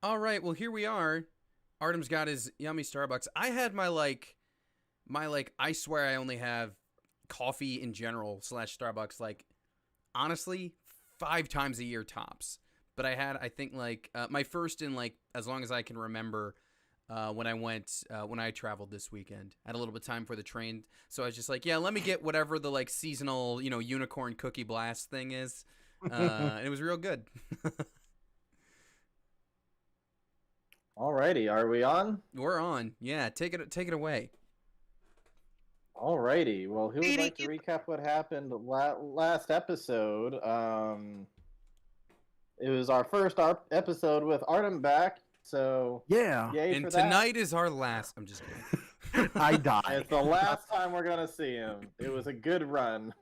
All right, well here we are. Artem's got his yummy Starbucks. I had my I swear I only have coffee in general slash Starbucks honestly 5 times a year tops. But I think my first in as long as I can remember when I traveled this weekend. I had a little bit of time for the train, so I was just like, yeah, let me get whatever the seasonal unicorn cookie blast thing is, and it was real good. Alrighty, are we on? We're on, yeah. Take it away. Alrighty. Well, who would like to recap what happened last episode? It was our first episode with Artem back, so Yeah, yay And for that. tonight is our last. I'm just kidding. I die. It's the last time we're gonna see him. It was a good run.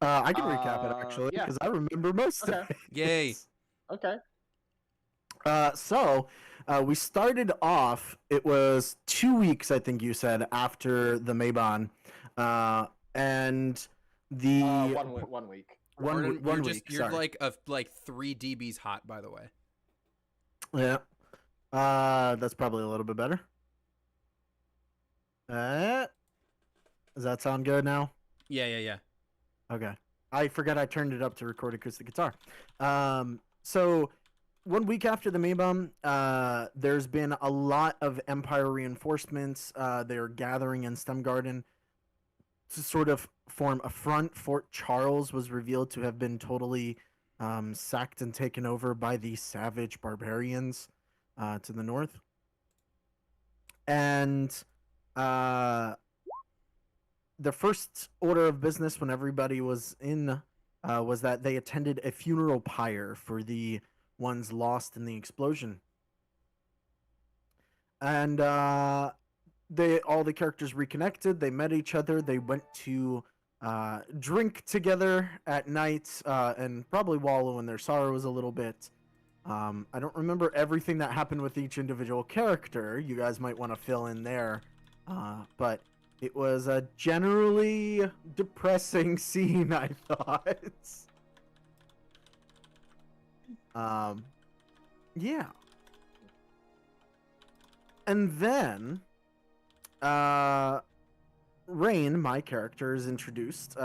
I can recap it actually Yeah. because I remember most Okay. of it. Yay. Okay. We started off. It was 2 weeks, I think you said, after the Maybon, and the 1 week. one week. You're Sorry. like 3 dBs hot, by the way. Yeah. That's probably a little bit better. Does that sound good now? Yeah. Okay. I forgot I turned it up to record acoustic guitar. So 1 week after the Maybom, there's been a lot of Empire reinforcements. They are gathering in Stemgarden to sort of form a front. Fort Charles was revealed to have been totally sacked and taken over by the savage barbarians to the north. And the first order of business when everybody was in was that they attended a funeral pyre for the ones lost in the explosion. And all the characters reconnected. They met each other. They went to drink together at night and probably wallow in their sorrows a little bit. I don't remember everything that happened with each individual character. You guys might want to fill in there. But it was a generally depressing scene, I thought. Yeah. And then, Rain, my character, is introduced.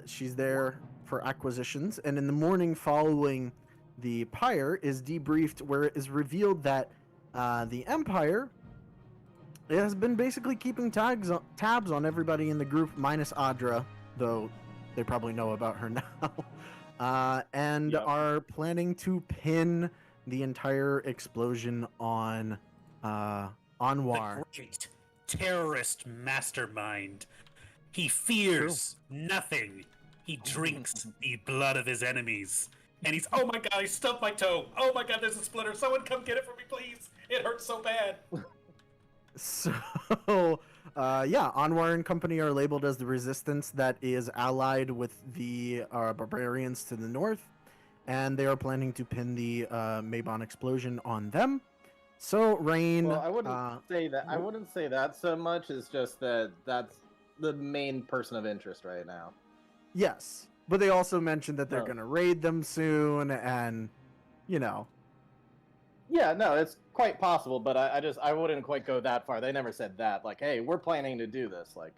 She's there for acquisitions, and in the morning following the pyre is debriefed, where it is revealed that the Empire has been basically keeping tabs on everybody in the group, minus Adra, though they probably know about her now, and Yep. are planning to pin the entire explosion on Anwar. The great terrorist mastermind. He fears nothing. He drinks the blood of his enemies. And he's, oh my god, I stubbed my toe. Oh my god, there's a splinter. Someone come get it for me, please. It hurts so bad. So, Anwar and company are labeled as the resistance that is allied with the barbarians to the north, and they are planning to pin the Maybon explosion on them. So, Rain. Well, I wouldn't say that. I wouldn't say that so much. It's just that that's the main person of interest right now. Yes, but they also mentioned that they're Oh. going to raid them soon, and Yeah, no, it's quite possible, but I wouldn't quite go that far. They never said that. Like, hey, we're planning to do this. Like,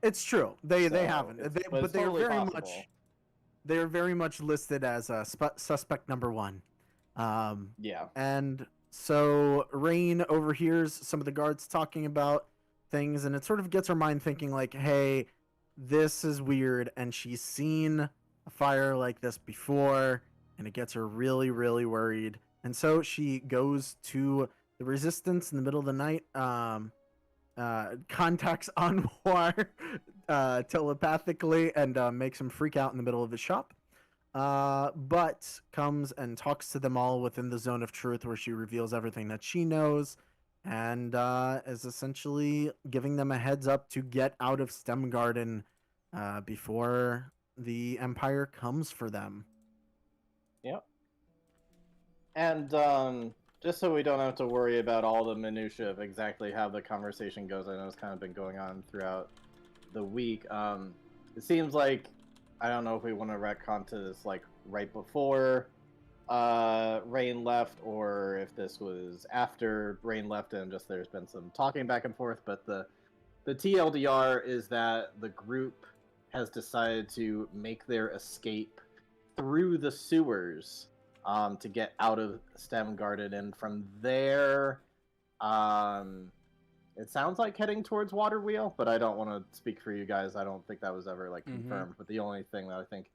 it's true. They So, haven't. it's- They, but but it's they are totally very possible. much. They are very much listed as suspect number one. yeah. And so Rain overhears some of the guards talking about things, and it sort of gets her mind thinking, like, hey, this is weird. And she's seen a fire like this before, and it gets her really, really worried. And so she goes to the resistance in the middle of the night, contacts Anwar telepathically, and makes him freak out in the middle of his shop. But comes and talks to them all within the zone of truth, where she reveals everything that she knows, and is essentially giving them a heads up to get out of Stemgarden before the Empire comes for them. Yep. And just so we don't have to worry about all the minutia of exactly how the conversation goes, I know it's kind of been going on throughout the week. It seems like, I don't know if we want to retcon to this like right before Rain left, or if this was after Rain left, and just there's been some talking back and forth. But the TLDR is that the group has decided to make their escape through the sewers to get out of Stem Garden, and from there, it sounds like heading towards Waterwheel, but I don't want to speak for you guys. I don't think that was ever like confirmed. But the only thing that I think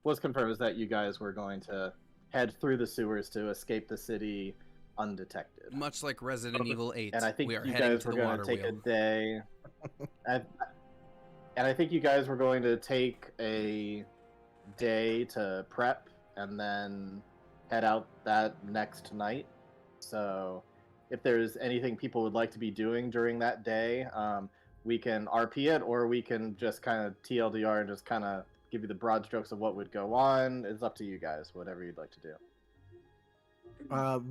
was confirmed is that you guys were going to head through the sewers to escape the city undetected. Much like Resident Evil 8, And I think we are you heading guys to were the going to take a Waterwheel. day. and I think you guys were going to take a day to prep and then head out that next night. So if there's anything people would like to be doing during that day, we can RP it, or we can just kind of TLDR and just kind of give you the broad strokes of what would go on. It's up to you guys, whatever you'd like to do.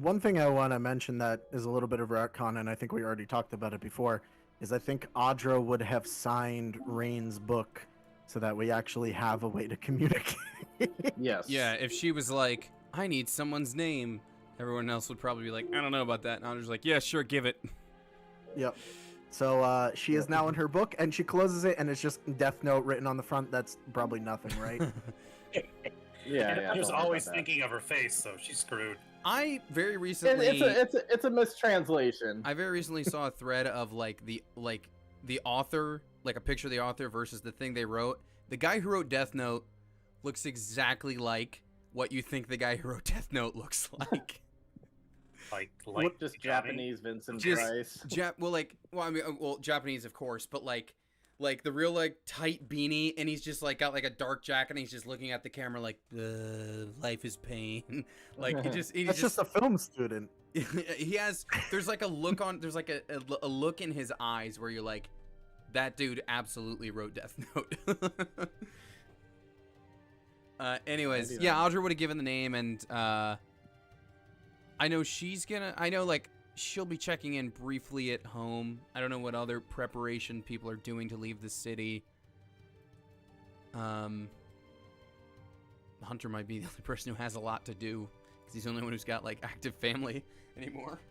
One thing I want to mention that is a little bit of retcon, and I think we already talked about it before, is I think Audra would have signed Rain's book so that we actually have a way to communicate. Yes. Yeah, if she was like, I need someone's name, everyone else would probably be like, I don't know about that. And Audra's like, yeah, sure, give it. Yep. So she is now in her book, and she closes it, and it's just Death Note written on the front. That's probably nothing, right? Yeah. I was don't worry always about that. thinking of her face, so she's screwed. I very recently... It's a mistranslation. I very recently saw a thread of like the author, like a picture of the author versus the thing they wrote. The guy who wrote Death Note looks exactly like what you think the guy who wrote Death Note looks like. Like Just Johnny. Japanese Vincent Just- Price. Japanese, of course, but like the real like tight beanie, and he's just like got like a dark jacket, and he's just looking at the camera like, life is pain. Like he's That's just a film student. he has, there's like a look on, there's like a look in his eyes where you're like, that dude absolutely wrote Death Note. Anyways, Maybe yeah, that. Audra would have given the name, and I know like she'll be checking in briefly at home. I don't know what other preparation people are doing to leave the city. Hunter might be the only person who has a lot to do, because he's the only one who's got like active family anymore.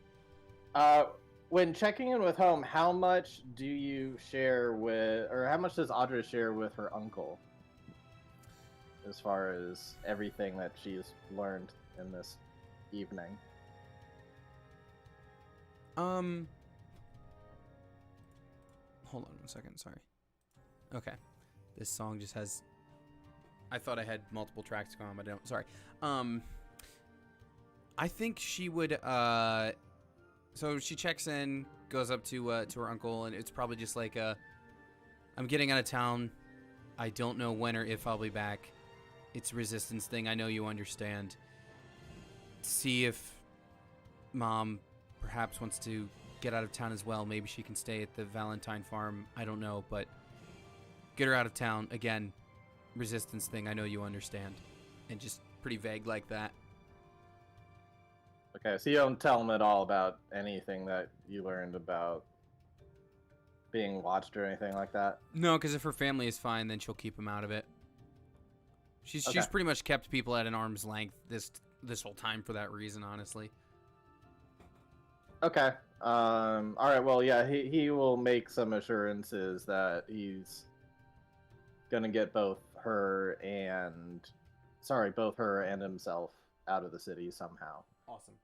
When checking in with home, how much do you share with, or how much does Audra share with her uncle? As far as everything that she's learned in this evening. Hold on 1 second, sorry. Okay. This song just has, I thought I had multiple tracks going on, but I don't. Sorry. I think she would so she checks in, goes up to her uncle, and it's probably just like I'm getting out of town. I don't know when or if I'll be back. It's a resistance thing. I know you understand. See if Mom perhaps wants to get out of town as well. Maybe she can stay at the Valentine farm. I don't know, but get her out of town. Again, resistance thing. I know you understand. And just pretty vague like that. Okay, so you don't tell him at all about anything that you learned about being watched or anything like that? No, because if her family is fine, then she'll keep him out of it. She's Okay. pretty much kept people at an arm's length this whole time for that reason, honestly. Okay. All right. Well, yeah, he will make some assurances that he's gonna get both her and himself out of the city somehow. Awesome.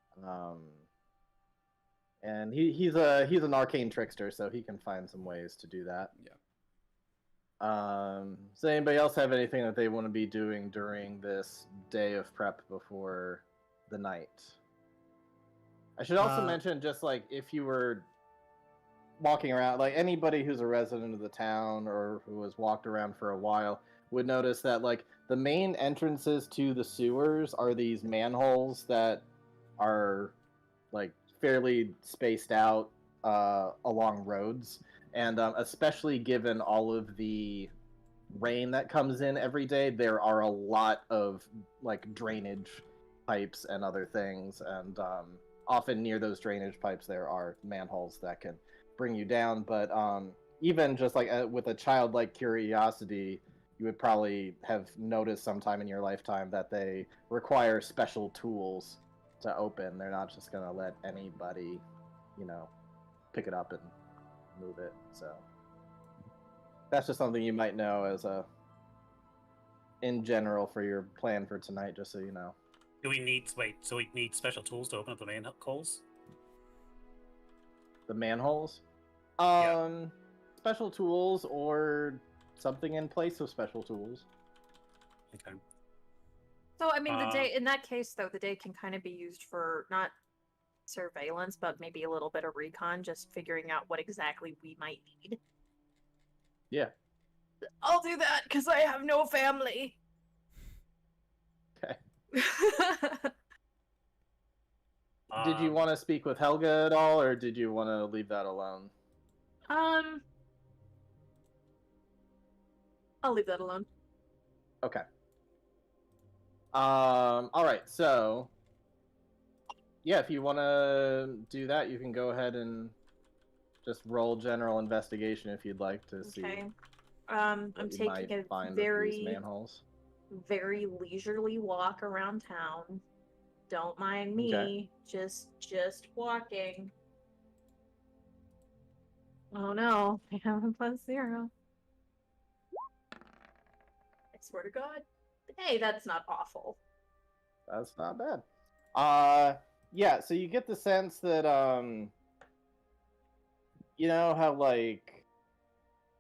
And he's an arcane trickster, so he can find some ways to do that. Yeah. Does anybody else have anything that they want to be doing during this day of prep before the night? I should also mention, just like if you were walking around, like anybody who's a resident of the town or who has walked around for a while would notice that like the main entrances to the sewers are these manholes that are like fairly spaced out along roads. And especially given all of the rain that comes in every day, there are a lot of like drainage pipes and other things. And often near those drainage pipes, there are manholes that can bring you down. But even just like with a childlike curiosity, you would probably have noticed sometime in your lifetime that they require special tools to open. They're not just going to let anybody, pick it up and move it. So that's just something you might know as in general for your plan for tonight, just so you know. Do we need So we need special tools to open up the manholes? The manholes? Yeah. Special tools or something in place of special tools. Okay. So, I mean, the day, in that case, though, the day can kind of be used for not surveillance, but maybe a little bit of recon, just figuring out what exactly we might need. Yeah. I'll do that, because I have no family. Okay. Did you want to speak with Helga at all, or did you want to leave that alone? I'll leave that alone. Okay. All right. So, yeah, if you want to do that, you can go ahead and just roll general investigation if you'd like to see. Okay. I'm taking a very, manholes. very leisurely walk around town. Don't mind me. Okay. Just walking. Oh no, I have a +0. I swear to God. Hey, that's not awful. That's not bad. Yeah, so you get the sense that, you know how, like,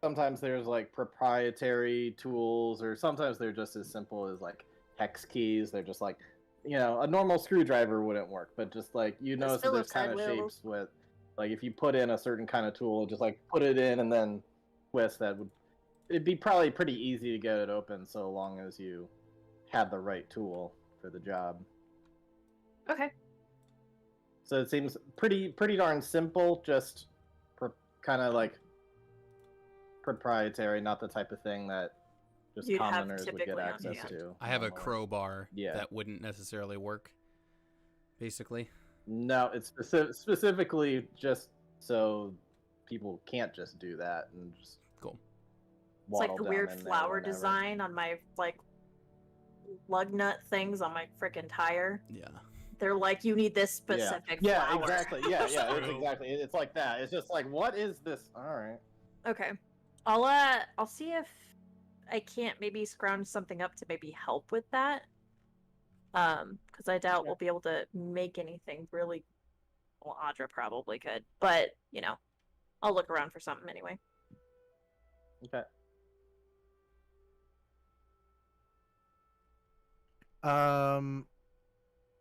sometimes there's, like, proprietary tools, or sometimes they're just as simple as, like, hex keys. They're just, like, a normal screwdriver wouldn't work, but just, like, you notice that there's kind of shapes with, like, if you put in a certain kind of tool, just, like, put it in and then twist, it'd be probably pretty easy to get it open so long as you had the right tool for the job. Okay. So it seems pretty darn simple, just kind of like proprietary, not the type of thing that just commoners would get access to. I have a crowbar that wouldn't necessarily work, basically. No, it's specifically just so people can't just do that and just cool. It's like the weird flower design on my, like, lug nut things on my frickin' tire. Yeah. They're like, you need this specific flower. Yeah, exactly. Yeah, it's exactly. It's like that. It's just like, what is this? All right. Okay. I'll see if I can't maybe scrounge something up to maybe help with that. Because I doubt we'll be able to make anything really. Well, Audra probably could, but I'll look around for something anyway. Okay.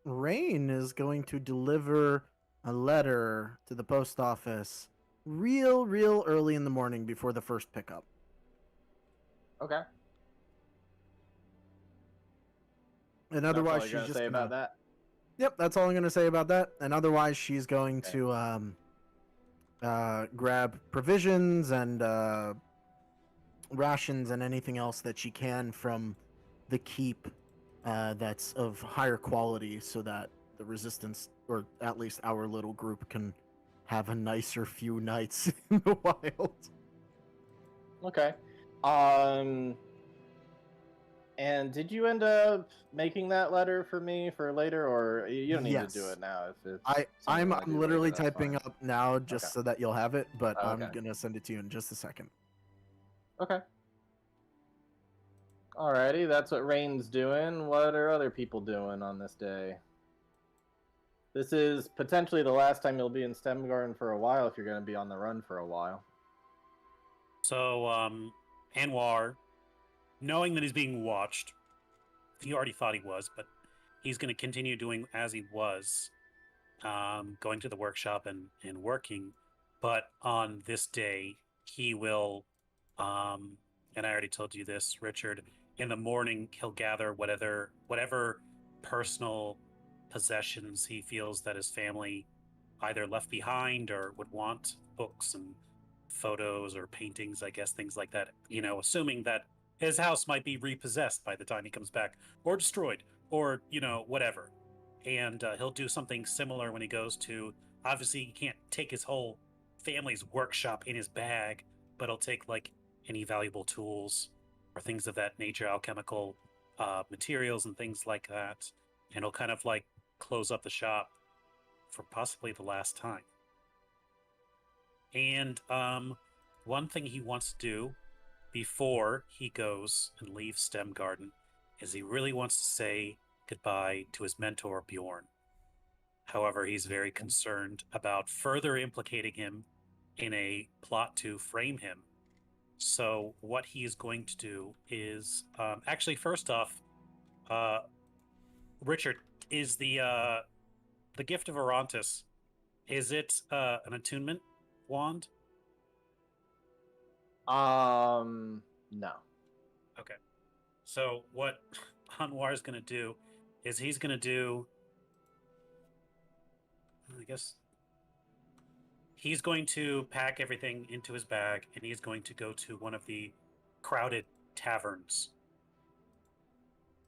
Rain is going to deliver a letter to the post office real early in the morning before the first pickup. Okay. And otherwise, she's just say about that. Yep, that's all I'm going to say about that. And otherwise, she's going to grab provisions and rations and anything else that she can from the keep that's of higher quality, so that the resistance, or at least our little group, can have a nicer few nights in the wild. Okay. And did you end up making that letter for me for later, or you don't need to do it now? I'm literally typing up now just so that you'll have it, but I'm gonna send it to you in just a second. Okay. Alrighty, that's what Rain's doing. What are other people doing on this day? This is potentially the last time you'll be in Stemgarden for a while if you're going to be on the run for a while. So, Anwar, knowing that he's being watched, he already thought he was, but he's going to continue doing as he was, going to the workshop and working. But on this day, he will, and I already told you this, Richard, in the morning, he'll gather whatever personal possessions he feels that his family either left behind or would want, books and photos or paintings, I guess, things like that, assuming that his house might be repossessed by the time he comes back, or destroyed, or, whatever. And he'll do something similar when he goes to, obviously he can't take his whole family's workshop in his bag, but he'll take, like, any valuable tools or things of that nature, alchemical materials and things like that. And he'll kind of like close up the shop for possibly the last time. And one thing he wants to do before he goes and leaves STEM Garden is he really wants to say goodbye to his mentor, Bjorn. However, he's very concerned about further implicating him in a plot to frame him. So what he is going to do is actually, first off, Richard, is the gift of Arantis, is it an attunement wand? No. Okay. So what Anwar is going to do is he's going to do, I guess, he's going to pack everything into his bag and he's going to go to one of the crowded taverns.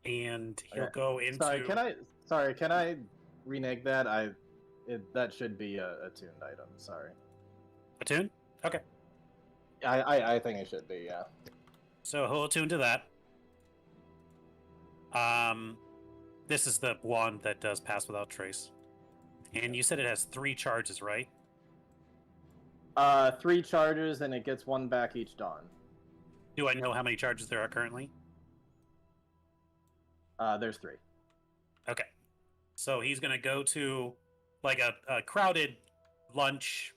And he'll go into. Sorry, can I renege that? That should be a tuned item. Sorry. Attune? Okay. I think it should be, yeah. So he'll attune to that. This is the wand that does Pass Without Trace. And you said it has 3 charges, right? 3 charges, and it gets 1 back each dawn. Do I know how many charges there are currently? There's 3. Okay. So he's going to go to like a crowded lunch,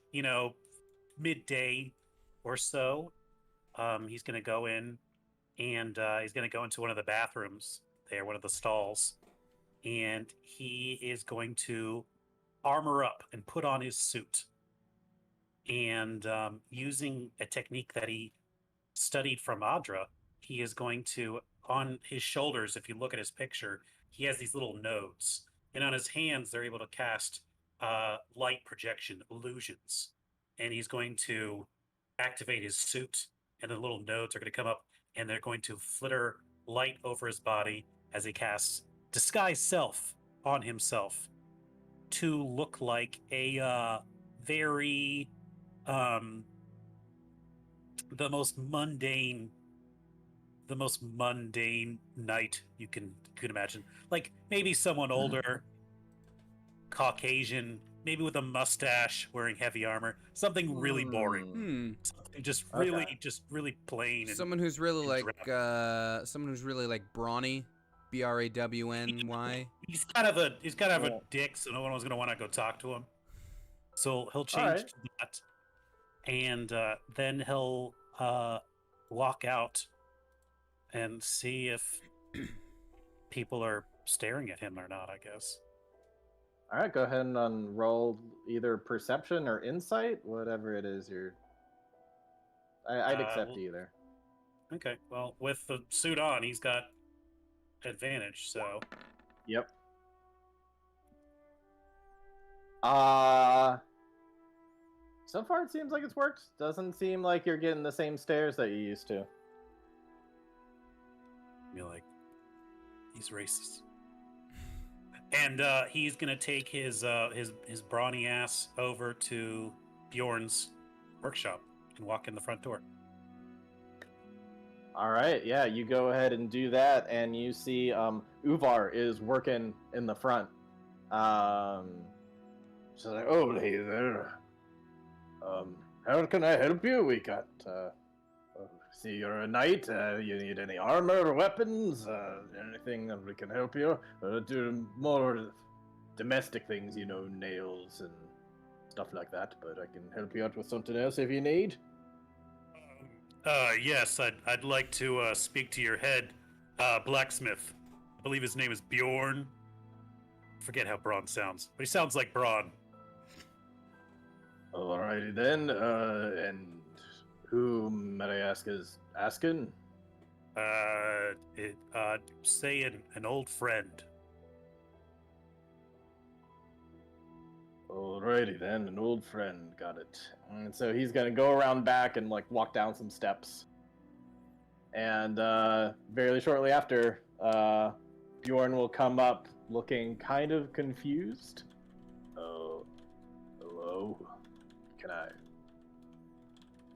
midday or so. He's going to go in and he's going to go into one of the bathrooms there, one of the stalls. And he is going to armor up and put on his suit. And using a technique that he studied from Adra, he is going to, on his shoulders, if you look at his picture, he has these little nodes. And on his hands, they're able to cast light projection illusions. And he's going to activate his suit, and the little nodes are going to come up, and they're going to flitter light over his body as he casts Disguise Self on himself to look like a very the most mundane knight you can imagine. Like maybe someone older, Caucasian, maybe with a mustache, wearing heavy armor. Something really boring. Something just really plain. And, someone who's really like brawny, BRAWNY. He's kind of a dick, so no one was gonna want to go talk to him. So he'll change to that, and then he'll walk out and see if people are staring at him or not, I guess. All right, go ahead and roll either perception or insight, whatever it is I'd accept either. Okay, well, with the suit on, he's got advantage, so... Yep. So far it seems like it's worked. Doesn't seem like you're getting the same stares that you used to. You're like, he's racist. And he's gonna take his brawny ass over to Bjorn's workshop and walk in the front door. All right, yeah, you go ahead and do that, and you see Uvar is working in the front. She's like, "Oh, hey there. How can I help you? We got. See, you're a knight. You need any armor or weapons? Anything that we can help you? Do more domestic things, nails and stuff like that. But I can help you out with something else if you need." Yes, I'd like to speak to your head blacksmith. I believe his name is Bjorn. Forget how Braun sounds, but he sounds like Braun. Alrighty then. And who, may I ask, is asking? Say an old friend. Alrighty then, an old friend, got it. And so he's gonna go around back and walk down some steps. And very shortly after, Bjorn will come up looking kind of confused. Oh, hello. Can I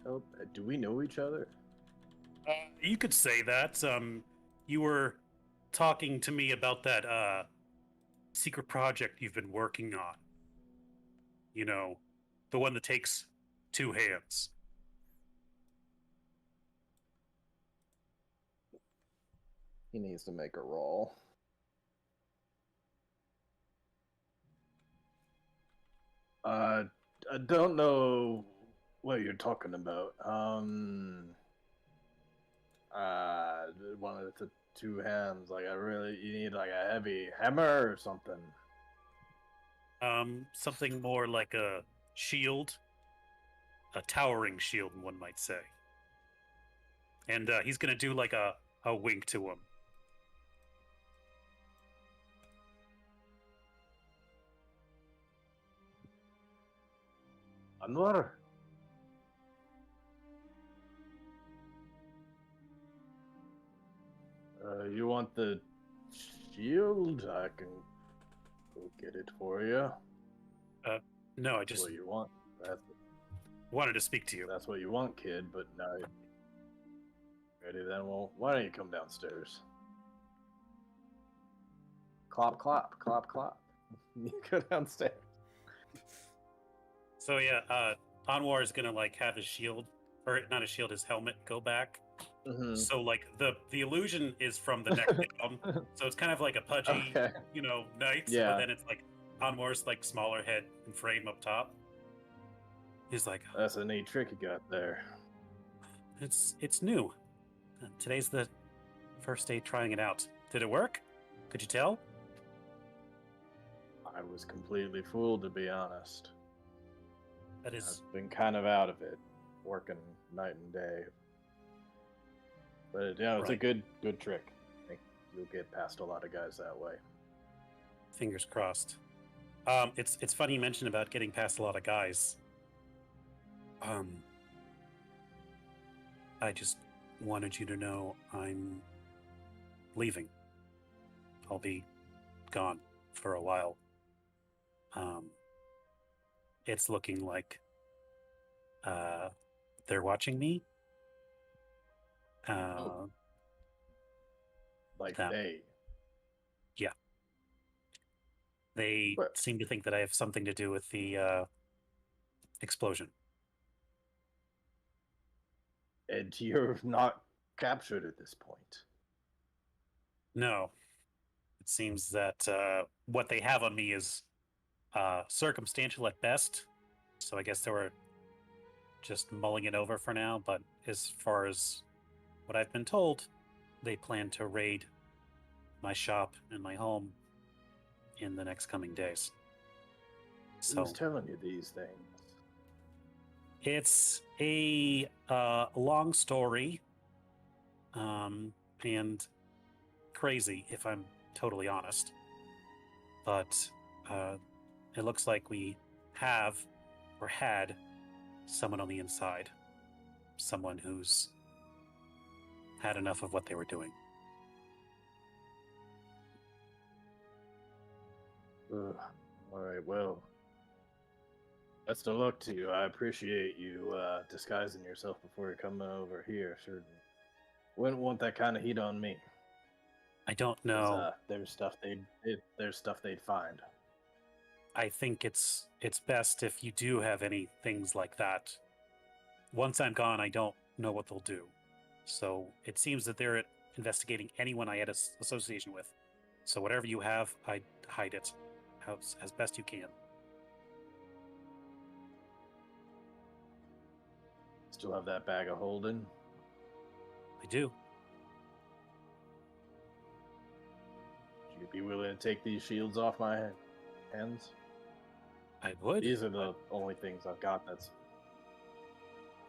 help? Do we know each other? You could say that. You were talking to me about that secret project you've been working on. You know, the one that takes two hands. He needs to make a roll. I don't know what you're talking about. One of the two hands. Like, you need like a heavy hammer or something. Something more like a shield, a towering shield, one might say. And he's gonna do like a wink to him. Anwar. You want the shield? I can go get it for you. No, I That's just what you want. wanted to speak to you. That's what you want, kid. But now, ready then? Well, why don't you come downstairs? Clop, clop, clop, clop. You go downstairs. So yeah, Anwar is gonna like have his shield, or not his shield, his helmet go back. Mm-hmm. So like the illusion is from the neck down, so it's kind of like a pudgy, Okay. knight. Yeah. But then it's like Anwar's like smaller head and frame up top. He's like, That's a neat trick you got there. it's new. Today's the first day trying it out. Did it work? Could you tell? I was completely fooled, to be honest. That is I've been kind of out of it, working night and day. But it's a Right. good trick. I think you'll get past a lot of guys that way. fingers crossed. It's funny you mentioned about getting past a lot of guys. I just wanted you to know I'm leaving. I'll be gone for a while. It's looking like they're watching me. Like That- they. They What? seem to think that I have something to do with the explosion. And you're not captured at this point. No. It seems that what they have on me is circumstantial at best. So I guess they were just mulling it over for now. But as far as what I've been told, they plan to raid my shop and my home in the next coming days. So Who's telling you these things? it's a long story, and crazy, if I'm totally honest. But it looks like we have or had someone on the inside, someone who's had enough of what they were doing. Ugh. All right, well, best of luck to you. I appreciate you disguising yourself before you're coming over here. Sure, wouldn't want that kind of heat on me. I don't 'Cause, know. there's stuff they'd find. I think it's best if you do have any things like that. Once I'm gone, I don't know what they'll do. So it seems that they're investigating anyone I had association with. So whatever you have, I hide it as best you can. Still have that bag of holding. I do. Would you be willing to take these shields off my hands? I would. These are the only things I've got that's...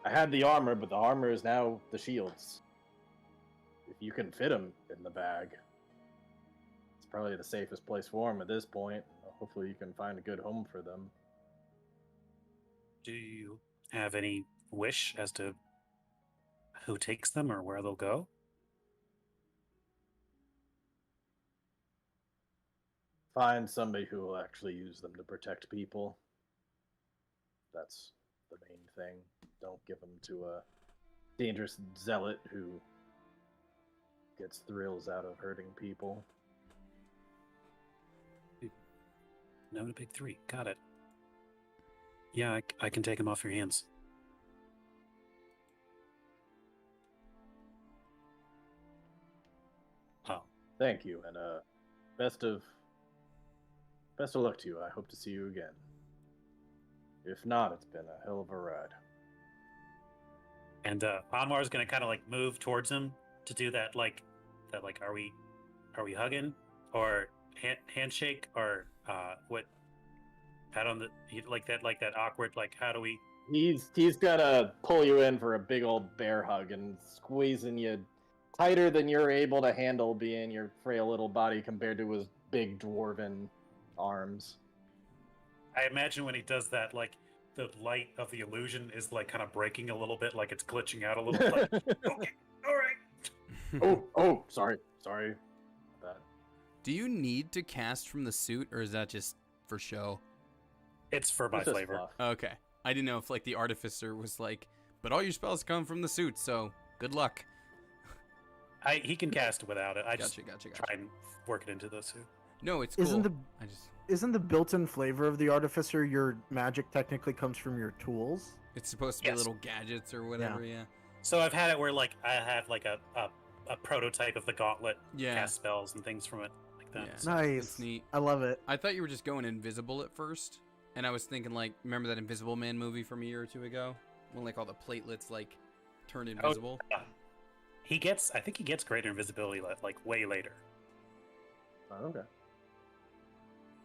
I had the armor, but the armor is now the shields. If you can fit them in the bag, it's probably the safest place for them at this point. Hopefully you can find a good home for them. Do you have any wish as to who takes them or where they'll go? Find somebody who will actually use them to protect people. That's the main thing. Don't give them to dangerous zealot who gets thrills out of hurting people. No to big 3. Got it. Yeah, I can take him off your hands. Oh, Thank you, and best of luck to you. I hope to see you again. If not, it's been a hell of a ride. and Anwar's gonna kind of like move towards him to do that, like are we hugging or handshake or what? Pat on the like that awkward like how do we? He's gonna pull you in for a big old bear hug and squeezing you tighter than you're able to handle, being your frail little body compared to his big dwarven arms. I imagine when he does that, like the light of the illusion is like kind of breaking a little bit, like it's glitching out a little bit. Like, okay, all right. oh, sorry. That. Do you need to cast from the suit, or is that just for show? It's for my It's just flavor. fluff. Okay. I didn't know if like the artificer was like, but all your spells come from the suit, so good luck. He can cast without it. I just Gotcha. try and work it into the suit. No, it's cool. Isn't the built-in flavor of the artificer your magic technically comes from your tools? It's supposed to be Yes. little gadgets or whatever, yeah. So I've had it where like I have like a prototype of the gauntlet, Yeah. cast spells and things from it like that. Yeah. So- Nice. It's neat. I love it. I thought you were just going invisible at first, and I was thinking like, remember that Invisible Man movie from a year or two ago, when like all the platelets like turn invisible? yeah. I think he gets greater invisibility like way later. Oh, okay.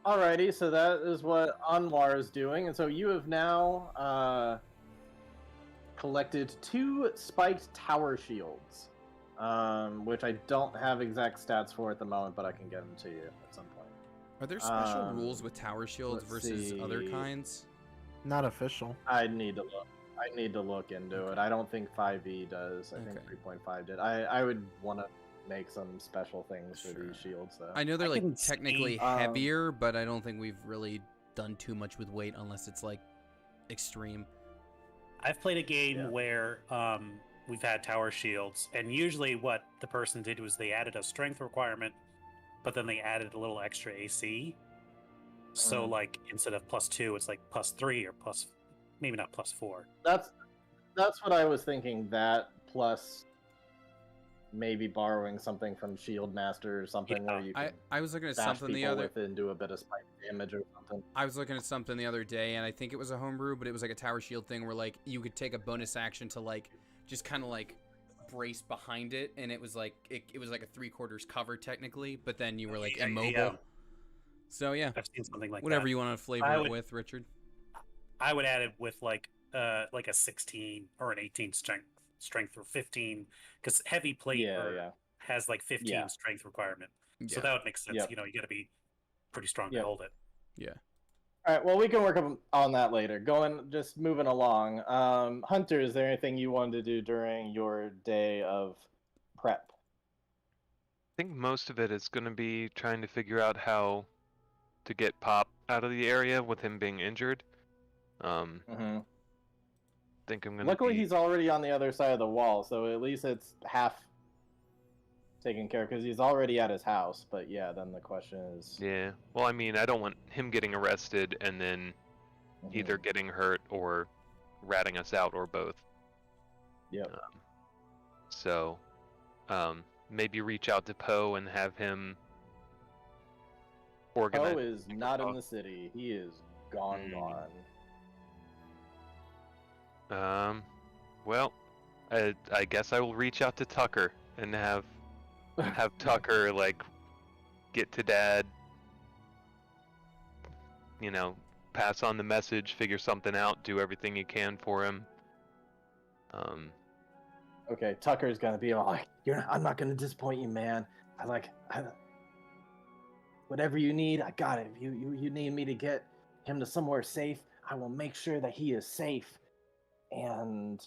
Alrighty, so that is what Anwar is doing, and so you have now collected 2 spiked tower shields, which I don't have exact stats for at the moment, but I can get them to you at some point. Are there special rules with tower shields let's versus other see. kinds? Not official. I need to look into it. I don't think 5e does. I think Okay. 3.5 did. I would want to make some special things for Sure. these shields, though. I know they're I like can see, technically um, heavier, but I don't think we've really done too much with weight unless it's like extreme. I've played a game Yeah. where we've had tower shields, and usually what the person did was they added a strength requirement, but then they added a little extra AC. So like instead of +2, it's like +3 or maybe not +4. That's what I was thinking. That plus maybe borrowing something from Shield Master or something where you can I was looking at bash something the people other with it and do a bit of spike damage or something. I was looking at something the other day, and I think it was a homebrew, but it was like a tower shield thing where like you could take a bonus action to like just kind of like brace behind it, and it was like it was like a 3/4 cover technically, but then you were like Yeah, immobile. yeah. So yeah, I've seen something like whatever that. you want to flavor I it would- with, Richard. I would add it with like a 16 or an 18 strength or 15, because heavy plate Yeah. has like 15 Yeah. strength requirement. Yeah. So that would make sense. Yep. You know, you got to be pretty strong Yep. to hold it. Yeah. All right. Well, we can work on that later. Just moving along. Hunter, is there anything you wanted to do during your day of prep? I think most of it is going to be trying to figure out how to get Pop out of the area with him being injured. Mm-hmm. Think I'm gonna. Luckily, be... he's already on the other side of the wall, so at least it's half taken care of because he's already at his house. But yeah, then the question is, Yeah. Well, I mean, I don't want him getting arrested and then Mhm. either getting hurt or ratting us out or both. Yep. So, maybe reach out to Poe and have him organize. Poe is not in the city. He is gone. Well, I guess I will reach out to Tucker and have Tucker like get to Dad. You know, pass on the message, figure something out, do everything you can for him. Okay, Tucker's gonna be all like, I'm not gonna disappoint you, man. Whatever you need, I got it. If you need me to get him to somewhere safe, I will make sure that he is safe. And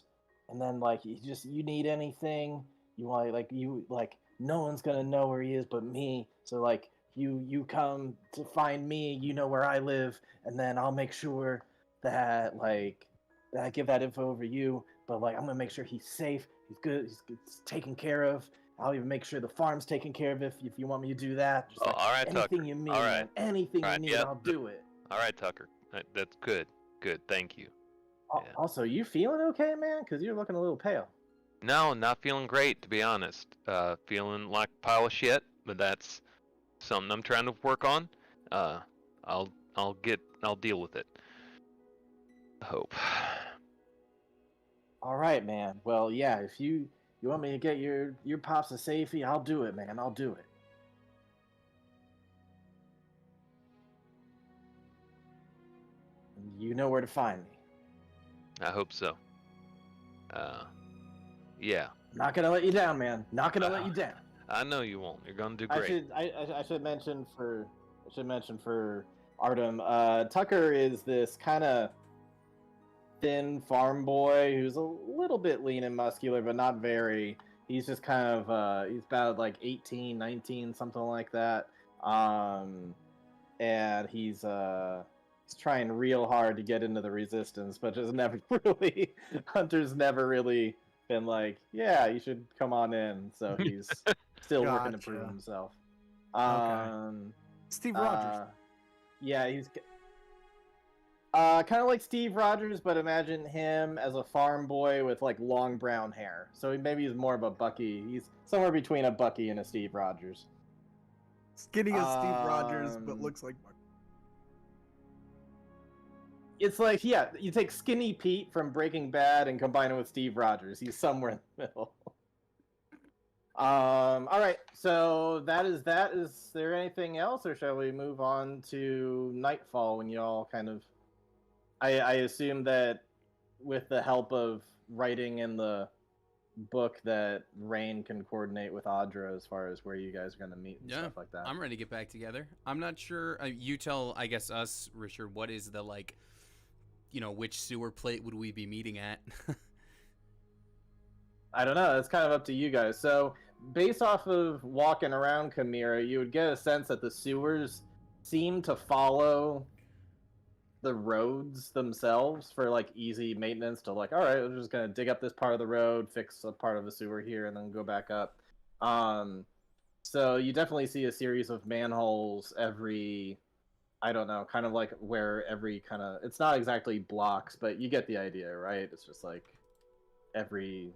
then like you need anything, no one's gonna know where he is but me. So like you come to find me, you know where I live, and then I'll make sure that I give that info over you. But like I'm gonna make sure he's safe He's good. He's taken care of. I'll even make sure the farm's taken care of if you want me to do that. Just Oh, like all right, anything Tucker. you need, All right. man. Anything All you right, need, yep. I'll do it. All right, Tucker. That's good. Good. Thank you. Yeah. Also, you feeling okay, man? Because you're looking a little pale. No, not feeling great, to be honest. Feeling like a pile of shit, but that's something I'm trying to work on. I'll deal with it. I hope. All right, man. Well, yeah. If you want me to get your pops to safety, I'll do it, man. I'll do it. You know where to find me. I hope so. Yeah. Not gonna let you down, man. Not gonna let you down. I know you won't. You're gonna do great. I should mention for Artem. Tucker is this kind of thin farm boy who's a little bit lean and muscular, but not very. He's just kind of he's about like 18, 19, something like that. And he's trying real hard to get into the resistance, but just never really. Hunter's never really been like, yeah, you should come on in. So he's still working to prove Gotcha. himself. Steve Rogers. Yeah, he's kind of like Steve Rogers, but imagine him as a farm boy with like long brown hair. So maybe he's more of a Bucky. He's somewhere between a Bucky and a Steve Rogers. Skinny as Steve Rogers, but looks like Mark. It's like, yeah, you take Skinny Pete from Breaking Bad and combine it with Steve Rogers. He's somewhere in the middle. All right, so that is that. Is there anything else, or shall we move on to Nightfall when you all kind of... I assume that with the help of writing in the book that Rain can coordinate with Audra as far as where you guys are going to meet and Yeah, stuff like that. I'm ready to get back together. I'm not sure. You tell, I guess, us, Richard, what is the, like, you know, which sewer plate would we be meeting at? I don't know. It's kind of up to you guys. So, based off of walking around Chimera, you would get a sense that the sewers seem to follow the roads themselves for like easy maintenance. To like, all right, we're just gonna dig up this part of the road, fix a part of the sewer here, and then go back up. So you definitely see a series of manholes every, I don't know, kind of like where every kind of, it's not exactly blocks, but you get the idea, right? It's just like every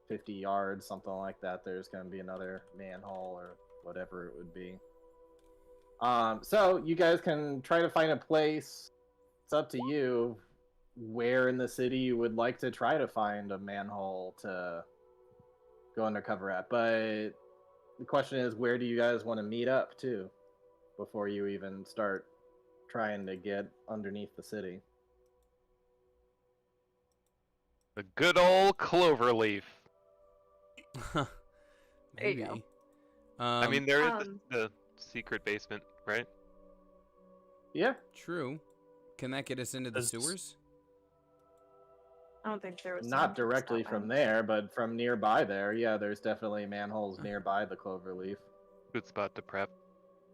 50 yards, something like that, there's going to be another manhole or whatever it would be. So you guys can try to find a place. It's up to you where in the city you would like to try to find a manhole to go undercover at. But the question is, where do you guys want to meet up to before you even start trying to get underneath the city? The good old Cloverleaf. There you go. Maybe. I mean, there is the secret basement, right? Yeah. True. Can that get us into the Does- sewers? I don't think there was Not some directly stuff from in- there, but from nearby there. Yeah, there's definitely manholes nearby the Cloverleaf. Good spot to prep.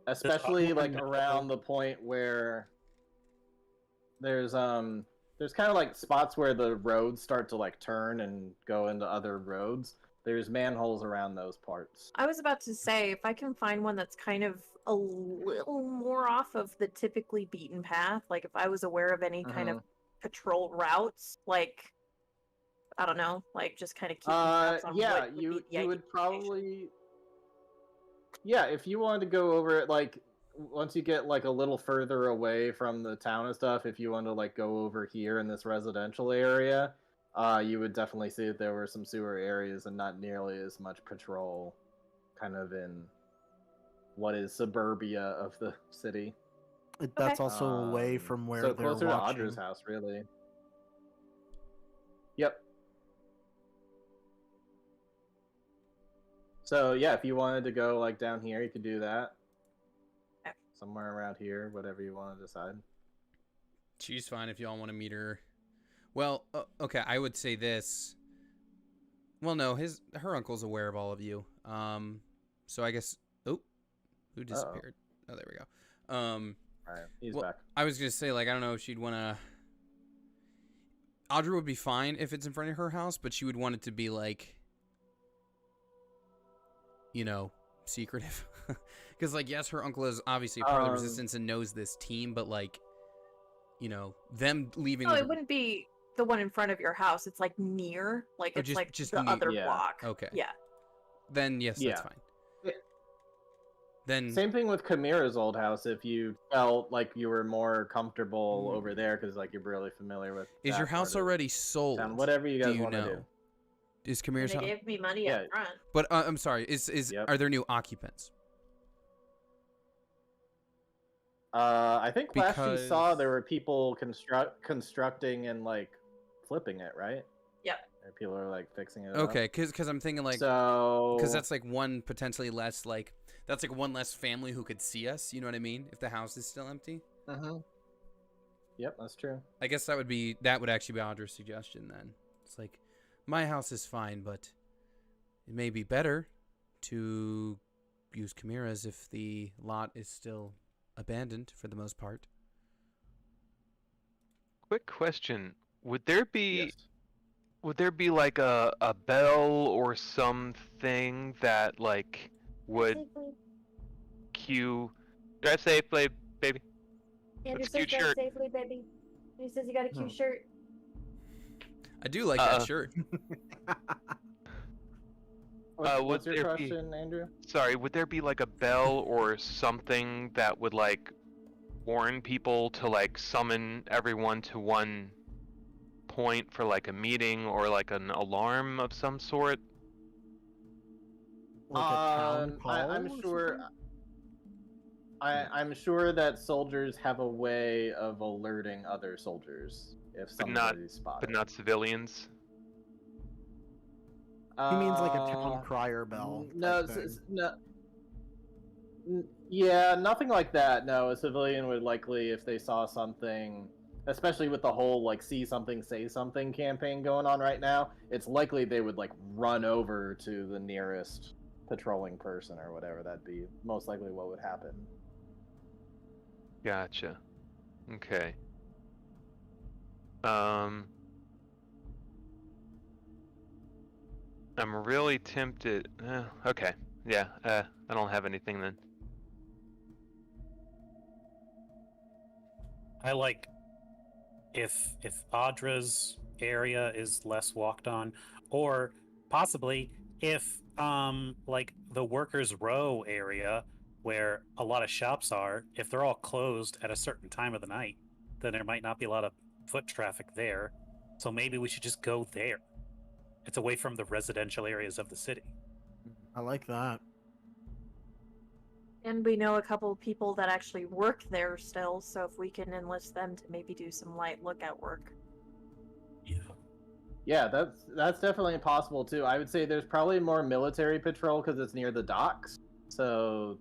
Especially like awkward around the point where there's kind of like spots where the roads start to like turn and go into other roads. There's manholes around those parts. I was about to say, if I can find one that's kind of a little more off of the typically beaten path, like if I was aware of any kind of patrol routes, like, I don't know, like just kind of keeping tabs on Yeah, what would you be the you ideal would probably, yeah, if you wanted to go over it, like once you get like a little further away from the town and stuff, if you wanted to like go over here in this residential area, you would definitely see that there were some sewer areas and not nearly as much patrol kind of in what is suburbia of the city. That's also away from where so they're closer watching. to Audra's house, really. Yep. So yeah, if you wanted to go like down here, you could do that. Okay. Somewhere around here, whatever you want to decide. She's fine if y'all want to meet her. Well, okay, I would say this. Well, no, her uncle's aware of all of you. So I guess. Oh, who disappeared? Oh, there we go. All right, he's well, back. I was gonna say, like, I don't know if she'd want to. Audra would be fine if it's in front of her house, but she would want it to be like secretive. Because like, yes, her uncle is obviously a part of the Um, resistance and knows this team, but like, them leaving. No, with it wouldn't be the one in front of your house. It's like near, like Oh, it's like just the near- other Yeah. block. Okay. Yeah. Then yes, that's Yeah. fine. Yeah. Then Same thing with Kamira's old house. If you felt like you were more comfortable over there because like you're really familiar with. is that your house part of already sold? town, whatever you Do guys you want to know? do. Is And Kamira's they house? gave me money Yeah. up front. But I'm sorry. Yep. Are there new occupants? I think last you saw Because- there were people constructing and like flipping it, right? Yep. Or people are like fixing it up. Okay, because I'm thinking like, So because that's like one potentially less like that's like one less family who could see us. You know what I mean? If the house is still empty. Mhm. Yep, that's true. I guess that would actually be Audra's suggestion then. It's like, my house is fine, but it may be better to use Kamira's if the lot is still abandoned for the most part. Quick question: Would there be Yes. would there be like a bell or something that like would cue drive safely, baby? Andrew That's a says cute drive shirt. safely, baby. And he says you got a cute Hmm. shirt. I do like that shirt. would What's your there be- question, Andrew? Sorry, would there be like a bell or something that would like warn people to like summon everyone to one point for like a meeting or like an alarm of some sort? Like a town hall I'm or sure. something? I'm sure that soldiers have a way of alerting other soldiers if But not- somebody's spotted. But not civilians? He means like a town Uh, crier bell. No, type thing. no. Yeah, nothing like that. No, a civilian would likely, if they saw something, especially with the whole like "see something, say something" campaign going on right now, it's likely they would like run over to the nearest patrolling person or whatever. That'd be most likely what would happen. Gotcha. Okay. I'm really tempted. Okay. Yeah. I don't have anything then. I like if Audra's area is less walked on, or possibly if like the workers' row area where a lot of shops are, if they're all closed at a certain time of the night, then there might not be a lot of foot traffic there. So maybe we should just go there. It's away from the residential areas of the city. I like that. And we know a couple of people that actually work there still, so if we can enlist them to maybe do some light lookout work. Yeah. Yeah, that's definitely possible too. I would say there's probably more military patrol because it's near the docks. So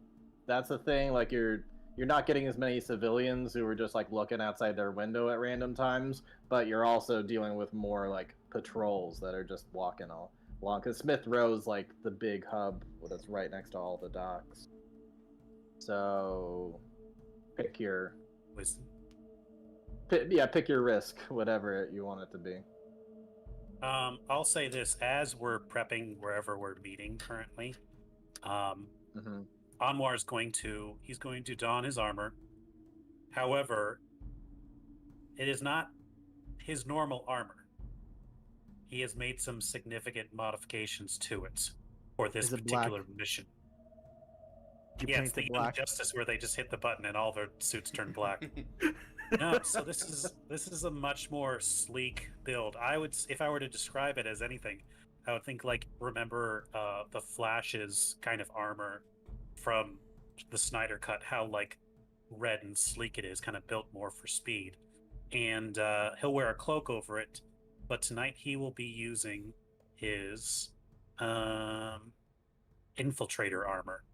that's the thing. Like you're not getting as many civilians who are just like looking outside their window at random times, but you're also dealing with more like patrols that are just walking all along. Because Smith Row's like the big hub that's right next to all the docks. So pick your pick your risk, whatever you want it to be. I'll say this as we're prepping wherever we're meeting currently. Mm-hmm. Anwar's going to don his armor. However, it is not his normal armor. He has made some significant modifications to it for this Is it black? particular mission. Did you Yeah, paint it's the it Young black? Justice where they just hit the button and all their suits turn black. No, so this is a much more sleek build. If I were to describe it as anything, I would think like remember the Flash's kind of armor from the Snyder Cut, how like red and sleek it is, kind of built more for speed. And he'll wear a cloak over it, but tonight he will be using his infiltrator armor.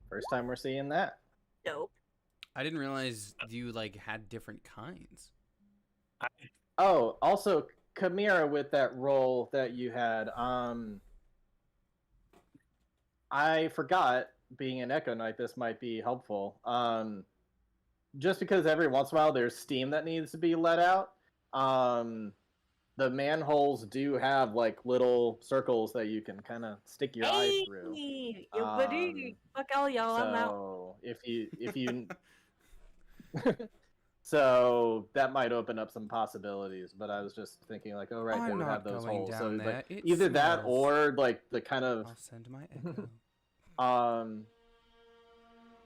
First time we're seeing that. Dope. I didn't realize you like had different kinds. Oh, also Kamira with that role that you had. I forgot, being an Echo Knight, this might be helpful. Just because every once in a while there's steam that needs to be let out. the manholes do have like little circles that you can kind of stick your eye Hey, through. you buddy. Fuck all y'all. I'm out. So if you so that might open up some possibilities. But I was just thinking like, oh right, they I'm would have not those going holes. So down like there. It either that smells. or like the kind of I'll send my echo.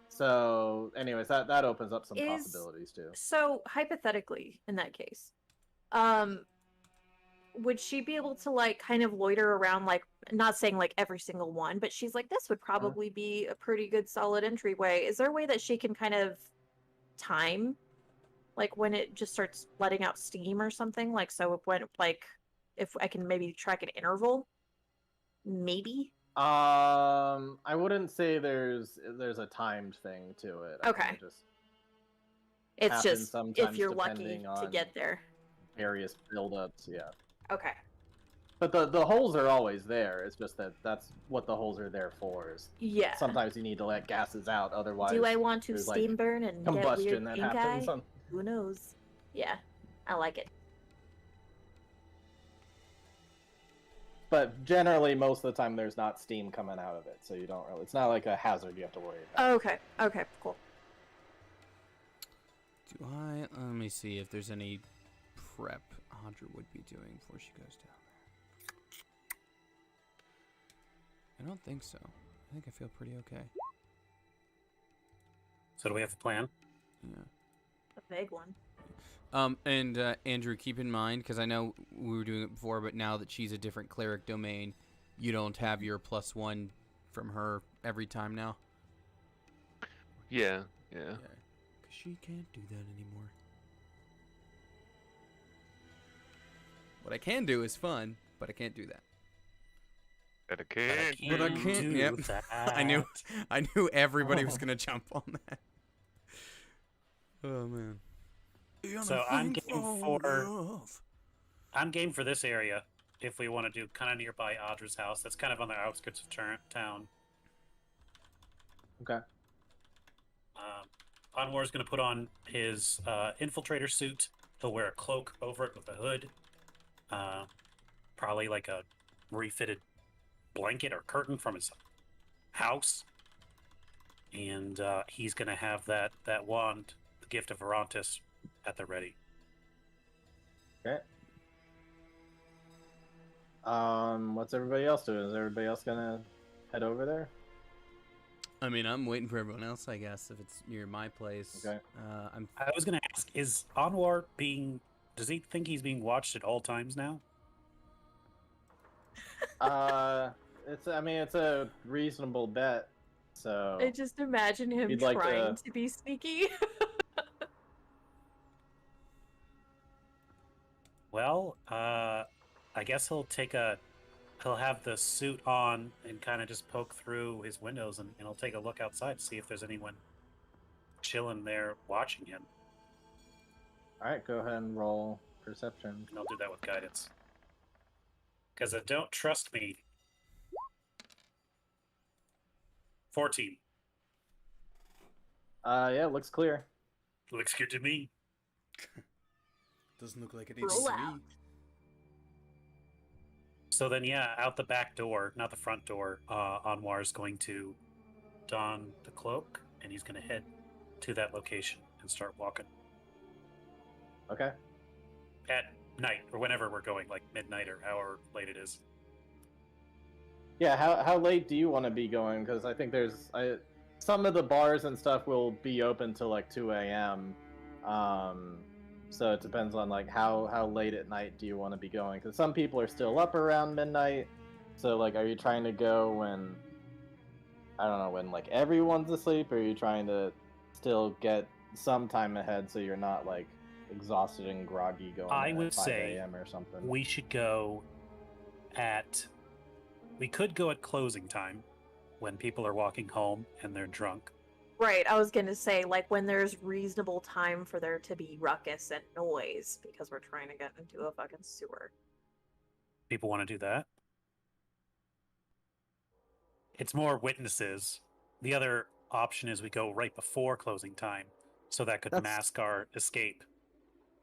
So anyways, that opens up some Is- possibilities too. So hypothetically, in that case, um, would she be able to like kind of loiter around, like not saying like every single one, but she's like, this would probably be a pretty good solid entryway. Is there a way that she can kind of time, like when it just starts letting out steam or something? Like so when like if I can maybe track an interval, maybe. I wouldn't say there's a timed thing to it. I think Okay. it just It's happens just if sometimes you're lucky depending to on get there. various buildups. Yeah, Okay. but the holes are always there. It's just that's what the holes are there for. Is Yeah. sometimes you need to let gases out, otherwise Do I want to there's, steam like, burn and get combustion weird that pink happens. eye? Who knows? Yeah, I like it. But generally, most of the time, there's not steam coming out of it, so you don't really. It's not like a hazard you have to worry about. Okay. Okay. Cool. Do I? Let me see if there's any prep Audra would be doing before she goes down there. I don't think so. I think I feel pretty okay. So do we have a plan? Yeah. A big one. And Andrew, keep in mind, because I know we were doing it before, but now that she's a different cleric domain, you don't have your +1 from her every time now. Yeah. Because she can't do that anymore. What I can do is fun, but I can't do that. But I can't. But I can't. do Yep. that. I knew everybody was gonna jump on that. Oh man. So I'm game for this area. If we want to do kind of nearby Audra's house, that's kind of on the outskirts of town. Okay. Anwar's going to put on his infiltrator suit. He'll wear a cloak over it with a hood. Probably like a refitted blanket or curtain from his house. And he's going to have that wand, the gift of Verantis, at the ready. Okay. What's everybody else doing? Is everybody else gonna head over there? I mean, I'm waiting for everyone else, I guess, if it's near my place. Okay. I was going to ask, is Anwar does he think he's being watched at all times now? It's a reasonable bet. So I just imagine him You'd like trying to- to be sneaky. Well, I guess he'll have the suit on and kind of just poke through his windows and he'll take a look outside to see if there's anyone chilling there watching him. all right, go ahead and roll perception. And I'll do that with guidance. Because I don't trust me. 14. Yeah, looks clear. Looks good to me. Doesn't look like it Roll out. So then, yeah, out the back door, not the front door, Anwar's going to don the cloak and he's going to head to that location and start walking. Okay. At night, or whenever we're going, like midnight or however late it is. Yeah, how late do you want to be going? Because I think some of the bars and stuff will be open till like 2 a.m. So it depends on like how late at night do you want to be going? Because some people are still up around midnight. So like, are you trying to go when, I don't know, when like everyone's asleep, or are you trying to still get some time ahead so you're not like exhausted and groggy going I at would 5 say a.m. or something? we should go we could go at closing time when people are walking home and they're drunk. Right, I was gonna say, like, when there's reasonable time for there to be ruckus and noise, because we're trying to get into a fucking sewer. People want to do that. It's more witnesses. The other option is we go right before closing time, so that could That's- mask our escape.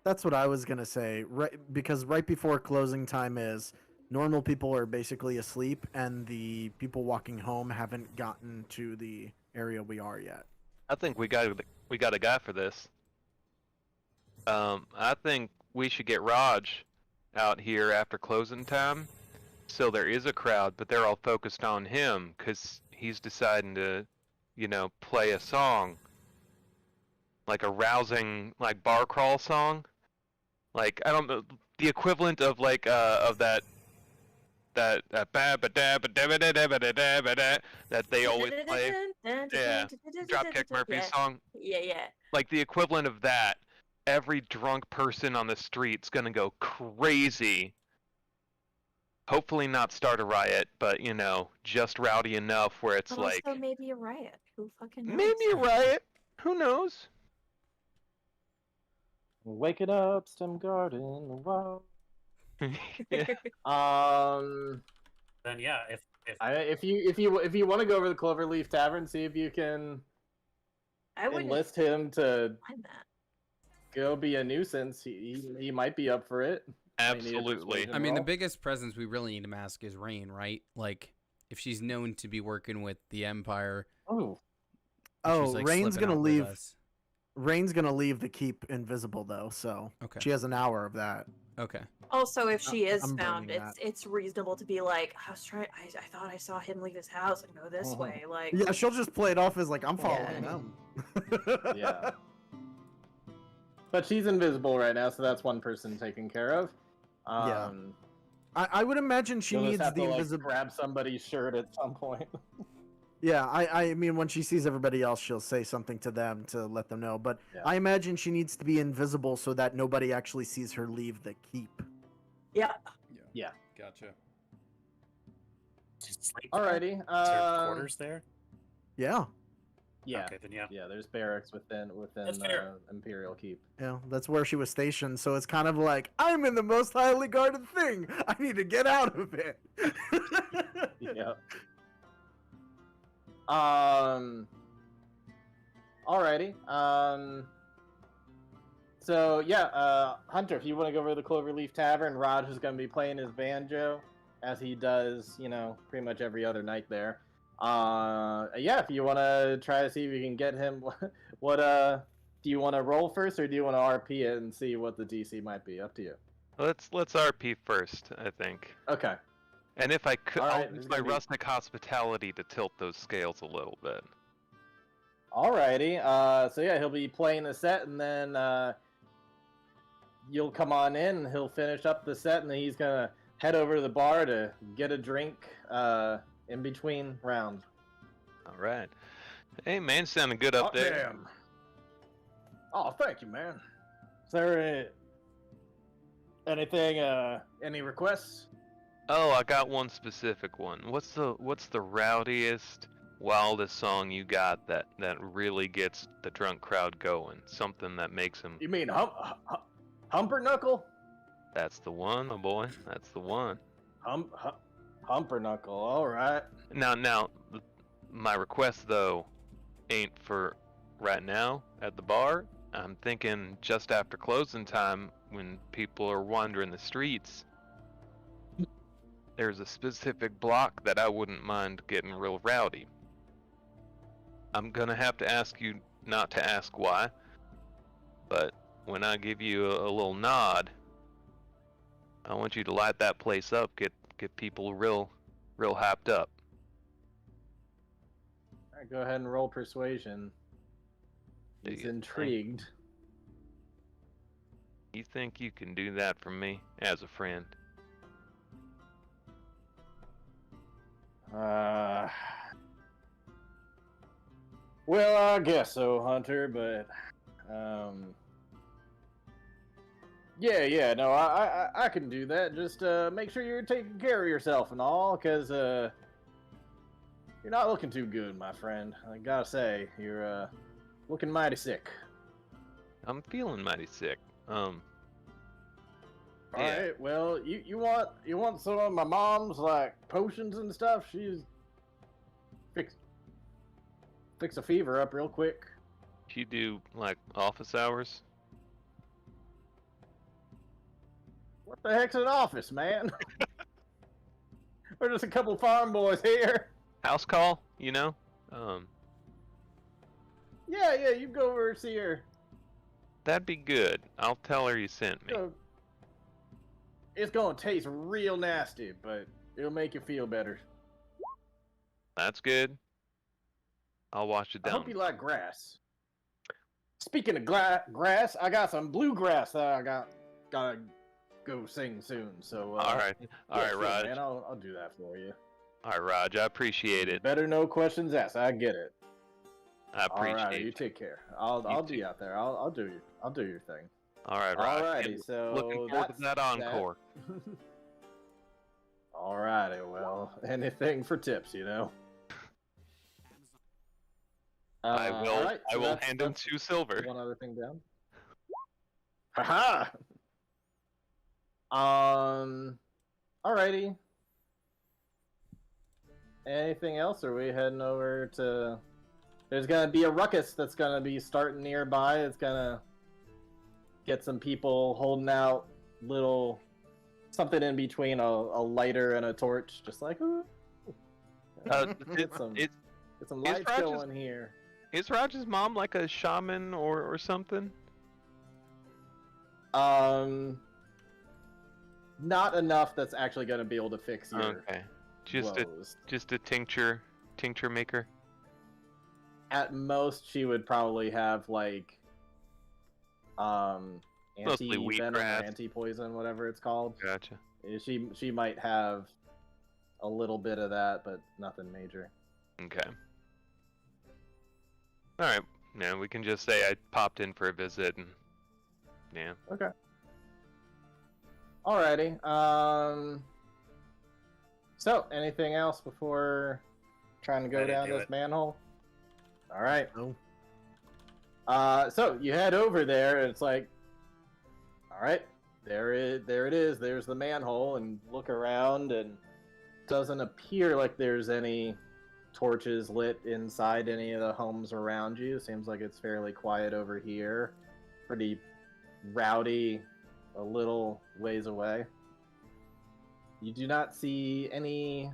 That's what I was gonna say. Right, because right before closing time is, normal people are basically asleep, and the people walking home haven't gotten to the area we are yet. I think we got a guy for this. I think we should get Raj out here after closing time, so there is a crowd, but they're all focused on him because he's deciding to, play a song, like a rousing, like bar crawl song, like I don't know, the equivalent of like of that that they always play. Yeah, Dropkick Murphys song. Yeah. Like the equivalent of that. Every drunk person on the street's gonna go crazy. Hopefully not start a riot, but just rowdy enough where it's But like also maybe a riot. Who fucking knows? maybe a riot. Who knows? Wake it up, Stem Garden. Wow. Yeah. Then yeah, if If you want to go over to the Cloverleaf Tavern, see if you can I wouldn't enlist him to mind that. go be a nuisance. He might be up for it. Might need a Absolutely. persuasion I mean, the roll. biggest presence we really need to mask is Rain, right? Like, if she's known to be working with the Empire, Oh, and she's, Oh, like, Rain's slipping gonna out with leave. us. Rain's gonna leave the keep invisible though, so Okay. she has an hour of that. Okay. Also, if she is I'm found, bringing it's reasonable to be like, I thought I saw him leave his house and go this Mhm. way. Like, Yeah, she'll just play it off as like I'm following Yeah. them. yeah. But she's invisible right now, so that's one person taken care of. Yeah. I would imagine she you'll just needs have the to, like, invisible. grab somebody's shirt at some point. Yeah, I mean, when she sees everybody else, she'll say something to them to let them know. But Yeah. I imagine she needs to be invisible so that nobody actually sees her leave the keep. yeah. Yeah. Gotcha. just sleep there? Alrighty. Is there quarters there? Yeah, Yeah. Okay, then yeah. Yeah, there's barracks within That's fair. Imperial Keep. yeah, that's where she was stationed. So it's kind of like I'm in the most highly guarded thing. I need to get out of it. Yeah. Alrighty. So yeah, Hunter, if you want to go over to the Cloverleaf Tavern, Raj is going to be playing his banjo, as he does, pretty much every other night there. Yeah, if you want to try to see if you can get him, what do you want to roll first, or do you want to RP it and see what the DC might be? Up to you. Let's RP first, I think. Okay. And if I could, All I'll right, use this my is gonna be- rustic hospitality to tilt those scales a little bit. Alrighty. So yeah, he'll be playing the set, and then you'll come on in, and he'll finish up the set, and then he's gonna head over to the bar to get a drink in between rounds. All right. Hey, man, sounding good up there. Damn. Oh, thank you, man. Is there anything? Any requests? Oh, I got one specific one. What's the rowdiest, wildest song you got that really gets the drunk crowd going? Something that makes them. You mean Humperknuckle? That's the one, my boy. That's the one. Humperknuckle. All right. Now, my request though ain't for right now at the bar. I'm thinking just after closing time, when people are wandering the streets. There's a specific block that I wouldn't mind getting real rowdy. I'm gonna have to ask you not to ask why, but when I give you a little nod, I want you to light that place up, get people real hyped up. All right, go ahead and roll persuasion. Do He's you intrigued. You think you can do that for me as a friend? Well, I guess so, Hunter, but, yeah, no, I can do that. Just, make sure you're taking care of yourself and all, because, you're not looking too good, my friend. I gotta say, you're, looking mighty sick. I'm feeling mighty sick. Yeah. Alright, well, you want some of my mom's, like, potions and stuff? She's fix a fever up real quick. You do like office hours? What the heck's an office, man? We're just a couple farm boys here. House call, you know? Yeah, you go over and see her. That'd be good. I'll tell her you sent me. So, it's gonna taste real nasty, but it'll make you feel better. That's good. I'll wash it I down. hope you like grass. Speaking of grass, I got some bluegrass that I gotta go sing soon. So All right, yeah, sure, Raj. man, I'll do that for you. All right, Raj. I appreciate it. Better no questions asked. I get it. I appreciate All right, you it. take care. I'll You be too. out there. I'll do your thing. All right, Raj. Alrighty, And so looking forward to that's that encore. Alrighty, well, anything for tips, you know. I will. alright, I so will that's- hand him that's 2 silver. one other thing down. Haha. Alrighty. Anything else? Or are we heading over to? There's gonna be a ruckus that's gonna be starting nearby. It's gonna get some people holding out little something in between a lighter and a torch, just like ooh. Get some Is lights Rogers- going here. Is Raj's mom like a shaman or something? Not enough that's actually gonna be able to fix your Okay. Just a woes. tincture maker. At most, she would probably have like Mostly anti-venom or wheatgrass. anti-poison, whatever it's called. Gotcha. She might have a little bit of that, but nothing major. Okay. All right. Yeah, we can just say I popped in for a visit and yeah. Okay. Alrighty. So, anything else before trying to go Ready to down do this it. manhole? All right. No. So you head over there, and it's like, all right, there it is. There's the manhole, and look around, and doesn't appear like there's any torches lit inside any of the homes around you. Seems like it's fairly quiet over here. Pretty rowdy a little ways away. You do not see any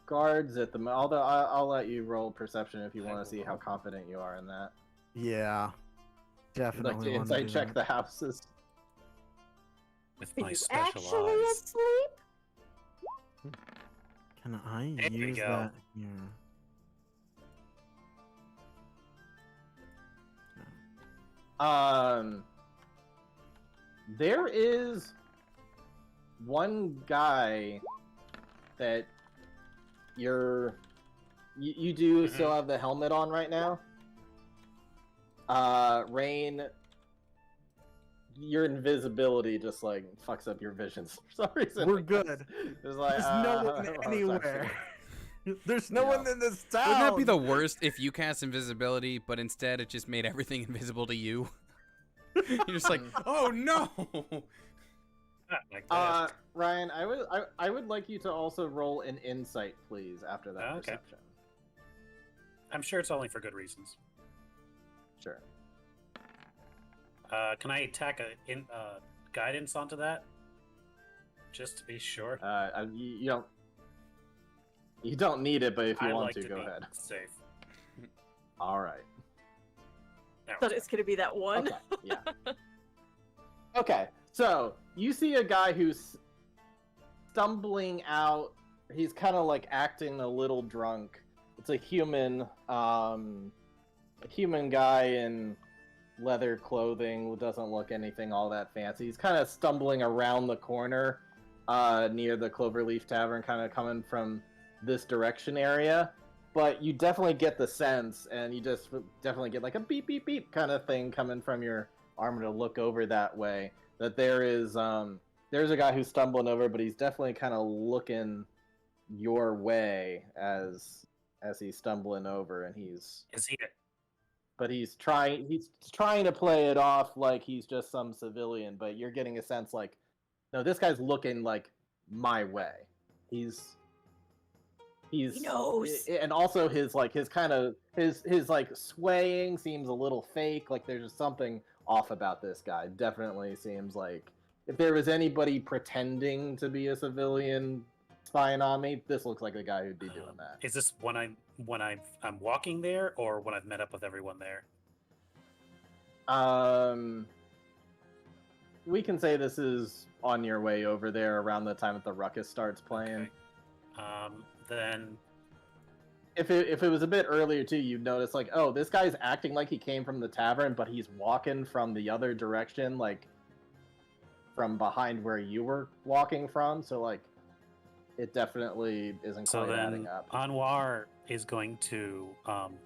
guards at the although I'll let you roll perception if you I want to will see how roll. confident you are in that. Yeah, Like definitely. to wanna insight do check that. the houses. With Are my you special actually eyes. asleep? Can I There we use go. that here? There is one guy that you do Mhm. still have the helmet on right now. Rain, your invisibility just like fucks up your visions for some reason. We're good. It's like, There's no one sorry. anywhere. There's no Yeah. one in this town. Wouldn't that be the worst if you cast invisibility, but instead it just made everything invisible to you? You're just like, oh no! Not like that. Ryan, I would like you to also roll an insight, please, after that Okay. perception. I'm sure it's only for good reasons. Sure. Can I tack a guidance onto that? Just to be sure. You don't need it, but if you I want like to, to go be ahead. safe. All right. Now Thought it's gonna be that one. Okay. Yeah. Okay. So you see a guy who's stumbling out. He's kind of like acting a little drunk. It's a human guy in leather clothing who doesn't look anything all that fancy. He's kind of stumbling around the corner near the Cloverleaf Tavern, kind of coming from this direction area. But you definitely get the sense, and you just definitely get like a beep, beep, beep kind of thing coming from your armor to look over that way. That there's a guy who's stumbling over, but he's definitely kind of looking your way as he's stumbling over, and Is he? he's trying to play it off like he's just some civilian, but you're getting a sense like, no, this guy's looking like my way. He's He knows. and also his swaying seems a little fake. Like there's just something off about this guy. Definitely seems like if there was anybody pretending to be a civilian spying on me, this looks like the guy who'd be doing that. Is this when I'm walking there, or when I've met up with everyone there? We can say this is on your way over there around the time that the ruckus starts playing. Okay. Then If it was a bit earlier too, you'd notice like, oh, this guy's acting like he came from the tavern, but he's walking from the other direction, like from behind where you were walking from. So like, it definitely isn't so quite then adding up. Anwar is going to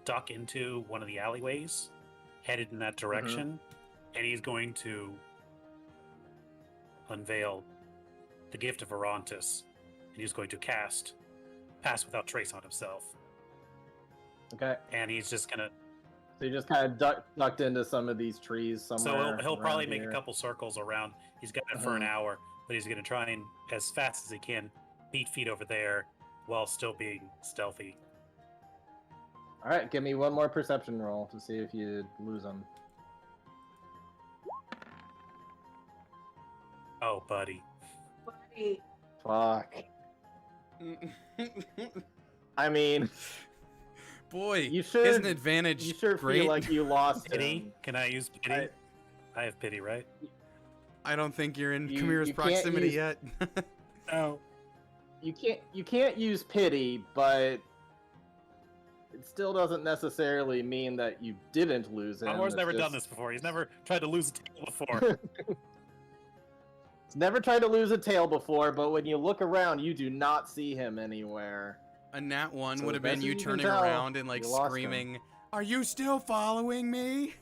duck into one of the alleyways, headed in that direction, and he's going to unveil the gift of Arantis, and he's going to cast Pass Without Trace on himself. Okay. And he's just gonna. So you just kind of ducked into some of these trees somewhere. So he'll probably around make here. a couple circles around. He's got it for an hour, but he's gonna try and, as fast as he can, beat feet over there while still being stealthy. All right, give me one more perception roll to see if you lose him. Oh, buddy. Buddy. Fuck. I mean, Boy, you should. isn't advantage You sure great? feel like you lost Pity? him. Can I use pity? I have pity, right? I don't think you're in You- Kamira's you can't proximity use- yet. No. You can't use pity, but it still doesn't necessarily mean that you didn't lose him. Anwar's It's never done just- this before. He's never tried to lose a tail before. He's never tried to lose a tail before, but when you look around, you do not see him anywhere. A nat one So would as have been best you as you can turning tell, around and like you lost him. screaming, "Are you still following me?"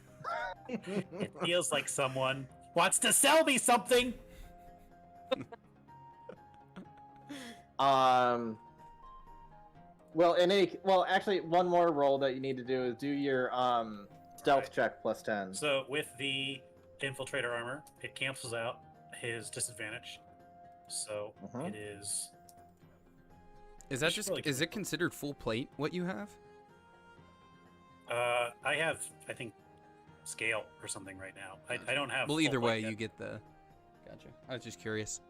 It feels like someone wants to sell me something. Well, actually, one more roll that you need to do is do your stealth Right. check plus 10. So with the infiltrator armor, it cancels out his disadvantage. So Mhm. it is. Is that should just really is keep it considered full plate what you have? I have, I think, scale or something right now. I don't have. Well, full either way, plate yet. you get the. Gotcha. I was just curious.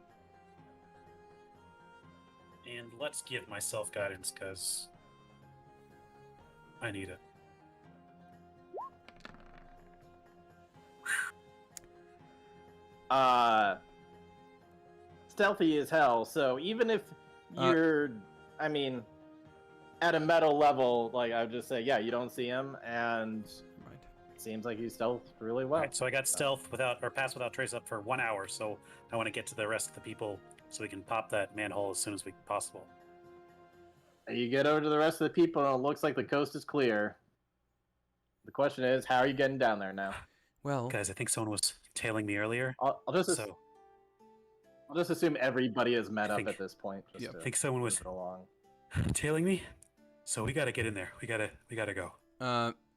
And let's give myself guidance because I need it. Stealthy as hell, so even if you're, I mean, at a metal level, like, I would just say, yeah, you don't see him, and Right. it seems like you stealth really well. Alright, so I got stealth without, or pass without trace up for 1 hour, so I want to get to the rest of the people so we can pop that manhole as soon as possible. You get over to the rest of the people, and it looks like the coast is clear. The question is, how are you getting down there now? Well, Guys, I think someone was tailing me earlier, I'll so I'll just assume everybody has met I up think- at this point. Just Yep. to I think someone was move it along. tailing me. So we gotta get in there. We gotta go.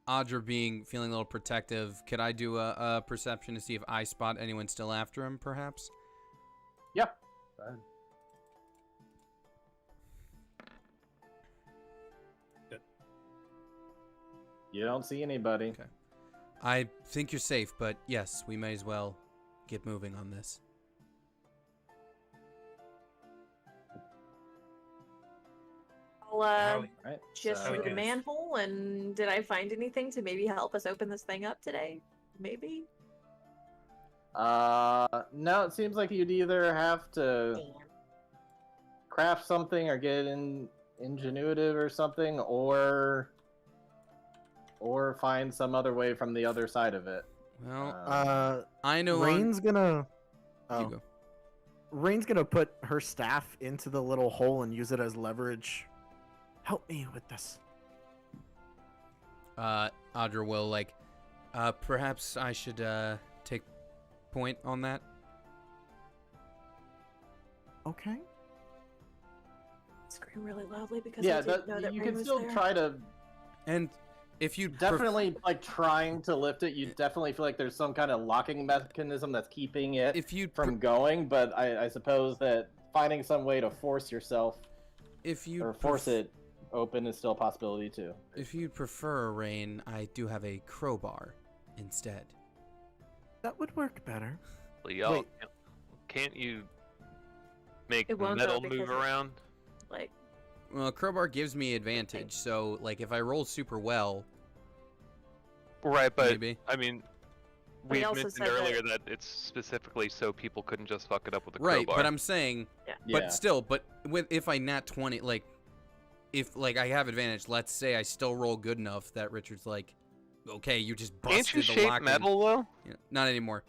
Audra feeling a little protective, could I do a perception to see if I spot anyone still after him, perhaps? Yeah. Go ahead. Good. You don't see anybody. Okay. I think you're safe, but yes, we may as well get moving on this. I'll Right? just How we through the do this? manhole, and did I find anything to maybe help us open this thing up today? Maybe. No, it seems like you'd either have to Damn. craft something or get in ingenuitive or something, or find some other way from the other side of it. Well, I know. Rain's gonna. You Oh. go. Rain's gonna put her staff into the little hole and use it as leverage. Help me with this. Audra will perhaps I should take point on that. Okay. Scream really loudly because Yeah, I didn't know that you Rain can was still there. try to And if you definitely like trying to lift it. You definitely feel like there's some kind of locking mechanism that's keeping it if you from going. But I suppose that finding some way to force yourself if you or force it open is still a possibility too. If you'd prefer, Rain, I do have a crowbar instead. That would work better. Well, y'all, Wait. can't you make It won't, metal though, move because around? Like, Well, crowbar gives me advantage, so like if I roll super well, Right, but maybe. I mean, But he we also mentioned said earlier that it's specifically so people couldn't just fuck it up with a Right, crowbar. but I'm saying, Yeah. but still, but if I nat 20, like, if like I have advantage, let's say I still roll good enough that Richard's like, okay, you just busted Can't you the shape lock. metal though? Yeah, not anymore.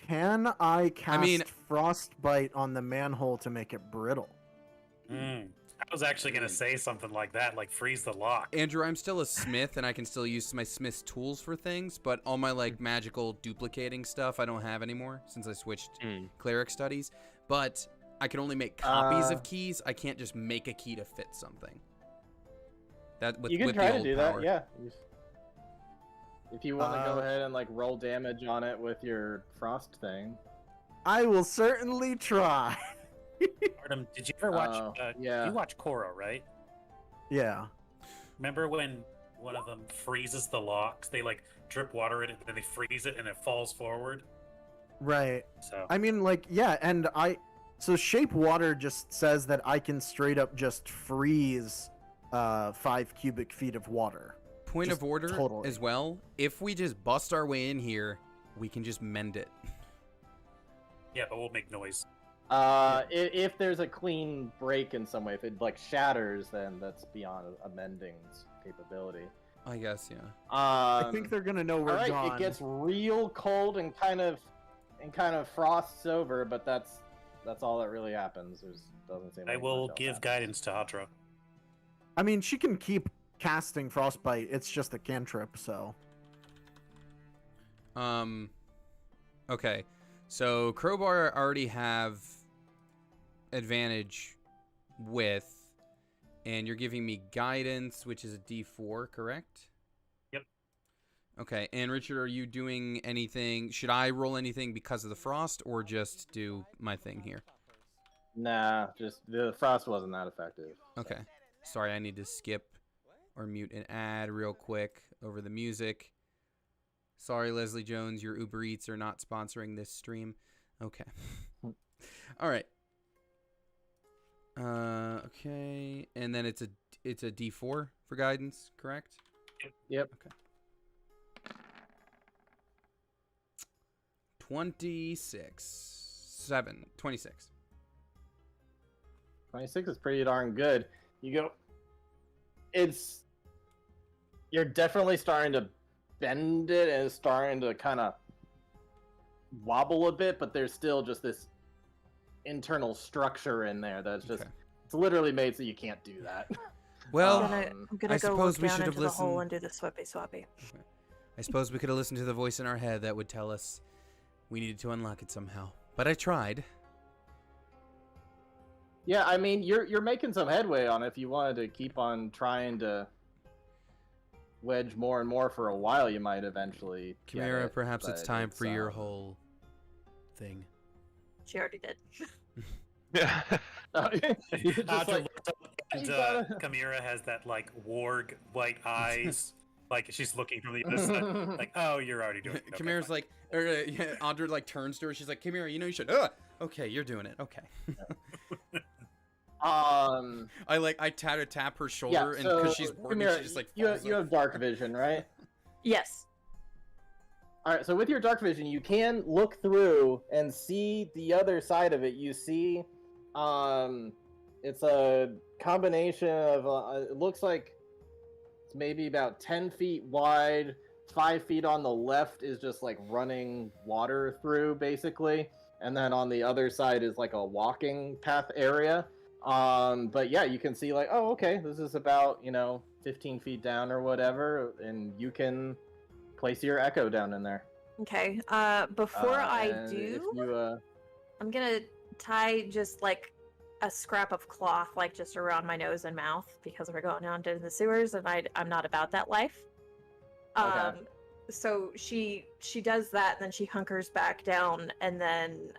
Can I cast mean- frostbite on the manhole to make it brittle? I was actually gonna say something like that, like freeze the lock. Andrew, I'm still a smith and I can still use my smith's tools for things, but all my like magical duplicating stuff I don't have anymore since I switched cleric studies. But I can only make copies of keys. I can't just make a key to fit something. That with, You can with try the to old do power. that, yeah. If you want to go ahead and like roll damage on it with your frost thing. I will certainly try. Artem, did you ever watch? yeah. You watch Korra, right? Yeah. Remember when one of them freezes the locks? They like drip water in it, then they freeze it, and it falls forward. Right. So I mean, like, yeah, and so shape water just says that I can straight up just freeze 5 cubic feet of water. Point Just of order totally. as well. If we just bust our way in here, we can just mend it. yeah, but we'll make noise. If there's a clean break in some way, if it like shatters, then that's beyond a mending's capability. I guess, yeah. I think they're gonna know we're all right, gone. it gets real cold and kind of frosts over, but that's all that really happens. Doesn't seem. I like will much else give happens. guidance to Hadra. I mean, she can keep casting frostbite. It's just a cantrip, so. Okay. So crowbar I already have advantage with, and you're giving me guidance, which is a D4, correct? Yep. Okay, and Richard, are you doing anything? Should I roll anything because of the frost, or just do my thing here? Nah, just the frost wasn't that effective. Okay. Sorry, I need to skip or mute an ad real quick over the music. Sorry, Leslie Jones, your Uber Eats are not sponsoring this stream. Okay. All right. Okay, and then it's a D4 for guidance, correct? Yep. Okay. 26. 26. 26 is pretty darn good. You're definitely starting to bend it and it's starting to kind of wobble a bit, but there's still just this internal structure in there that's just Okay. it's literally made so you can't do that. Well, I'm gonna I go suppose look we down should have into the hole listened- and do the swappy swappy. I suppose we could have listened to the voice in our head that would tell us we needed to unlock it somehow. But I tried. Yeah, I mean you're making some headway on it. If you wanted to keep on trying to wedge more and more for a while, you might eventually get Chimera, it, perhaps it's but time for your um, whole thing. She already did. Yeah. you just Hadra like, looks up and you gotta- Chimera has that like warg white eyes, like she's looking from the other side. Like, oh, you're already doing it. Okay, Chimera's fine. like, yeah, Audra like turns to her. She's like, Chimera, you know you should. Okay, you're doing it. Okay. I tap her shoulder, and because she's working, Chimera, she just like you falls have dark vision, right? Yes. All right, so with your dark vision, you can look through and see the other side of it. You see, it's a combination of. It looks like it's maybe about 10 feet wide. 5 feet on the left is just like running water through, basically, and then on the other side is like a walking path area. But yeah, you can see like, oh, okay, this is about 15 feet down or whatever, and you can place your echo down in there. Okay. Before I And do, if you, I'm gonna tie just like a scrap of cloth, like just around my nose and mouth, because we're going down to the sewers, and I'm not about that life. Okay. So she does that, and then she hunkers back down, and then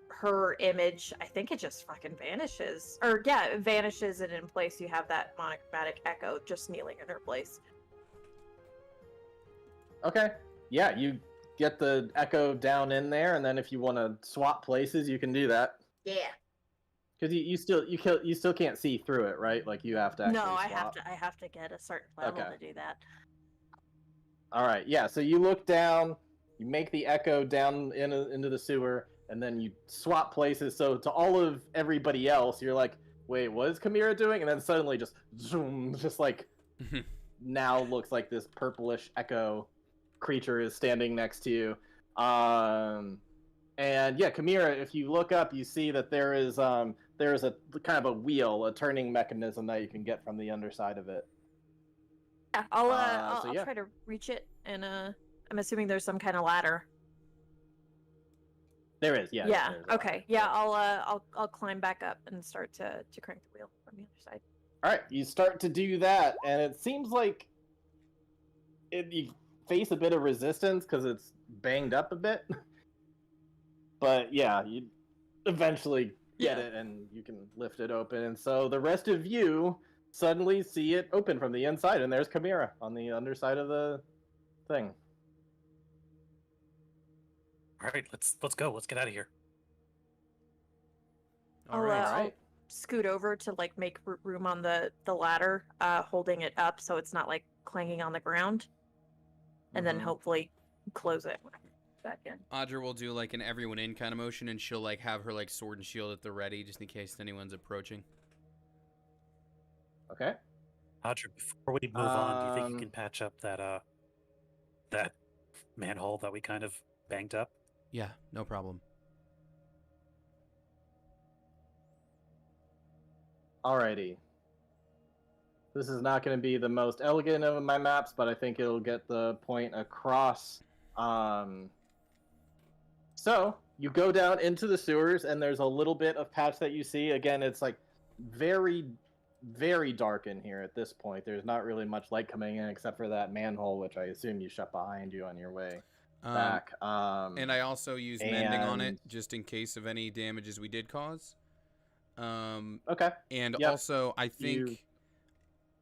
her image, I think it just fucking vanishes. Or yeah, it vanishes, and in place you have that monochromatic echo just kneeling in her place. okay, yeah, you get the echo down in there, and then if you want to swap places, you can do that. Yeah. Because you still can't see through it, right? Like you have to actually No, swap. I have to get a certain level Okay. to do that. All right, yeah. So you look down, you make the echo down into the sewer, and then you swap places. So to all of everybody else, you're like, wait, what is Chimera doing? And then suddenly just zoom, just like now looks like this purplish echo creature is standing next to you. And yeah, Chimera, if you look up, you see that there's a kind of a wheel, a turning mechanism that you can get from the underside of it. Yeah, I'll try to reach it, and I'm assuming there's some kind of ladder. There is, yeah. Yeah. there's a Okay. ladder. Yeah. I'll climb back up and start to crank the wheel from the other side. All right, you start to do that, and it seems like you face a bit of resistance because it's banged up a bit. But yeah, you eventually get it, and you can lift it open. And so the rest of you suddenly see it open from the inside, and there's Chimera on the underside of the thing. All right, let's go. Let's get out of here. All I'll, right. I'll scoot over to like make room on the ladder, holding it up so it's not like clanging on the ground, and then Mhm. hopefully close it when I get back in. Audra will do like an everyone in kind of motion, and she'll like have her like sword and shield at the ready just in case anyone's approaching. Okay. Audra, before we move on, do you think you can patch up that manhole that we kind of banged up? Yeah, no problem. Alrighty. This is not going to be the most elegant of my maps, but I think it'll get the point across. So, you go down into the sewers, and there's a little bit of patch that you see. Again, it's like very, very dark in here at this point. There's not really much light coming in except for that manhole, which I assume you shut behind you on your way back. And I also use mending on it and- just in case of any damages we did cause. Okay. And Yep. also, I think You-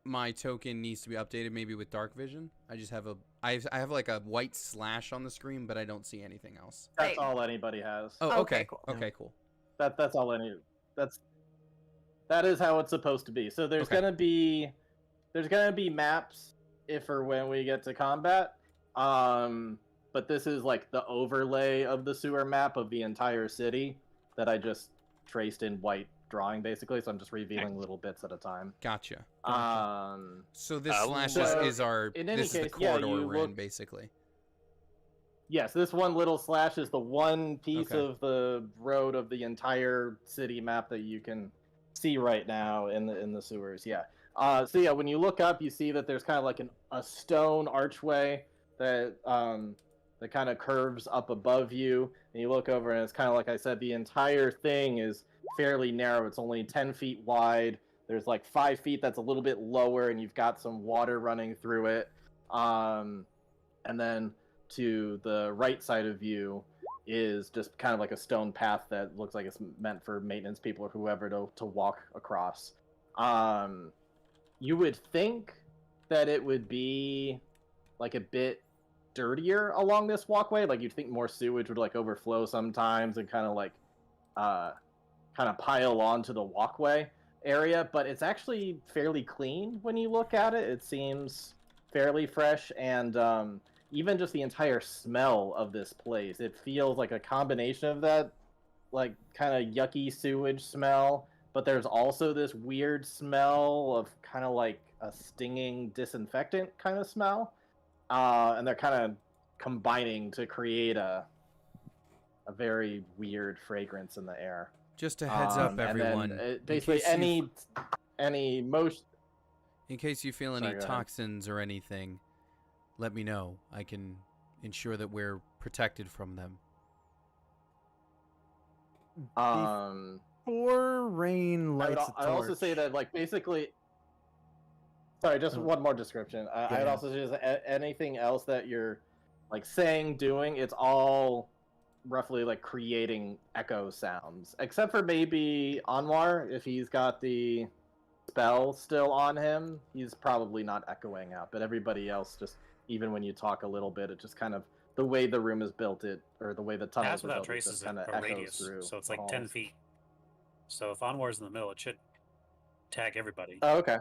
my token needs to be updated maybe with dark vision. I just have I have like a white slash on the screen, but I don't see anything else. That's Right. all anybody has. Oh, Okay, okay. cool. Okay, cool. That's all any. That is how it's supposed to be. So there's Okay. gonna be maps if or when we get to combat. But this is like the overlay of the sewer map of the entire city that I just traced in white drawing basically. So I'm just revealing little bits at a time. Gotcha. So this I'll- slash So, is our in any this is the case, yeah, corridor you we're in look- basically. Yes, this one little slash is the one piece Okay. of the road of the entire city map that you can see right now in the sewers. Yeah. So yeah, when you look up, you see that there's kind of like a stone archway that that kind of curves up above you, and you look over, and it's kind of like I said, the entire thing is fairly narrow. It's only 10 feet wide. There's like 5 feet that's a little bit lower, and you've got some water running through it. And then to the right side of you is just kind of like a stone path that looks like it's meant for maintenance people or whoever to walk across. You would think that it would be like a bit dirtier along this walkway. Like you'd think more sewage would like overflow sometimes and kind of pile onto the walkway area, but it's actually fairly clean when you look at it. It seems fairly fresh, and even just the entire smell of this place, it feels like a combination of that like kind of yucky sewage smell, but there's also this weird smell of kind of like a stinging disinfectant kind of smell, and they're kind of combining to create a very weird fragrance in the air. Just a heads up, And everyone. then, basically case you- any motion. In case you feel any Sorry, go ahead. toxins or anything, let me know. I can ensure that we're protected from them. Before Rain lights a I'd also say torch- that like basically. Sorry, just Oh. one more description. I'd Yeah. also just anything else that you're like saying, doing. It's all roughly like creating echo sounds, except for maybe Anwar. If he's got the spell still on him, he's probably not echoing out. But everybody else, just even when you talk a little bit, it just kind of the way the room is built, or the way the tunnels Pass are without built, it trace just is kind of a echoes radius, through. so it's the like 10 halls. feet. So if Anwar's in the middle, it should tag everybody. Oh, okay.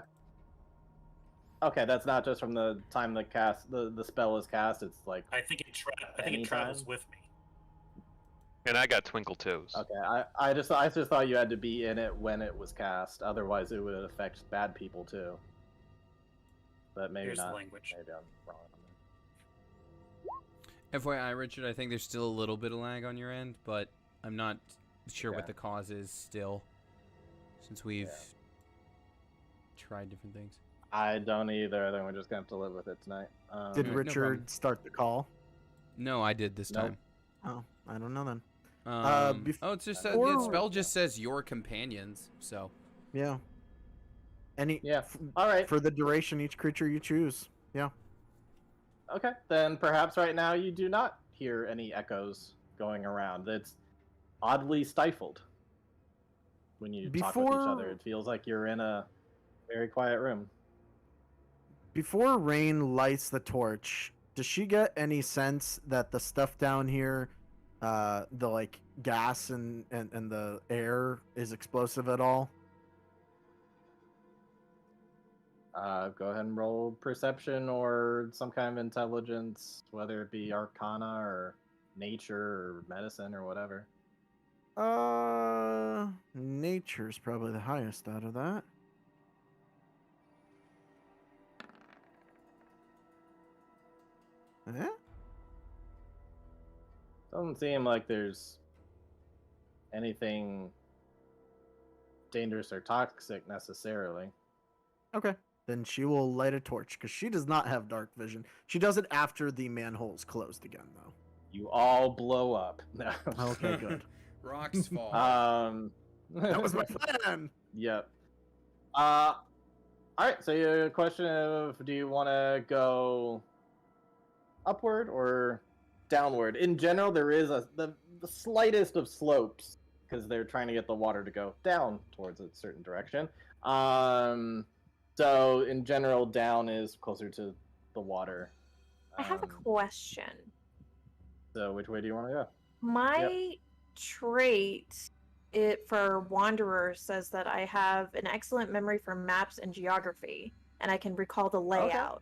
Okay, that's not just from the time the spell is cast. It's like I think it travels anytime? with me. And I got twinkle toes. okay. I just thought you had to be in it when it was cast. Otherwise, it would affect bad people too. But maybe Here's not. the language. Maybe I'm wrong on that. FYI, Richard, I think there's still a little bit of lag on your end, but I'm not sure what Okay. the cause is still, since we've Yeah. tried different things. I don't either. I think we're just gonna have to live with it tonight. Did no Richard problem. start the call? No, I did this Nope. time. Oh, I don't know then. Oh, it's just before- the spell just says your companions, so Yeah. Any Yeah. All right. for the duration each creature you choose. Yeah. Okay. Then perhaps right now you do not hear any echoes going around. It's oddly stifled when you talk with each other. Before- It feels like you're in a very quiet room. Before Rain lights the torch, does she get any sense that the stuff down here, the like gas and the air is explosive at all? Go ahead and roll perception or some kind of intelligence, whether it be arcana or nature or medicine or whatever. Nature's probably the highest out of that. Eh? Doesn't seem like there's anything dangerous or toxic necessarily. Okay. Then she will light a torch because she does not have dark vision. She does it after the manhole's closed again, though. You all blow up. No. Okay, good. rocks fall. That was my plan. Yep. All right. So your question of, do you want to go upward or downward? In general, there is the slightest of slopes because they're trying to get the water to go down towards a certain direction. So in general, down is closer to the water. I have a question. So which way do you want to go? My trait for Wanderer says that I have an excellent memory for maps and geography, and I can recall the layout.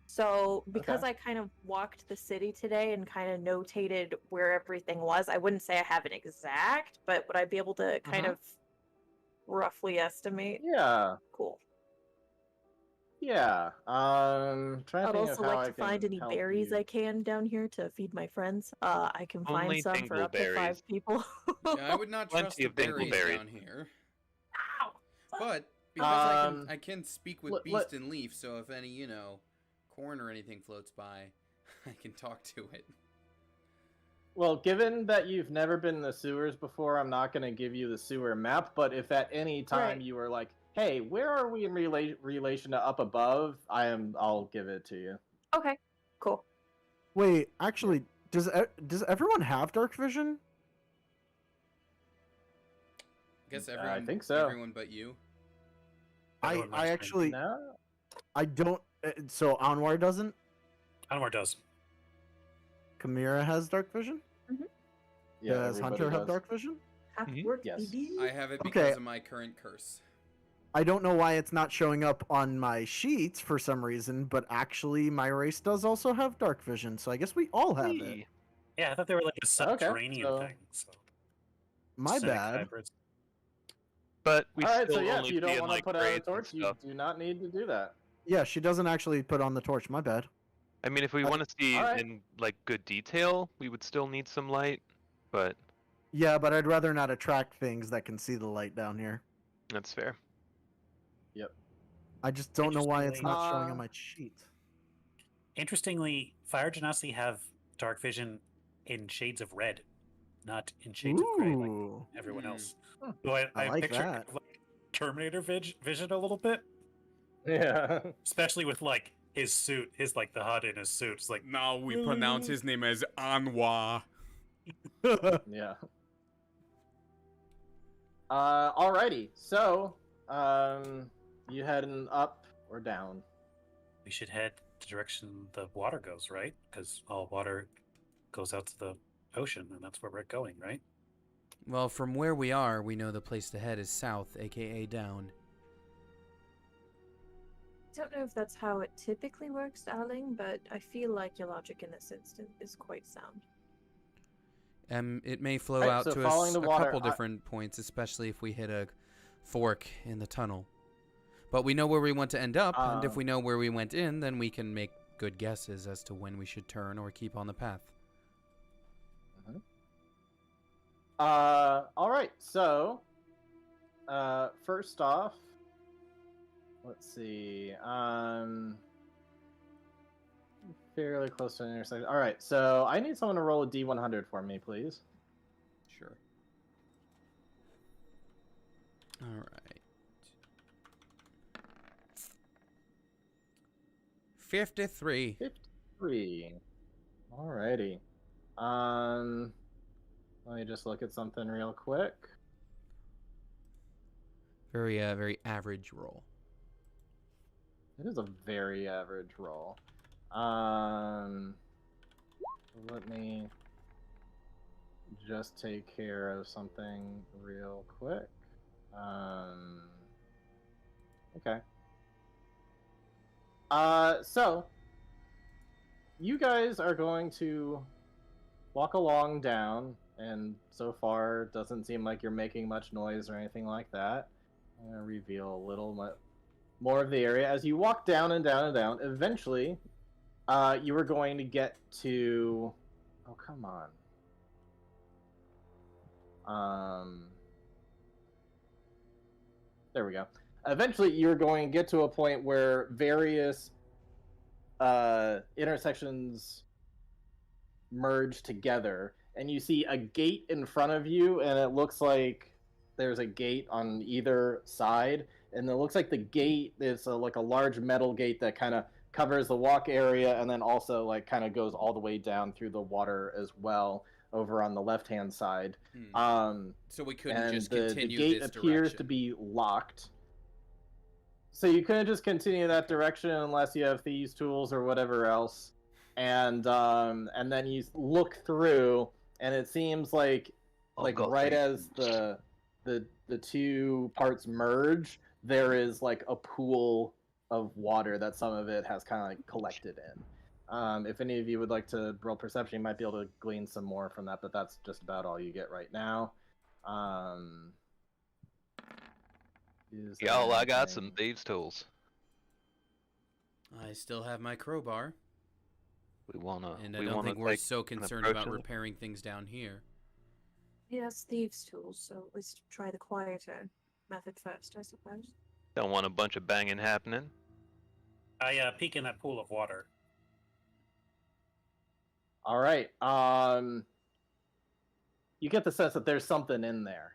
So because Okay. I kind of walked the city today and kind of notated where everything was, I wouldn't say I have an exact, but would I be able to kind of roughly estimate? Yeah. Cool. Yeah. Trying to I'd think also of how like I to find can any help berries you. I can down here to feed my friends. I can Only find some for up to 5 dingleberries. people. Yeah, I would not trust Plenty the of berries dingleberries. down here, Ow. but because Um, I can speak with let- Beast and Leaf, so if any corn or anything floats by, I can talk to it. Well, given that you've never been in the sewers before, I'm not going to give you the sewer map, but if at any time Right. you were like, hey, where are we in relation to up above, I'll give it to you. Okay, cool. Wait, actually, does everyone have dark vision? I guess I everyone, think so. everyone but you. I Everyone must actually No? I don't. So Anwar doesn't. Anwar does. Kamira has dark vision. Yeah, Does everybody Hunter have does. dark vision? Half Mhm. work, Yes. baby. I have it Okay. because of my current curse. I don't know why it's not showing up on my sheets for some reason, but actually my race does also have dark vision, so I guess we all have it. Whee! Yeah, I thought they were like a subterranean so- thing. So. My Cynic bad. hybrids. But we All right, still so yeah, only if you don't see in, want to like, put out a grades and torch, you stuff. do not need to do that. Yeah, she doesn't actually put on the torch. My bad. I mean, if we I- want to see Alright. in like good detail, we would still need some light. But Yeah, but I'd rather not attract things that can see the light down here. that's fair. I just don't know why it's Interestingly- not showing on Uh, my sheet. Interestingly, Fire Genasi have dark vision in shades of red, not in shades of gray like Ooh. everyone Hmm. else. So I I like picture that. kind of like Terminator vision a little bit, Yeah. especially with like his suit, his like the HUD in his suit. It's like Now we pronounce his name as Anwa. Yeah. Alrighty. So, you heading up or down? we should head the direction the water goes, right? Because all water goes out to the ocean, and that's where we're going, right? Well, from where we are, we know the place to head is south, aka down. I don't know if that's how it typically works, darling, but I feel like your logic in this instance is quite sound. It may flow Right, out so to following us the a water, couple different points, especially if we hit a fork in the tunnel. But we know where we want to end up, and if we know where we went in, then we can make good guesses as to when we should turn or keep on the path. All right. So, first off, let's see. Fairly close to an intersection. All right. So I need someone to roll a D100 for me, please. Sure. All right. 53. 53. Alrighty. Let me just look at something real quick. Very average roll. It is a very average roll. Let me just take care of something real quick. Okay. So you guys are going to walk along down, and so far it doesn't seem like you're making much noise or anything like that. I'm gonna reveal a little more of the area as you walk down and down and down. Eventually, you are going to get to. Oh, come on. There we go. Eventually, you're going to get to a point where various intersections merge together, and you see a gate in front of you, and it looks like there's a gate on either side, and it looks like the gate is like a large metal gate that kind of covers the walk area, and then also like kind of goes all the way down through the water as well over on the left-hand side. So we couldn't just the continue gate this appears direction. to be locked. So you couldn't just continue that direction unless you have thieves' tools or whatever else. And then you look through, and it seems like right as the two parts merge, there is like a pool of water that some of it has kind of like collected in. If any of you would like to roll perception, you might be able to glean some more from that, but that's just about all you get right now. Y'all, I got some thieves' tools. I still have my crowbar, We wanna. and I we don't wanna think we're take so an concerned approach about of it? repairing things down here. Yes, thieves' tools, so let's try the quieter method first, I suppose. Don't want a bunch of banging happening. I peek in that pool of water. All right. You get the sense that there's something in there.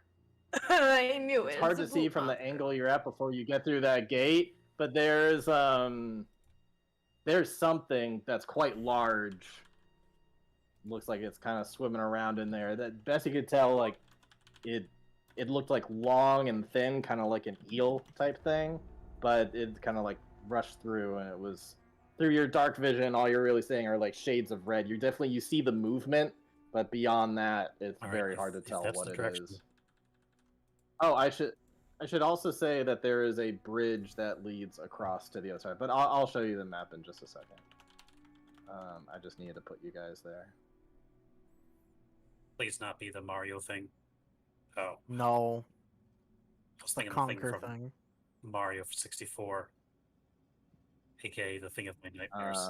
I knew it. It's hard to see from the angle you're at before you get through that gate, but there's something that's quite large. Looks like it's kind of swimming around in there. That best you could tell, like it looked like long and thin, kind of like an eel type thing, but it kind of like rushed through, and it was through your dark vision. All you're really seeing are like shades of red. You see the movement, but beyond that, it's All right, very if- hard to if tell that's what the it direction- is. Oh, I should also say that there is a bridge that leads across to the other side, but I'll show you the map in just a second. I just needed to put you guys there. Please not be the Mario thing. Oh, No, I was thinking the conquer thing from thing. Mario 64, aka the thing of my nightmares.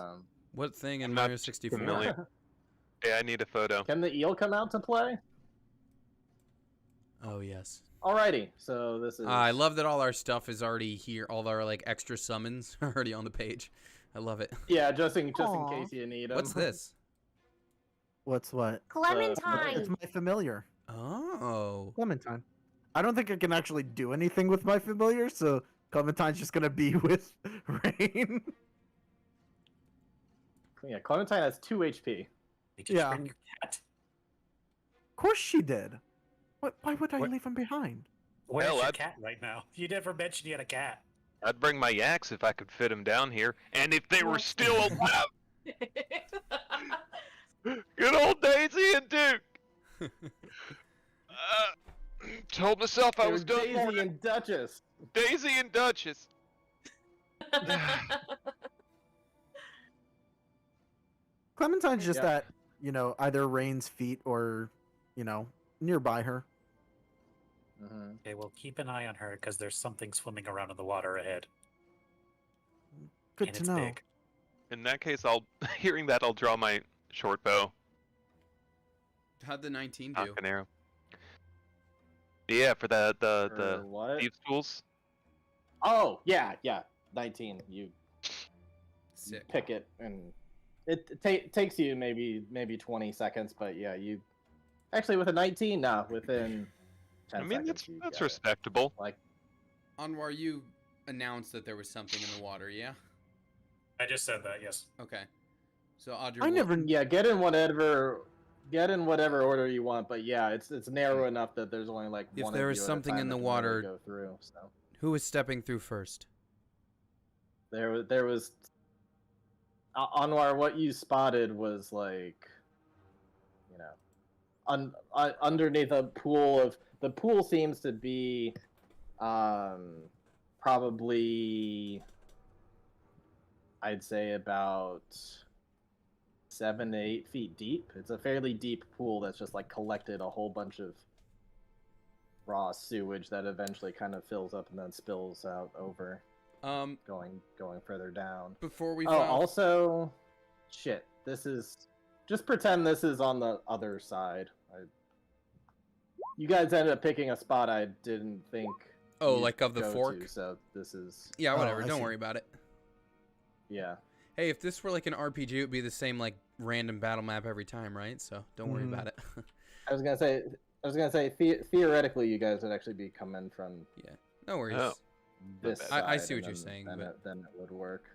What thing in I'm not Mario 64? familiar. Yeah, I need a photo. Can the eel come out to play? Oh yes. Alrighty, so this is. I love that all our stuff is already here. All our like extra summons are already on the page. I love it. Yeah, just in Aw. case you need them. What's this? What's what? Clementine. It's my familiar. Oh. Clementine. I don't think I can actually do anything with my familiar, so Clementine's just gonna be with Rain. Yeah, Clementine has 2 HP. You just Yeah. bring your cat. Of course she did. Why would I What? leave him behind? Where's Hell, your I'd- cat right now? You never mentioned you had a cat. I'd bring my yaks if I could fit them down here, and if they were still alive. Good old Daisy and Duke. Told myself I was done. Daisy and Duchess. Daisy and Duchess. Clementine's just Yeah. at, either Rain's feet or, nearby her. Mm-hmm. Okay, well, keep an eye on her because there's something swimming around in the water ahead. Good and to it's know. big. In that case, hearing that, I'll draw my short bow. How'd the 19 Knock do? an arrow. Yeah, for the For what? thieves' tools. Oh, yeah. 19. You Sick. pick it, and it takes you maybe 20 seconds, but yeah, you actually with a 19, within 10 I mean, seconds. you that's get it. respectable. Like, Anwar, you announced that there was something in the water, yeah? I just said that, yes. Okay. So Audrey, I never. yeah, get in whatever order you want, but yeah, it's narrow enough that there's only like If one there of is you at a something time in that the can really water- go through. So Who is stepping through first? there was Anwar. What you spotted was like, underneath a pool of the pool seems to be, probably, I'd say about 7 to 8 feet deep. It's a fairly deep pool that's just like collected a whole bunch of raw sewage that eventually kind of fills up and then spills out over, going further down. Before we Oh, found... also, shit. This is just pretend this is on the other side. You guys ended up picking a spot I didn't think. Oh, you'd like of the go fork? to, so this is Yeah, whatever. I Don't see. worry about it. yeah. Hey, if this were like an RPG, it would be the same like random battle map every time, right? So don't worry Mhm. about it. I was gonna say theoretically you guys would actually be coming from No worries. Oh. this I side. see what and you're then- saying, Then, but- then it would work.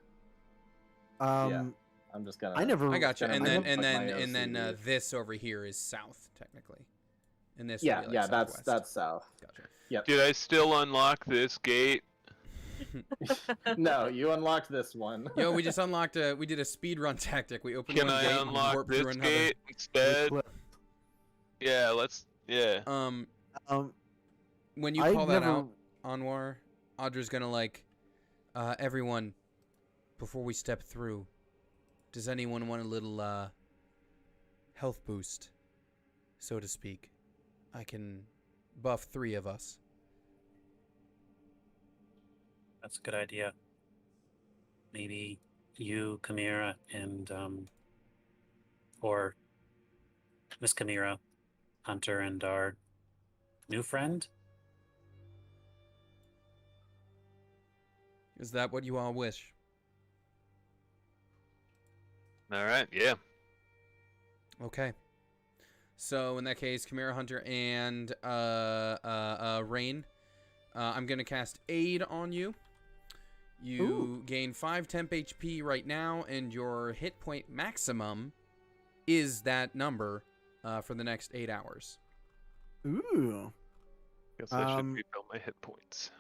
Yeah. I'm just gonna. I never. I got you. Gonna And bring then up, and like, then my and then OCD. this over here is south technically. And this would Yeah, be, like, yeah. southwest. That's south. Gotcha. Did I still unlock this gate? No, you unlocked this one. Yo, we just unlocked we did a speed run tactic. We opened Can one I gate and unlock warped through this another. gate instead? Clip. Yeah, yeah. Um, When you I call that never- out, Anwar, Audra's gonna like, everyone, before we step through, does anyone want a little health boost, so to speak? I can buff 3 of us. That's a good idea. Maybe you, Chimera, and or Miss Chimera, Hunter, and our new friend. Is that what you all wish? All right, yeah. Okay. So in that case, Chimera, Hunter, and Rain, I'm gonna cast Aid on you. You gain 5 temp HP right now, and your hit point maximum is that number for the next 8 hours. Ooh. Guess I should Um, rebuild my hit points.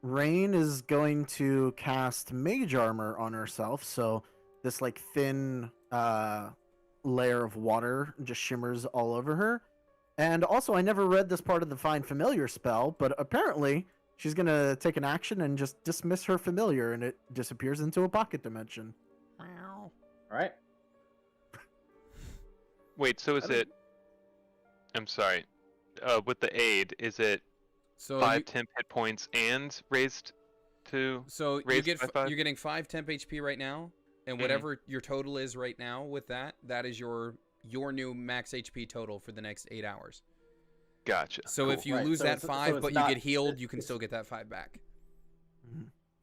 Rain is going to cast Mage Armor on herself, so this like thin layer of water just shimmers all over her. And also, I never read this part of the Find Familiar spell, but apparently she's going to take an action and just dismiss her familiar, and it disappears into a pocket dimension. Meow. All right. Wait, so is I don't- it? I'm sorry. With the aid, is it So 5 temp hit points and raised to? So you raised get by 5? you're getting 5 temp HP right now, and Mhm. whatever your total is right now with that is your new max HP total for the next 8 hours. Gotcha. So if you Right, lose so that it's- so 5 it's but not- you get healed, it- you can it's- still get that 5 back.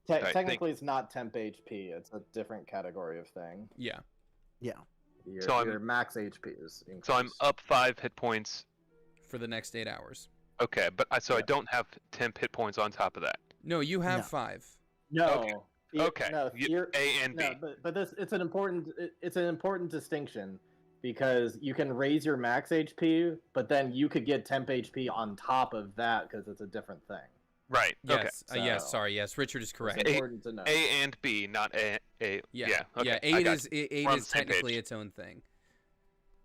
Right, thank- Technically, it's not temp HP. It's a different category of thing. Yeah. Yeah. Your, So I'm- your max HP is increased. So I'm up 5 hit points. For the next 8 hours. Okay, but I Yeah. don't have temp hit points on top of that. No, you have No. 5. No. Okay. You- Okay, No, A and B. no, but this it's an important distinction because you can raise your max HP, but then you could get temp HP on top of that because it's a different thing. Right. Okay. Yes. Yes. So- Sorry. Yes. Richard is correct. It's important to know. A and B, not A. Yeah. Okay. Yeah. I Aid got is you. aid We're on is the same technically page. its own thing.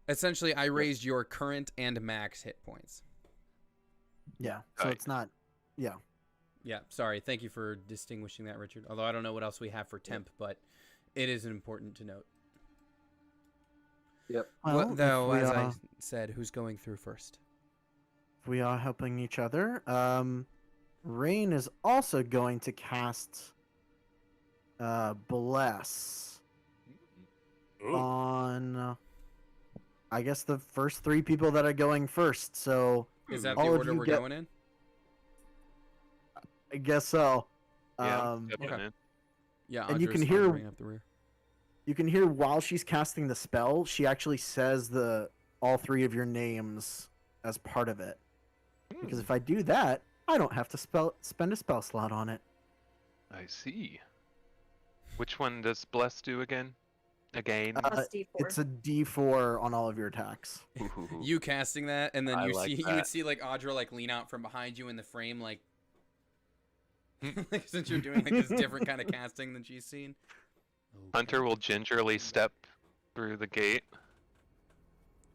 Essentially, I raised your current and max hit points. Yeah. So Right. it's not. Yeah. Yeah, sorry. Thank you for distinguishing that, Richard. Although I don't know what else we have for temp, but it is important to note. Yep. Well, Though, if we as I are, said, who's going through first? if we are helping each other, Rain is also going to cast Bless Ooh. on, I guess, the first 3 people that are going first. So Is that all the of order you we're get- going in? I guess so. Yeah, I'm stepping okay. in. Yeah, And you Audra's can fine hear- bringing up the rear. You can hear while she's casting the spell, she actually says all 3 of your names as part of it. Because if I do that, I don't have to spend a spell slot on it. I see. Which one does Bless do again? Again? Plus D4. It's a D4 on all of your attacks. Ooh. You casting that, and then I you like see you would that. see like Audra like lean out from behind you in the frame, like like since you're doing like this different kind of casting than she's seen. Hunter will gingerly step through the gate.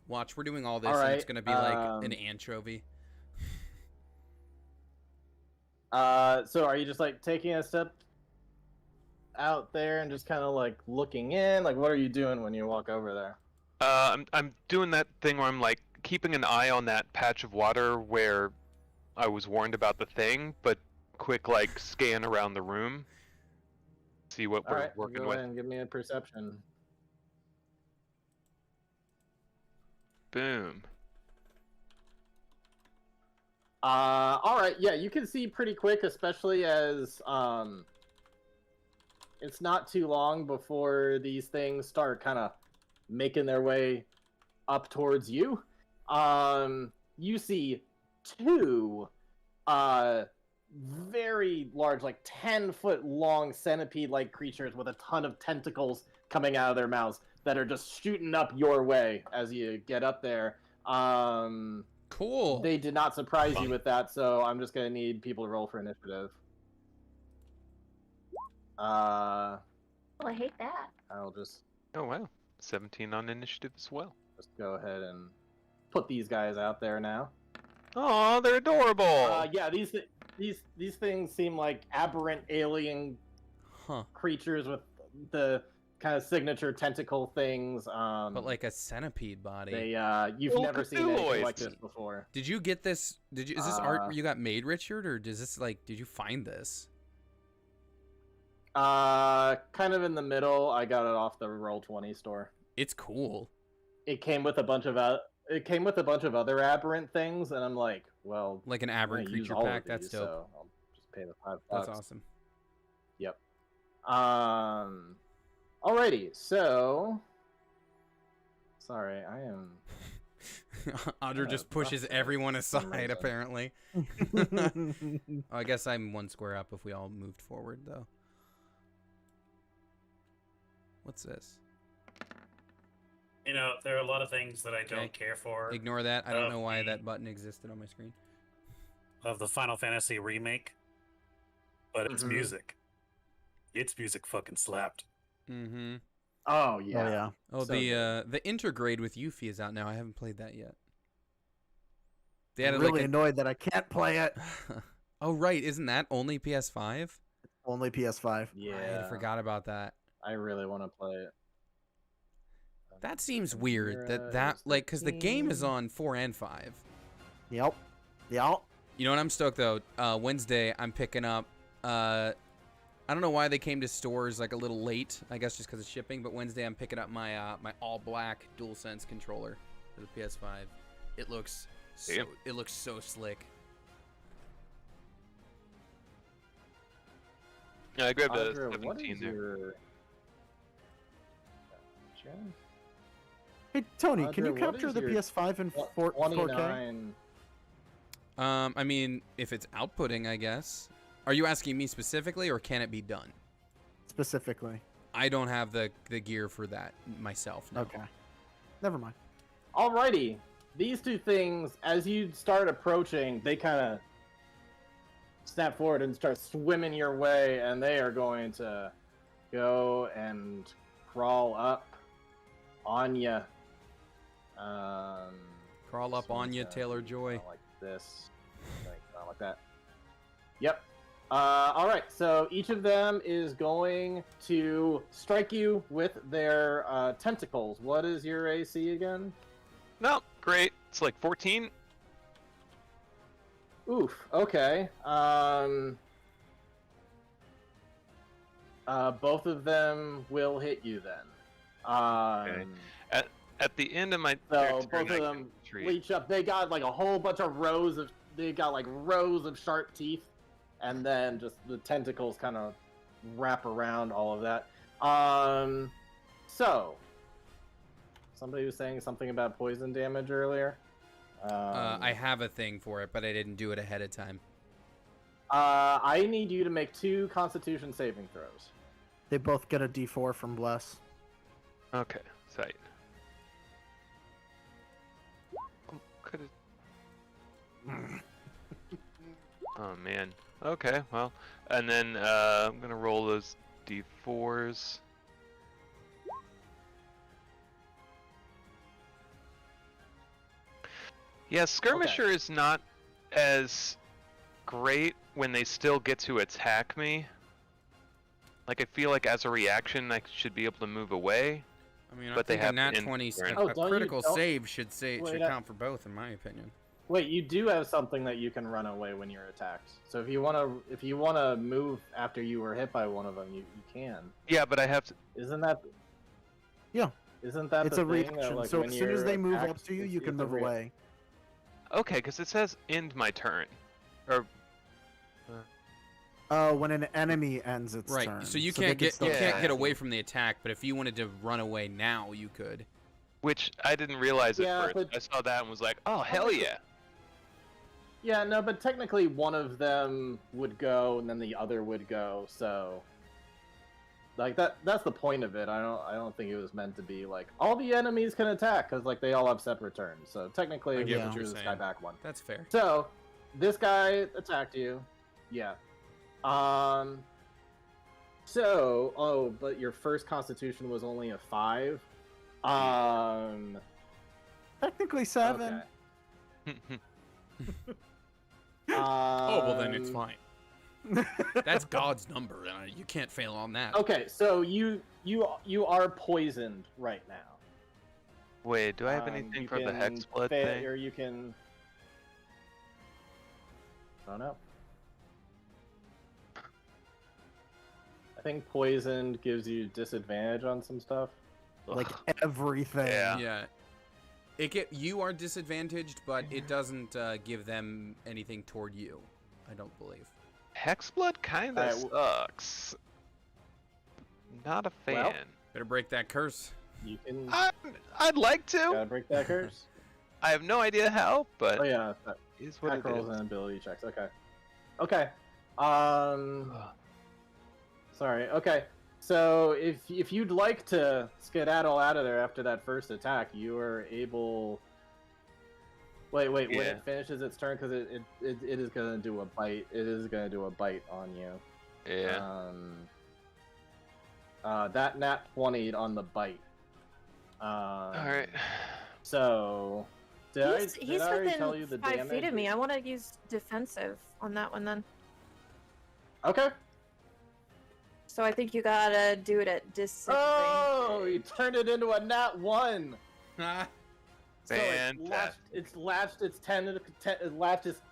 Watch, we're doing all this, All and it's right, gonna be like an anchovy. So are you just like taking a step out there and just kind of like looking in? Like, what are you doing when you walk over there? I'm doing that thing where I'm like keeping an eye on that patch of water where I was warned about the thing, but quick like scan around the room, see what All we're right, working go with. ahead and give me a perception. Boom. All right, yeah, you can see pretty quick, especially as it's not too long before these things start kind of making their way up towards you. You see 2 very large, like 10-foot long centipede-like creatures with a ton of tentacles coming out of their mouths that are just shooting up your way as you get up there. Cool. They did not surprise Fun. you with that, so I'm just gonna need people to roll for initiative. Oh, I hate that. I'll just Oh wow. 17 on initiative as well. go ahead and put these guys out there now. Oh, they're adorable. Yeah, these things seem like aberrant alien Huh. creatures with the kind of signature tentacle things. But like a centipede body. they you've Well, never seen anything like Cthulhuoids. this before. Did you get this? Is this art you got made, Richard, or does this like? Did you find this? Kind of in the middle. I got it off the Roll20 store. It's cool. It came with a bunch of other aberrant things, and I'm like, well, Like an I'm gonna aberrant use creature all of pack. That's these, dope. So I'll just pay the $5. That's awesome. Yep. Alrighty. So, sorry, I am. Audra just pushes everyone some aside, reason. apparently. I guess I'm 1 square up if we all moved forward, though. What's this? You know, there are a lot of things that I Okay. don't care for Ignore that. I don't Of know why the- that button existed on my screen. of the Final Fantasy remake, but it's Mhm. music. Its music fucking slapped. Mm-hmm. Oh Oh yeah. yeah. Oh, So the intergrade with Yuffie is out now. I haven't played that yet. They I'm added really like annoyed that I can't play it. Oh right, isn't that only PS5? Only PS5. Yeah. I forgot about that. I really want to play it. That seems weird. That like because the game is on 4 and 5. Yep. Yep. You know what? I'm stoked though. Wednesday, I'm picking up. I don't know why they came to stores like a little late. I guess just because of shipping. But Wednesday, I'm picking up my my all black DualSense controller for the PS5. It looks so Damn. it looks so slick. Yeah, I grabbed a Audra, what 17 is there. your... Hey Tony, can you Audra, what capture is the your PS5 in 4K? 29. I mean, if it's outputting, I guess. Are you asking me specifically, or can it be done? Specifically. I don't have the gear for that myself. No. Okay. Never mind. Alrighty. These 2 things, as you start approaching, they kind of snap forward and start swimming your way, and they are going to go and crawl up on you. Crawl up this one's on you, gonna Taylor be Joy. kinda like this. Kinda like that. Yep. All right. So each of them is going to strike you with their tentacles. What is your AC again? No, great. It's like 14. Oof. Okay. Both of them will hit you then. Okay. At the end of my So turn, both I of can them retreat. reach up. They got like a whole bunch of rows of. They got like rows of sharp teeth, and then just the tentacles kind of wrap around all of that. So somebody was saying something about poison damage earlier. I have a thing for it, but I didn't do it ahead of time. I need you to make 2 Constitution saving throws. They both get a D4 from Bless. Okay, sight. Could have. Oh man. Okay, well, and then I'm gonna roll those d4s. Yeah, Skirmisher is not as great when they still get to attack me. Like, I feel like as a reaction, I should be able to move away. I mean, I But they think a have nat in- 20, Oh, a don't you- critical don't- save should Wait, count for both, in my opinion. Wait, you do have something that you can run away when you're attacked. So if you wanna move after you were hit by one of them, you can. Yeah, but I have to. Isn't that? Yeah. Isn't that It's the a thing that, reaction. like, So when as soon as you're they move attacked, up to you, it's- you can it's a move rea- away. Okay, because it says end my turn. Or. When an enemy ends its Right, turn. so you they can't can get still you can't attack get away from the attack, but if you wanted to run away now, you could. Which I didn't realize at Yeah, first. but- I saw that and was like, oh, hell yeah. Yeah, no, but technically one of them would go and then the other would go. So, like that's the point of it. I don't think it was meant to be like all the enemies can attack because like they all have separate turns. So technically, I get we what you're do this guy saying. back one. That's fair. So, this guy attacked you. Yeah. So, but your first Constitution was only a 5. Technically 7. Okay. Oh well, then it's Um, fine. That's God's number. You can't fail on that. Okay, so you are poisoned right now. Wait, do I have anything You for the can hex blood fa- thing? Or you can. I don't know. I think poisoned gives you disadvantage on some stuff. Like Ugh. everything. Yeah. Yeah. You are disadvantaged, but it doesn't give them anything toward you. I don't believe. Hexblood kind of sucks. Not a fan. Well- Better break that curse. You can. I'd like to. Gotta break that curse. I have no idea how, but Oh yeah, it is what attack it rolls is. and ability checks. Okay. Okay. Sorry. Okay. So if you'd like to skedaddle out of there after that first attack, you are able. Wait. When Yeah. it finishes its turn, because it is gonna do a bite. It is gonna do a bite on you. Yeah. That nat 20 on the bite. All right. So, did He's I already within tell you the 5 damage? feet of me. I want to use defensive on that one then. Okay. So I think you gotta do it at disadvantage. Oh, you turned it into a nat 1. Ah, So Fantastic. it's latched its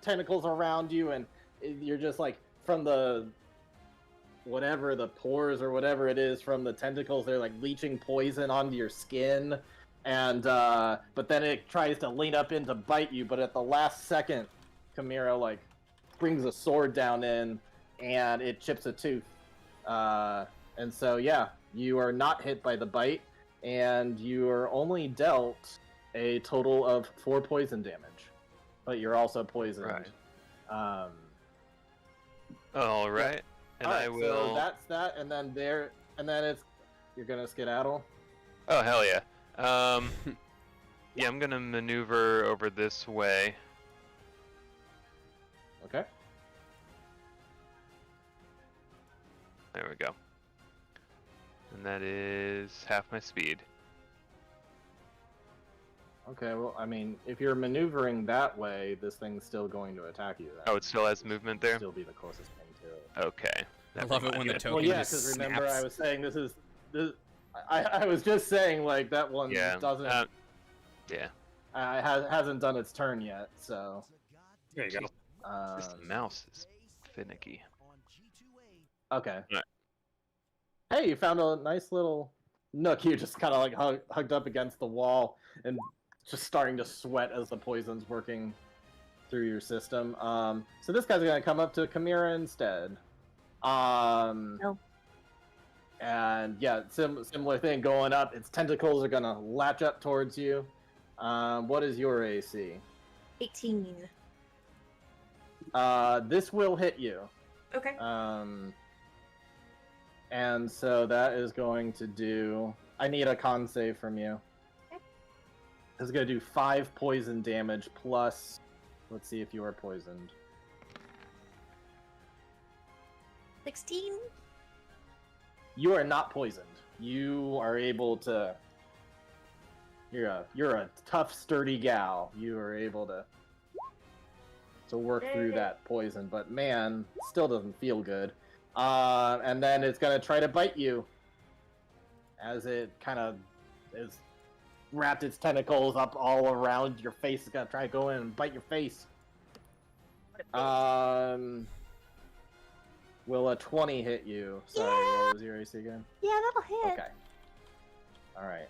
tentacles around you, and you're just like from the whatever the pores or whatever it is from the tentacles. They're like leaching poison onto your skin, and but then it tries to lean up in to bite you, but at the last second, Chimera like brings a sword down in, and it chips a tooth. And so yeah, you are not hit by the bite, and you are only dealt a total of 4 poison damage, but you're also poisoned. Right. All right. And All right, I will. So that's that, and then it's you're gonna skedaddle. Oh hell yeah. Yeah, I'm gonna maneuver over this way. Okay. There we go. And that is half my speed. Okay, well, I mean, if you're maneuvering that way, this thing's still going to attack you. Then. Oh, it still has movement there? Still be the closest thing to it. Okay. I love it when the token Well, yeah, just because snaps. remember I was saying this. I was just saying like that one doesn't. Yeah. Hasn't done its turn yet, so. There you go. This mouse is finicky. Okay. Right. Hey, you found a nice little nook. You just kind of like hugged up against the wall and just starting to sweat as the poison's working through your system. So this guy's gonna come up to Chimera instead. No. And yeah, similar thing going up. Its tentacles are gonna latch up towards you. What is your AC? 18. This will hit you. Okay. And so that is going to do. I need a con save from you. Okay. It's going to do 5 poison damage plus. Let's see if you are poisoned. 16. You are not poisoned. You are able to. You're a tough, sturdy gal. You are able to work through that poison, but man, still doesn't feel good. And then it's gonna try to bite you as it kind of is wrapped its tentacles up all around your face. It's gonna try to go in and bite your face. Will a 20 hit you? Sorry, what was your AC again? Yeah, that'll hit. Okay. Alright.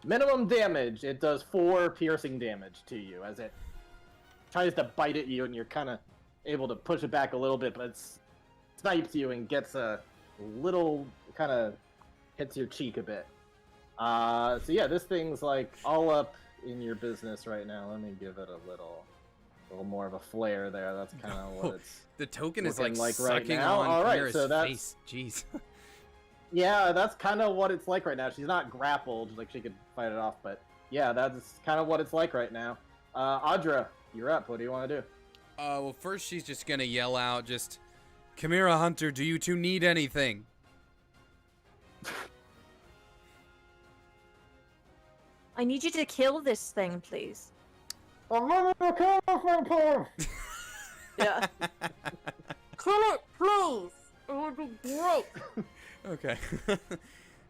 Minimum damage. It does 4 piercing damage to you as it tries to bite at you, and you're kind of able to push it back a little bit, but it snipes you and gets a little, kind of hits your cheek a bit. So yeah, this thing's like all up in your business right now. Let me give it a little more of a flare there. That's kind of what it's. The token is looking like right sucking now. on All right, Chimera's so that's- face. Jeez. Yeah, that's kind of what it's like right now. She's not grappled, like she could fight it off, but yeah, that's kind of what it's like right now. Audra, you're up. What do you want to do? Well, first she's just gonna yell out, just, Chimera Hunter, do you two need anything? I need you to kill this thing, please. Yeah. Kill it, please. It would be great. Okay.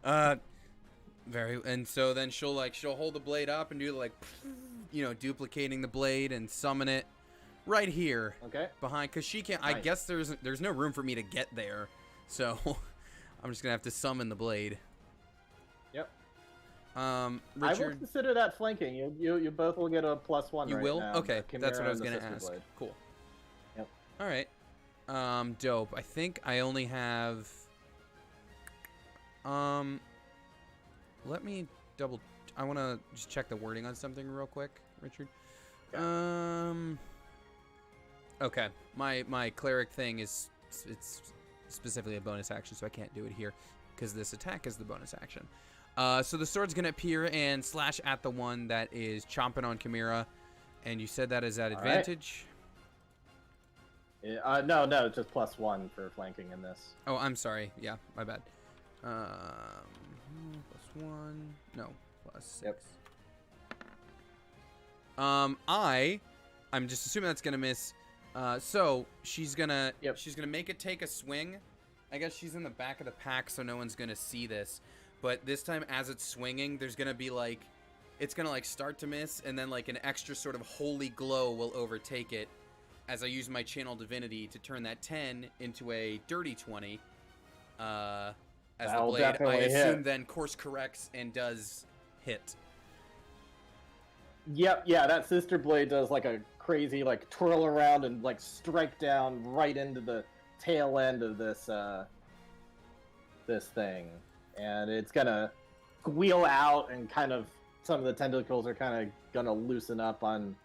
And so then she'll hold the blade up and do duplicating the blade and summon it right here. Okay. Behind, because she can't. Nice. I guess there's no room for me to get there, so I'm just gonna have to summon the blade. Yep. Richard, I will consider that flanking. You both will get a +1. you right will? now, Okay, that's what I was and the gonna sister ask. blade. Cool. Yep. All right. Dope. I think I only have. Let me double. I want to just check the wording on something real quick, Richard. Okay. Okay. My cleric thing it's specifically a bonus action, so I can't do it here because this attack is the bonus action. So the sword's gonna appear and slash at the one that is chomping on Chimera, and you said that is at advantage. Right. No, it's just +1 for flanking in this. Oh, I'm sorry. Yeah, my bad. +1. No, +6. Yep. I'm just assuming that's gonna miss. So she's gonna Yep. she's gonna make it take a swing. I guess she's in the back of the pack, so no one's gonna see this. But this time, as it's swinging, there's gonna be it's gonna start to miss, and then an extra sort of holy glow will overtake it, as I use my channel divinity to turn that 10 into a dirty 20. As That'll the blade, I definitely assume, hit. then course corrects and does hit. Yep, yeah, that sister blade does a crazy twirl around and strike down right into the tail end of this this thing, and it's gonna squeal out, and kind of some of the tentacles are kind of gonna loosen up on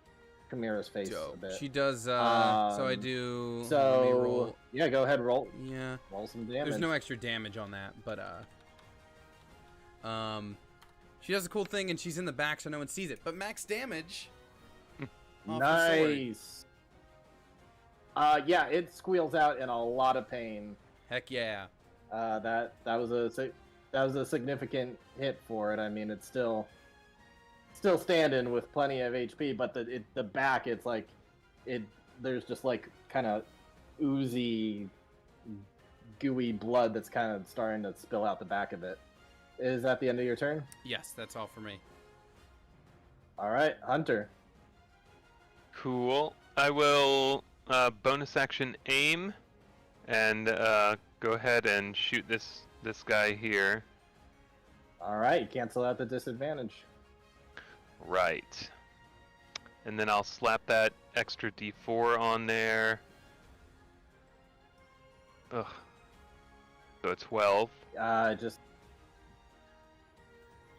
Chimera's face a bit. She does. So I do. Let me So roll. yeah, go ahead, roll Yeah. some damage. There's no extra damage on that, but she does a cool thing, and she's in the back, so no one sees it. But max damage. off the sword. Nice. Yeah, it squeals out in a lot of pain. Heck yeah. That was a that was a significant hit for it. I mean, it's still standing with plenty of HP, but the back, it's like there's just like kind of oozy, gooey blood that's kind of starting to spill out the back of it. Is that the end of your turn? Yes, that's all for me. All right, Hunter. Cool. I will bonus action aim and go ahead and shoot this guy here. All right, cancel out the disadvantage. Right. And then I'll slap that extra D4 on there. Ugh. So 12.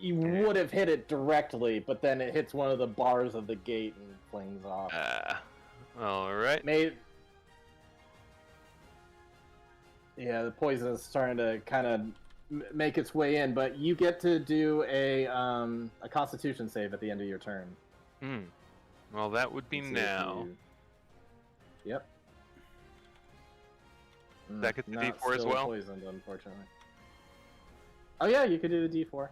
You would have hit it directly, but then it hits one of the bars of the gate and flings off. Alright. Yeah, the poison is starting to kind of make its way in, but you get to do a Constitution save at the end of your turn. Well, that would be Let's see now. Yep. That gets the Not D4 as still well? Poisoned, unfortunately. Oh yeah, you could do the D4.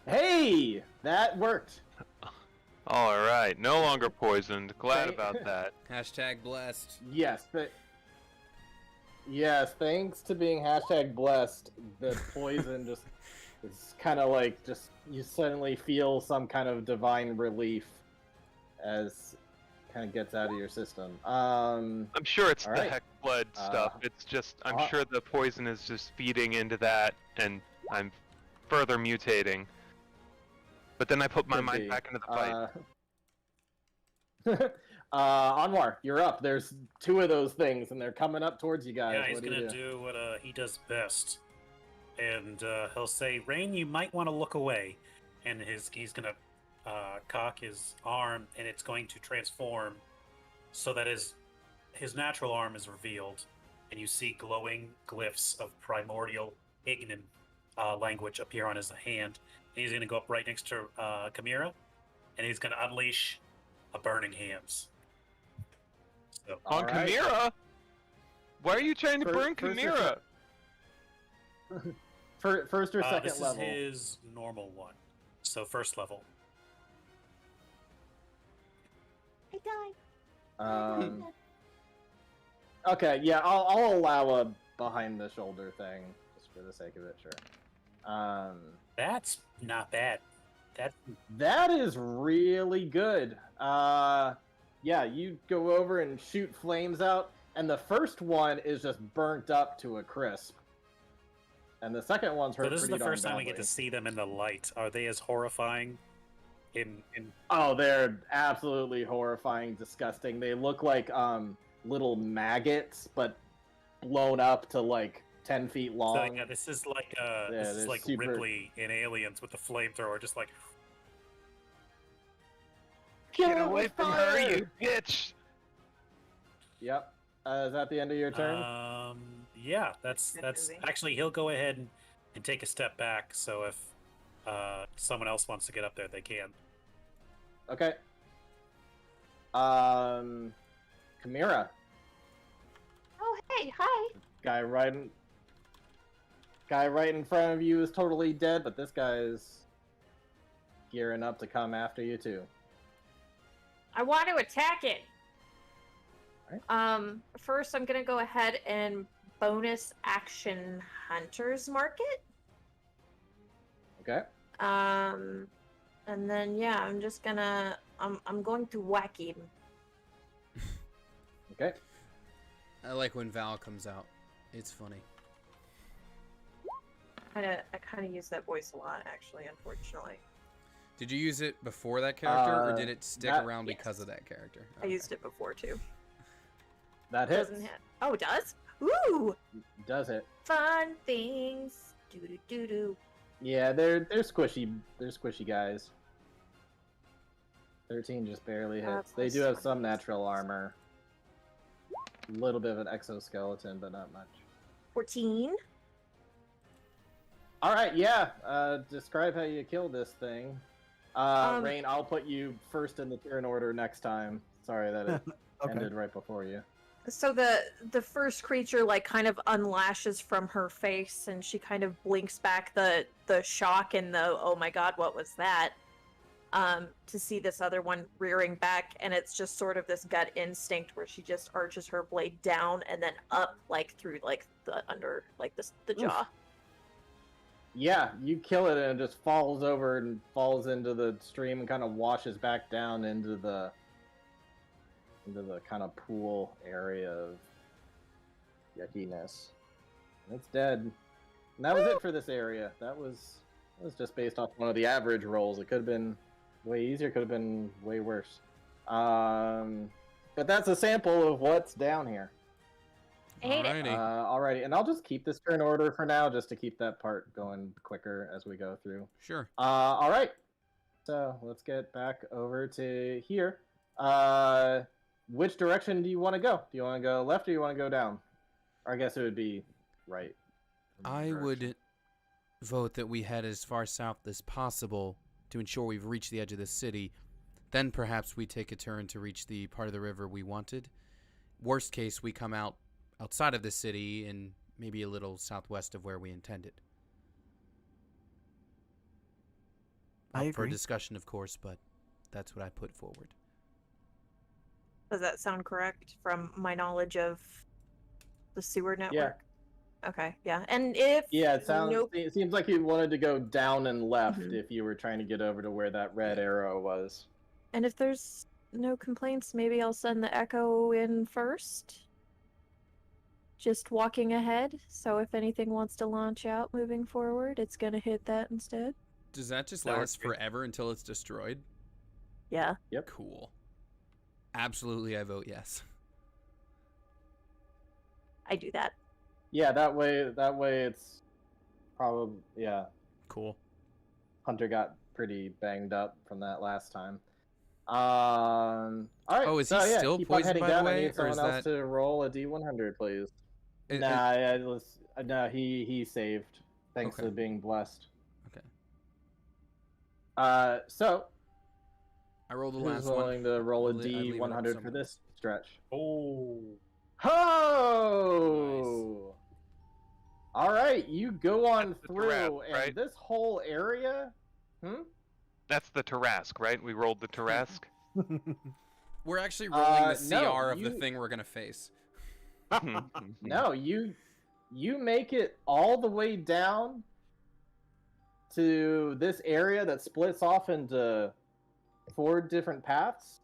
Hey, that worked. Alright, no longer poisoned. Glad Okay. about that. Hashtag blessed. Yes, but yes, thanks to being #blessed, the poison just is kind of like you suddenly feel some kind of divine relief as kind of gets out of your system. I'm sure it's the Alright. heck blood stuff. It's just, I'm sure the poison is just feeding into that, and I'm further mutating. But then I put my Could mind be. back into the fight. Anwar, you're up. There's 2 of those things, and they're coming up towards you guys. Yeah, he's What do you gonna do what he does best, and he'll say, "Rain, you might want to look away," and he's gonna cock his arm, and it's going to transform so that his natural arm is revealed, and you see glowing glyphs of primordial Ignan language appear on his hand. And he's gonna go up right next to Chimera, and he's gonna unleash a burning hands. So, On Alright. Chimera? Why are you trying to burn First or Chimera? First or second this level. is his normal one, so first level. I died. Okay, yeah, I'll allow a behind the shoulder thing just for the sake of it, sure. That's not bad. That is really good. Yeah, you go over and shoot flames out, and the first one is just burnt up to a crisp. And the second one's hurt So this is pretty the darn first time we get badly. to see them in the light. Are they as horrifying? In Oh, they're absolutely horrifying, disgusting. They look like little maggots, but blown up to like 10 feet long. so yeah, this is like this is they're like super- Ripley in Aliens with the flamethrower, just like Get away from her, you bitch! Yep. Is that the end of your turn? yeah. That's busy. actually he'll go ahead and take a step back. So if someone else wants to get up there, they can. Okay. Chimera. Oh, hey, hi. Guy right in front of you is totally dead, but this guy is gearing up to come after you too. I want to attack it. Alright. First I'm gonna go ahead and bonus action Hunter's Market. Okay. And then yeah, I'm just gonna I'm going to whack him. Okay. I like when Val comes out. It's funny. I kind of use that voice a lot, actually. Unfortunately, Did you use it before that character, or Uh, did it stick that- around yes. because of that character? I used it before too. That hits. Doesn't hit. Oh, it does. Ooh, Does hit. fun things. Doo doo doo doo. Yeah, they're squishy. They're squishy guys. 13 just barely hits. They plus do have some 20. natural armor. A little bit of an exoskeleton, but not much. 14. All right, yeah. Describe how you kill this thing. Rain, I'll put you first in the turn order next time. Sorry that it Okay. ended right before you. So the first creature like kind of unlashes from her face, and she kind of blinks back the shock and the oh my god, what was that? To see this other one rearing back, and it's just sort of this gut instinct where she just arches her blade down and then up like through like the under like the jaw. Yeah, you kill it and it just falls over and falls into the stream and kind of washes back down into the kind of pool area of yuckiness. And it's dead. And that was it for this area. That was just based off one of the average rolls. It could have been way easier, could have been way worse. But that's a sample of what's down here. I hate it. Alrighty. Alrighty, and I'll just keep this turn order for now, just to keep that part going quicker as we go through. Sure. All right. So let's get back over to here. Which direction do you want to go? Do you want to go left or you want to go down? Or I guess it would be right. I would vote that we head as far south as possible to ensure we've reached the edge of the city. Then perhaps we take a turn to reach the part of the river we wanted. Worst case, we come out outside of the city and maybe a little southwest of where we intended. I Up for agree. discussion, of course, but that's what I put forward. Does that sound correct from my knowledge of the sewer network? Okay, yeah. And if Yeah, it sounds. nope, It seems like you wanted to go down and left Mhm. if you were trying to get over to where that red arrow was. and if there's no complaints, maybe I'll send the Echo in first. Just walking ahead, so if anything wants to launch out moving forward, it's gonna hit that instead. Does that just That works last great. forever until it's destroyed? Yeah. Yep. Cool. Absolutely, I vote yes. I do that. Yeah, that way it's probably Cool. Hunter got pretty banged up from that last time. All right. Oh, is so, he yeah, still keep on poisoned, heading by the down. way, I or need someone is else that- to roll a D100, please. It- Nah, yeah, no, he saved thanks Okay. to being blessed. Okay. So I rolled the who's last one. willing to roll a I'd leave it up to D100 for someone this stretch? Oh. Ho! All right, you go on That's the through, Tarrasque, and right? this whole area. That's the Tarrasque, right? We rolled the Tarrasque. We're actually rolling the no, CR of the you- thing we're gonna face. No, you make it all the way down to this area that splits off into 4 different paths.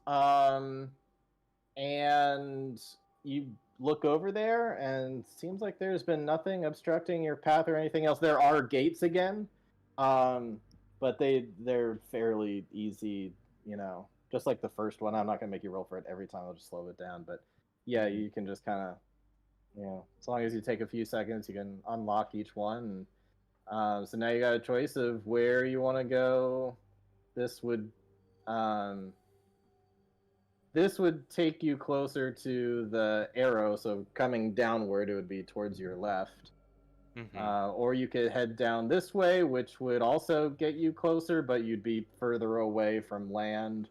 And you look over there, and seems like there's been nothing obstructing your path or anything else. There are gates again, but they're fairly easy, just like the first one. I'm not gonna make you roll for it every time. I'll just slow it down, but yeah, you can just kind of, as long as you take a few seconds, you can unlock each one. And, so now you got a choice of where you want to go. This would take you closer to the arrow, so coming downward, it would be towards your left. Or you could head down this way, which would also get you closer, but you'd be further away from land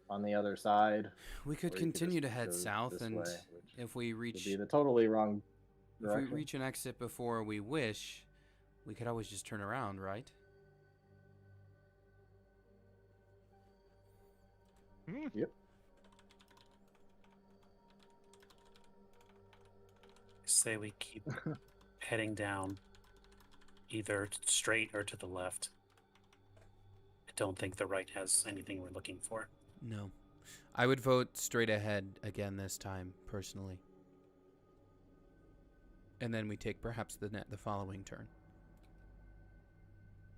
on the other side. We could Or you could continue to just head go south, this and way, which if we would reach be the totally wrong if we direction. reach an exit before we wish, we could always just turn around, right? Yep. Say we keep heading down, either straight or to the left. I don't think the right has anything we're looking for. No. I would vote straight ahead again this time, personally. And then we take perhaps the following turn.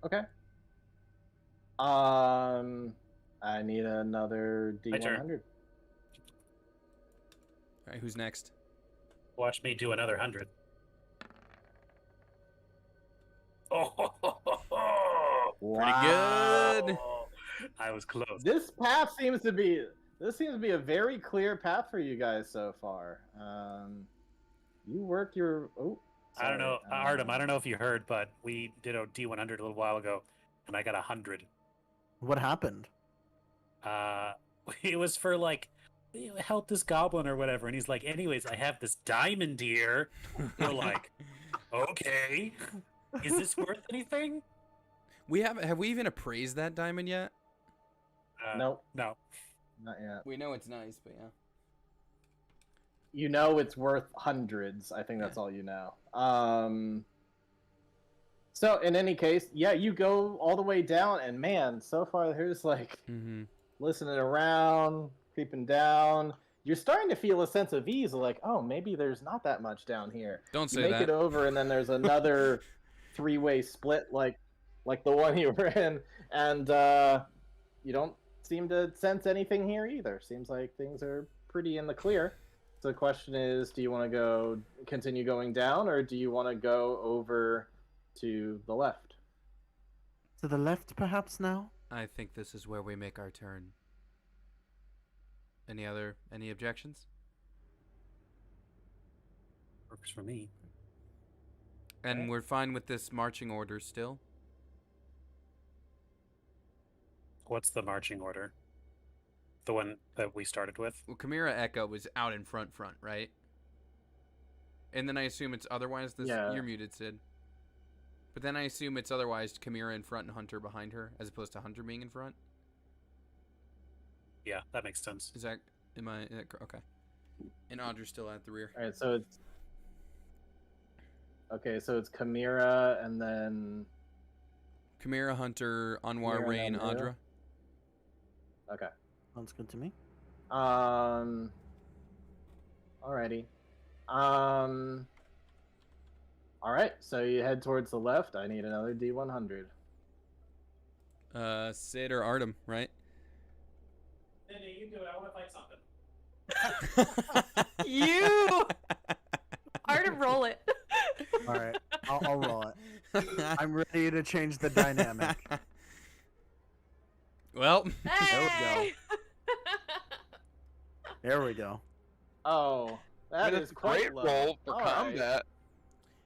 Okay. I need another My turn. D100. All right, who's next? Watch me do another 100. Oh, Wow. good. I was close. This path seems to be a very clear path for you guys so far. You work your I don't know, sorry, Artem. I don't know if you heard, but we did a D100 a little while ago, and I got 100. What happened? It was for like help this goblin or whatever. And he's like, anyways, I have this diamond here. We're like, okay, is this worth anything? Have we even appraised that diamond yet? Nope, No. not yet. We know it's nice, but yeah. You know it's worth hundreds. I think that's all you know. So in any case, yeah, you go all the way down, and man, so far there's like listening around, creeping down. You're starting to feel a sense of ease, like, oh, maybe there's not that much down here. Don't You say make that. it over, and then there's another three-way split, like the one you were in, and you don't seem to sense anything here either. Seems like things are pretty in the clear. So the question is, do you want to continue going down, or do you want to go over to the left? To the left, perhaps now? I think this is where we make our turn. Any objections? Works for me. And Okay. we're fine with this marching order still? What's the marching order? The one that we started with? Well, Chimera Echo was out in front, right? And then I assume it's otherwise this. Yeah. You're muted, Sid. But then I assume it's otherwise Chimera in front and Hunter behind her, as opposed to Hunter being in front. Yeah, that makes sense. Is that okay? And Audra's still at the rear. All right, so it's Chimera, and then Chimera, Hunter, Anwar, Chimera, Rain, Chimera. Audra. okay. Sounds good to me. Alrighty. Alright, so you head towards the left. I need another D100. Sid or Artem, right? You do it. I want to fight something. You! Artem, roll it. All right, I'll roll it. I'm ready to change the dynamic. Well, Hey! There we go. Oh, that That's is a quite great low. roll for Alright. combat.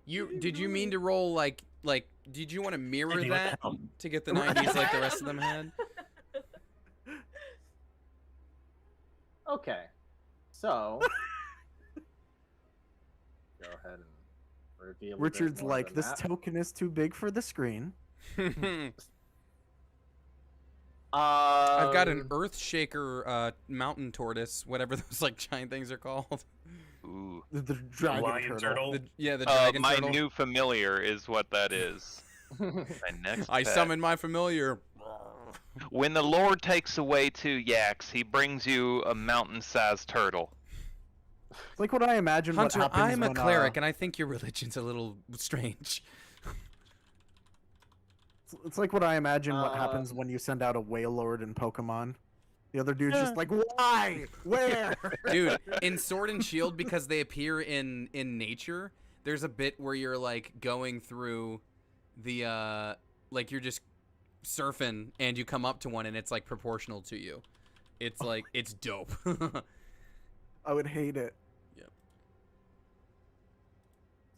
did you mean to roll like did you want to mirror that to get the 90s like the rest of them had? Okay, so go ahead and reveal. a bit Richard's more of like, the this map. token is too big for the screen. I've got an Earth Shaker mountain tortoise, whatever those like giant things are called. Ooh. The dragon Lion turtle. The dragon My turtle. new familiar is what that is. My next I pet. summon my familiar. When the Lord takes away 2 yaks, he brings you a mountain-sized turtle. It's like what I imagine Hunter, what happens I'm a when, cleric, and I think your religion's a little strange. It's like what I imagine what happens when you send out a Wailord in Pokemon. The other dude's just like, why? Where? Dude, in Sword and Shield, because they appear in nature, there's a bit where you're like going through the like you're just surfing and you come up to one and it's like proportional to you. It's like it's dope. I would hate it.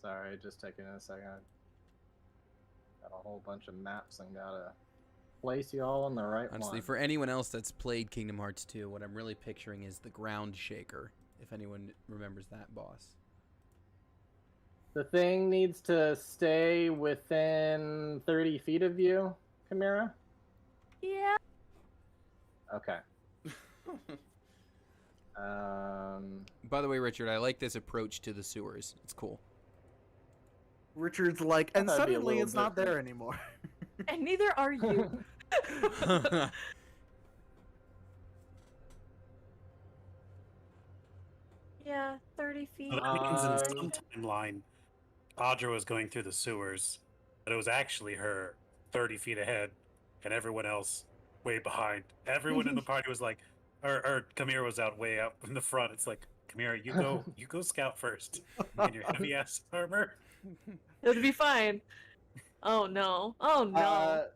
Sorry, just taking a second. Got a whole bunch of maps and gotta place you all on the right Honestly, one. for anyone else that's played Kingdom Hearts 2, what I'm really picturing is the Ground Shaker, if anyone remembers that boss. The thing needs to stay within 30 feet of you, Chimera? Yeah. Okay. By the way, Richard, I like this approach to the sewers. It's cool. Richard's like, and That'd be a suddenly little it's not different. there anymore. And neither are you. Yeah, 30 feet. So that means in Um, some timeline, Audra was going through the sewers, but it was actually her 30 feet ahead, and everyone else way behind. Everyone in the party was like, or Chimera was out way up in the front. It's like, Chimera, you go scout first in your heavy ass armor. It'll be fine. Oh no. Oh no.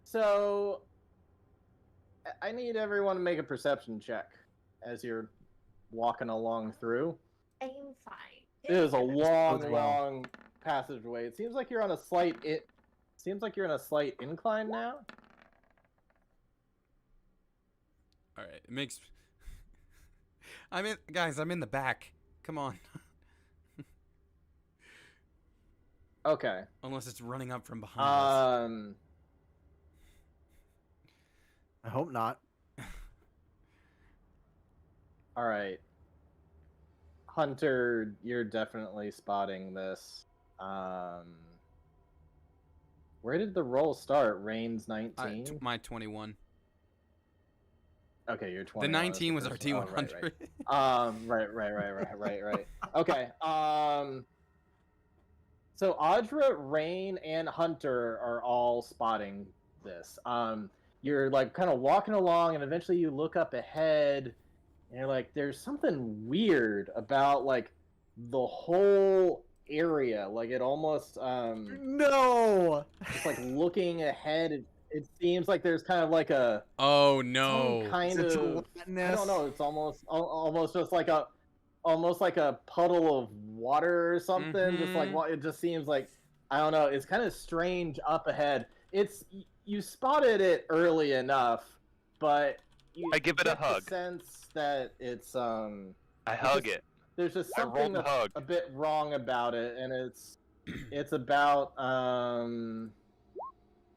So, I need everyone to make a perception check as you're walking along through. I'm fine. It is a long, well. long passageway. It seems like you're on a slight incline now. All right, it makes Guys, I'm in the back. Come on. Okay. Unless it's running up from behind us. I hope not. All right. Hunter, you're definitely spotting this. Where did the roll start? Rain's 19? My 21. Okay, you're 20. The 19 was our T100. Right. Okay. So Audra, Rain, and Hunter are all spotting this. You're like kind of walking along, and eventually you look up ahead, and you're like, "There's something weird about like the whole area. Like it almost No. just like looking ahead. It seems like there's kind of like a Oh some no. kind It's of I gelatinous. don't know. It's almost just like a puddle of water or something. Just like it just seems like I don't know. It's kind of strange up ahead. You spotted it early enough, but I give it a get the hug. sense that it's I hug it. There's just I rolled something the hug. a bit wrong about it, and it's about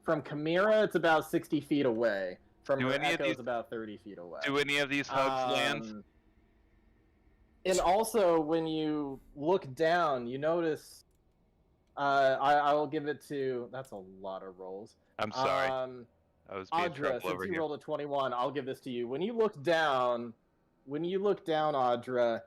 from Chimera, it's about 60 feet away. From Do her any of Echo, these- it's about 30 feet away. Do any of these hugs land? And also, when you look down, you notice. I will give it to. That's a lot of rolls. I'm sorry. I was being Audra, trouble since over you here. rolled a 21, I'll give this to you. When you look down, Audra,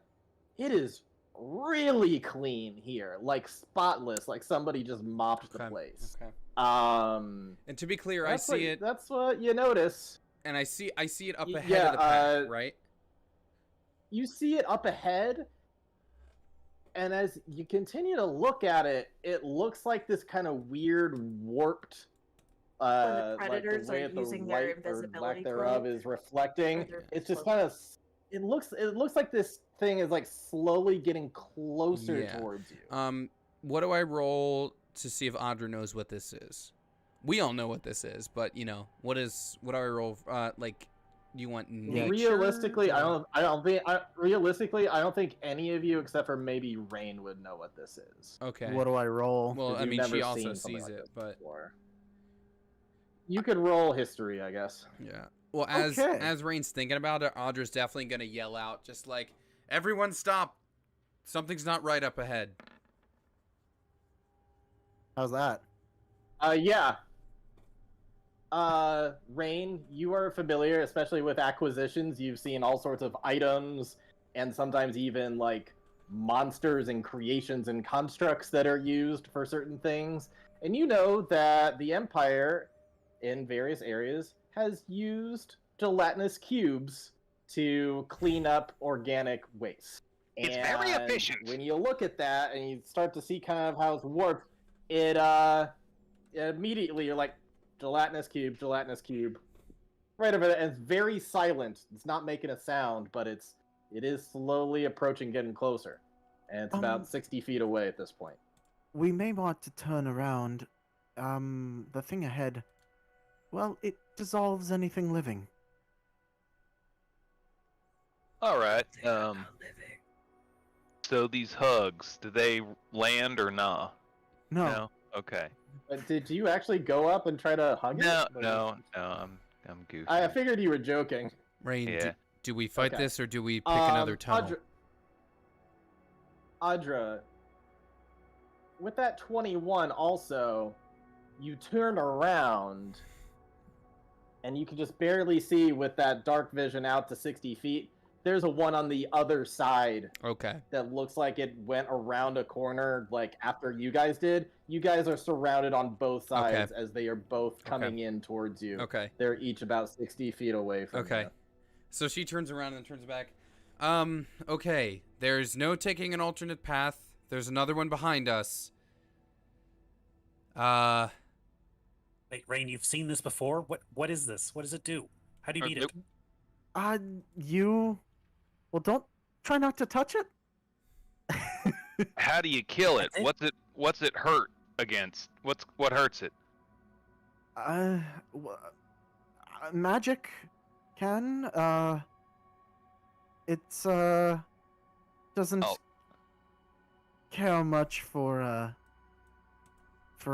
it is really clean here, like spotless, like somebody just mopped the place. Okay. And to be clear, I see it, That's what you notice. and I see it up Y- ahead yeah, of the pack, right? You see it up ahead, and as you continue to look at it, it looks like this kind of weird warped. the Like predators the way are the using their light or invisibility lack thereof cloak, is reflecting. or their It's just cloak. kind of. It looks like this thing is like slowly getting closer Yeah. towards you. What do I roll to see if Audra knows what this is? We all know what this is, but what do I roll? Like, do you want nature? Realistically, or- I don't think any of you except for maybe Rain would know what this is. Okay. What do I roll? Well, 'Cause I you've mean, never she also seen something sees like it, this but before. You could roll history, I guess. yeah. Well, as Okay. as Rain's thinking about it, Audra's definitely gonna yell out, just like, "Everyone, stop! Something's not right up ahead." How's that? Yeah. Rain, you are familiar, especially with acquisitions. You've seen all sorts of items and sometimes even like monsters and creations and constructs that are used for certain things. And you know that the Empire in various areas has used gelatinous cubes to clean up organic waste. It's very And efficient. When you look at that and you start to see kind of how it's warped, it immediately you're like, gelatinous cube, right over there, and it's very silent. It's not making a sound, but it is slowly approaching, getting closer, and it's about 60 feet away at this point. We may want to turn around. The thing ahead, well, it dissolves anything living. All right. So these hugs, do they land or nah? No. Okay. But did you actually go up and try to hug No, it? Like, no. I'm goofy. I figured you were joking. Rain, Yeah. do we fight Okay. this or do we pick another tunnel? Audra, with that 21 also, you turn around, and you can just barely see with that dark vision out to 60 feet. There's a one on the other side Okay. that looks like it went around a corner, like after you guys did. You guys are surrounded on both sides as they are both coming in towards you. Okay. They're each about 60 feet away from Okay. you. So she turns around and turns back. Okay. There's no taking an alternate path. There's another one behind us. Wait, Rain, you've seen this before? What is this? What does it do? How do you beat it? You. Well, don't try not to touch it. How do you kill it? That's it? What's it hurt against? What hurts it? Magic can. It's doesn't Oh. care much for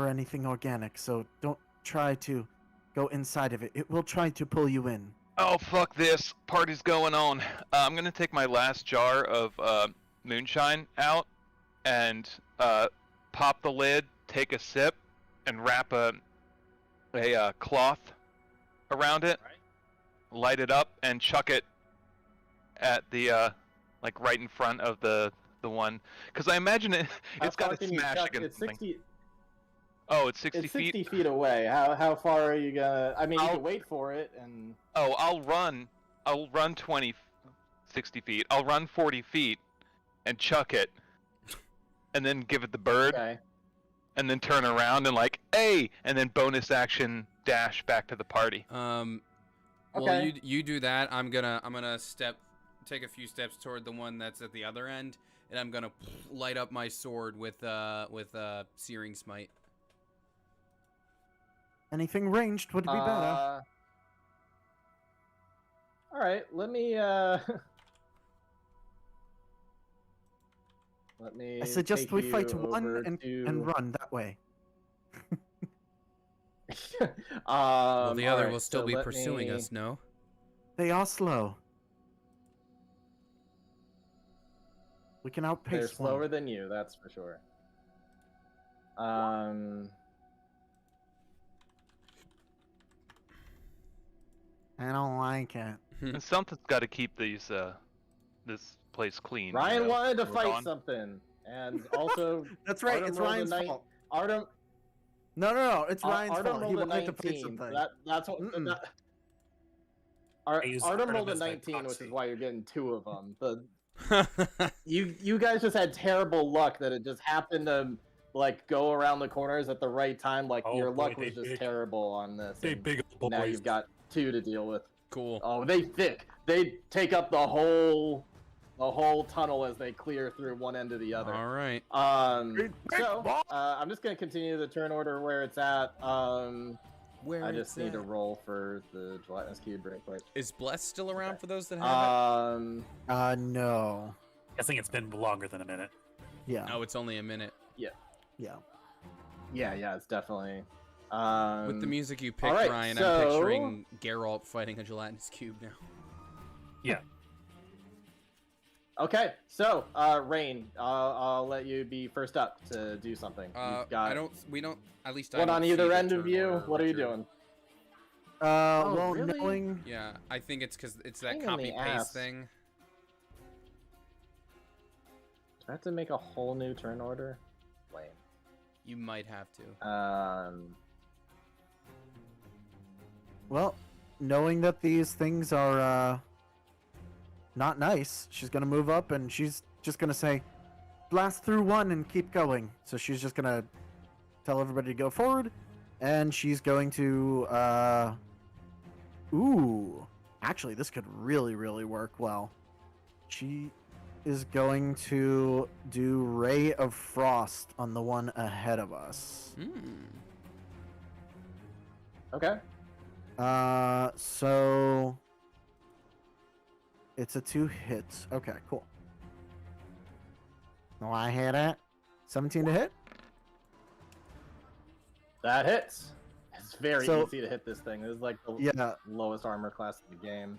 anything organic, so don't try to go inside of it. It will try to pull you in. Oh, fuck this. Party's going on. I'm gonna take my last jar of moonshine out and pop the lid, take a sip, and wrap a cloth around it, light it up, and chuck it at the like right in front of the one. Because I imagine it's got to smash against It's something. 60. Oh, it's 60 It's feet? 60 feet away. How far are you gonna? I mean, you I'll- can wait for it and. Oh, I'll run 60 feet. I'll run 40 feet and chuck it. And then give it the bird. Okay. And then turn around and like, hey! And then bonus action dash back to the party. Well, Okay. you do that. I'm gonna take a few steps toward the one that's at the other end, and I'm gonna light up my sword with searing smite. Anything ranged would be better. All right. Let me. Let me. I suggest take we you fight one over and to... run that way. Well, the other alright, will still so be let pursuing me- us. No. They are slow. We can outpace They're slower one. than you, that's for sure. I don't like it. And something's got to keep these this place clean. Ryan you know, wanted to we're fight gone. something, and also That's right. Artem It's rolled a Ryan's nine- fault. Artem. No. It's Ryan's Artem fault. He rolled a wanted to fight 19. something. That's what. Mm-mm. Ar- I use Artem Artem rolled a as my 19, which proxy. is why you're getting two of them. You guys just had terrible luck that it just happened to like go around the corners at the right time. Like Oh, your boy, luck was they just big. terrible on this. They and big old now boys. you've got two to deal with. Cool. Oh, they thick. They take up the whole tunnel as they clear through one end to the other. All right. So I'm just gonna continue the turn order where it's at. Where I it's just need to at. roll for the gelatinous cube real quick. Is Bless still around for those that have No. Guessing it's been longer than a minute. Yeah. it? Oh, it's only a minute. Yeah. Yeah, it's definitely. With the music you picked, alright, Ryan, so- I'm picturing Geralt fighting a gelatinous cube now. Okay, so Rain, I'll let you be first up to do something. You've got We don't. At least I one don't on see either the end of turn you. order, What are you Richard. doing? Well, really? knowing Yeah, I think it's because it's that Pain in copy the paste ass. thing. Do I have to make a whole new turn order? Lame. You might have to. Well, knowing that these things are not nice, she's gonna move up and she's just gonna say, "Blast through one and keep going." So she's just gonna tell everybody to go forward, and she's going to ooh, actually, this could really work well. She is going to do Ray of Frost on the one ahead of us. Okay. So it's a 2 hits. Okay, cool. No, I hit it. 17 to hit. That hits. It's very So- easy to hit this thing. This is like the Yeah, lowest armor class in the game.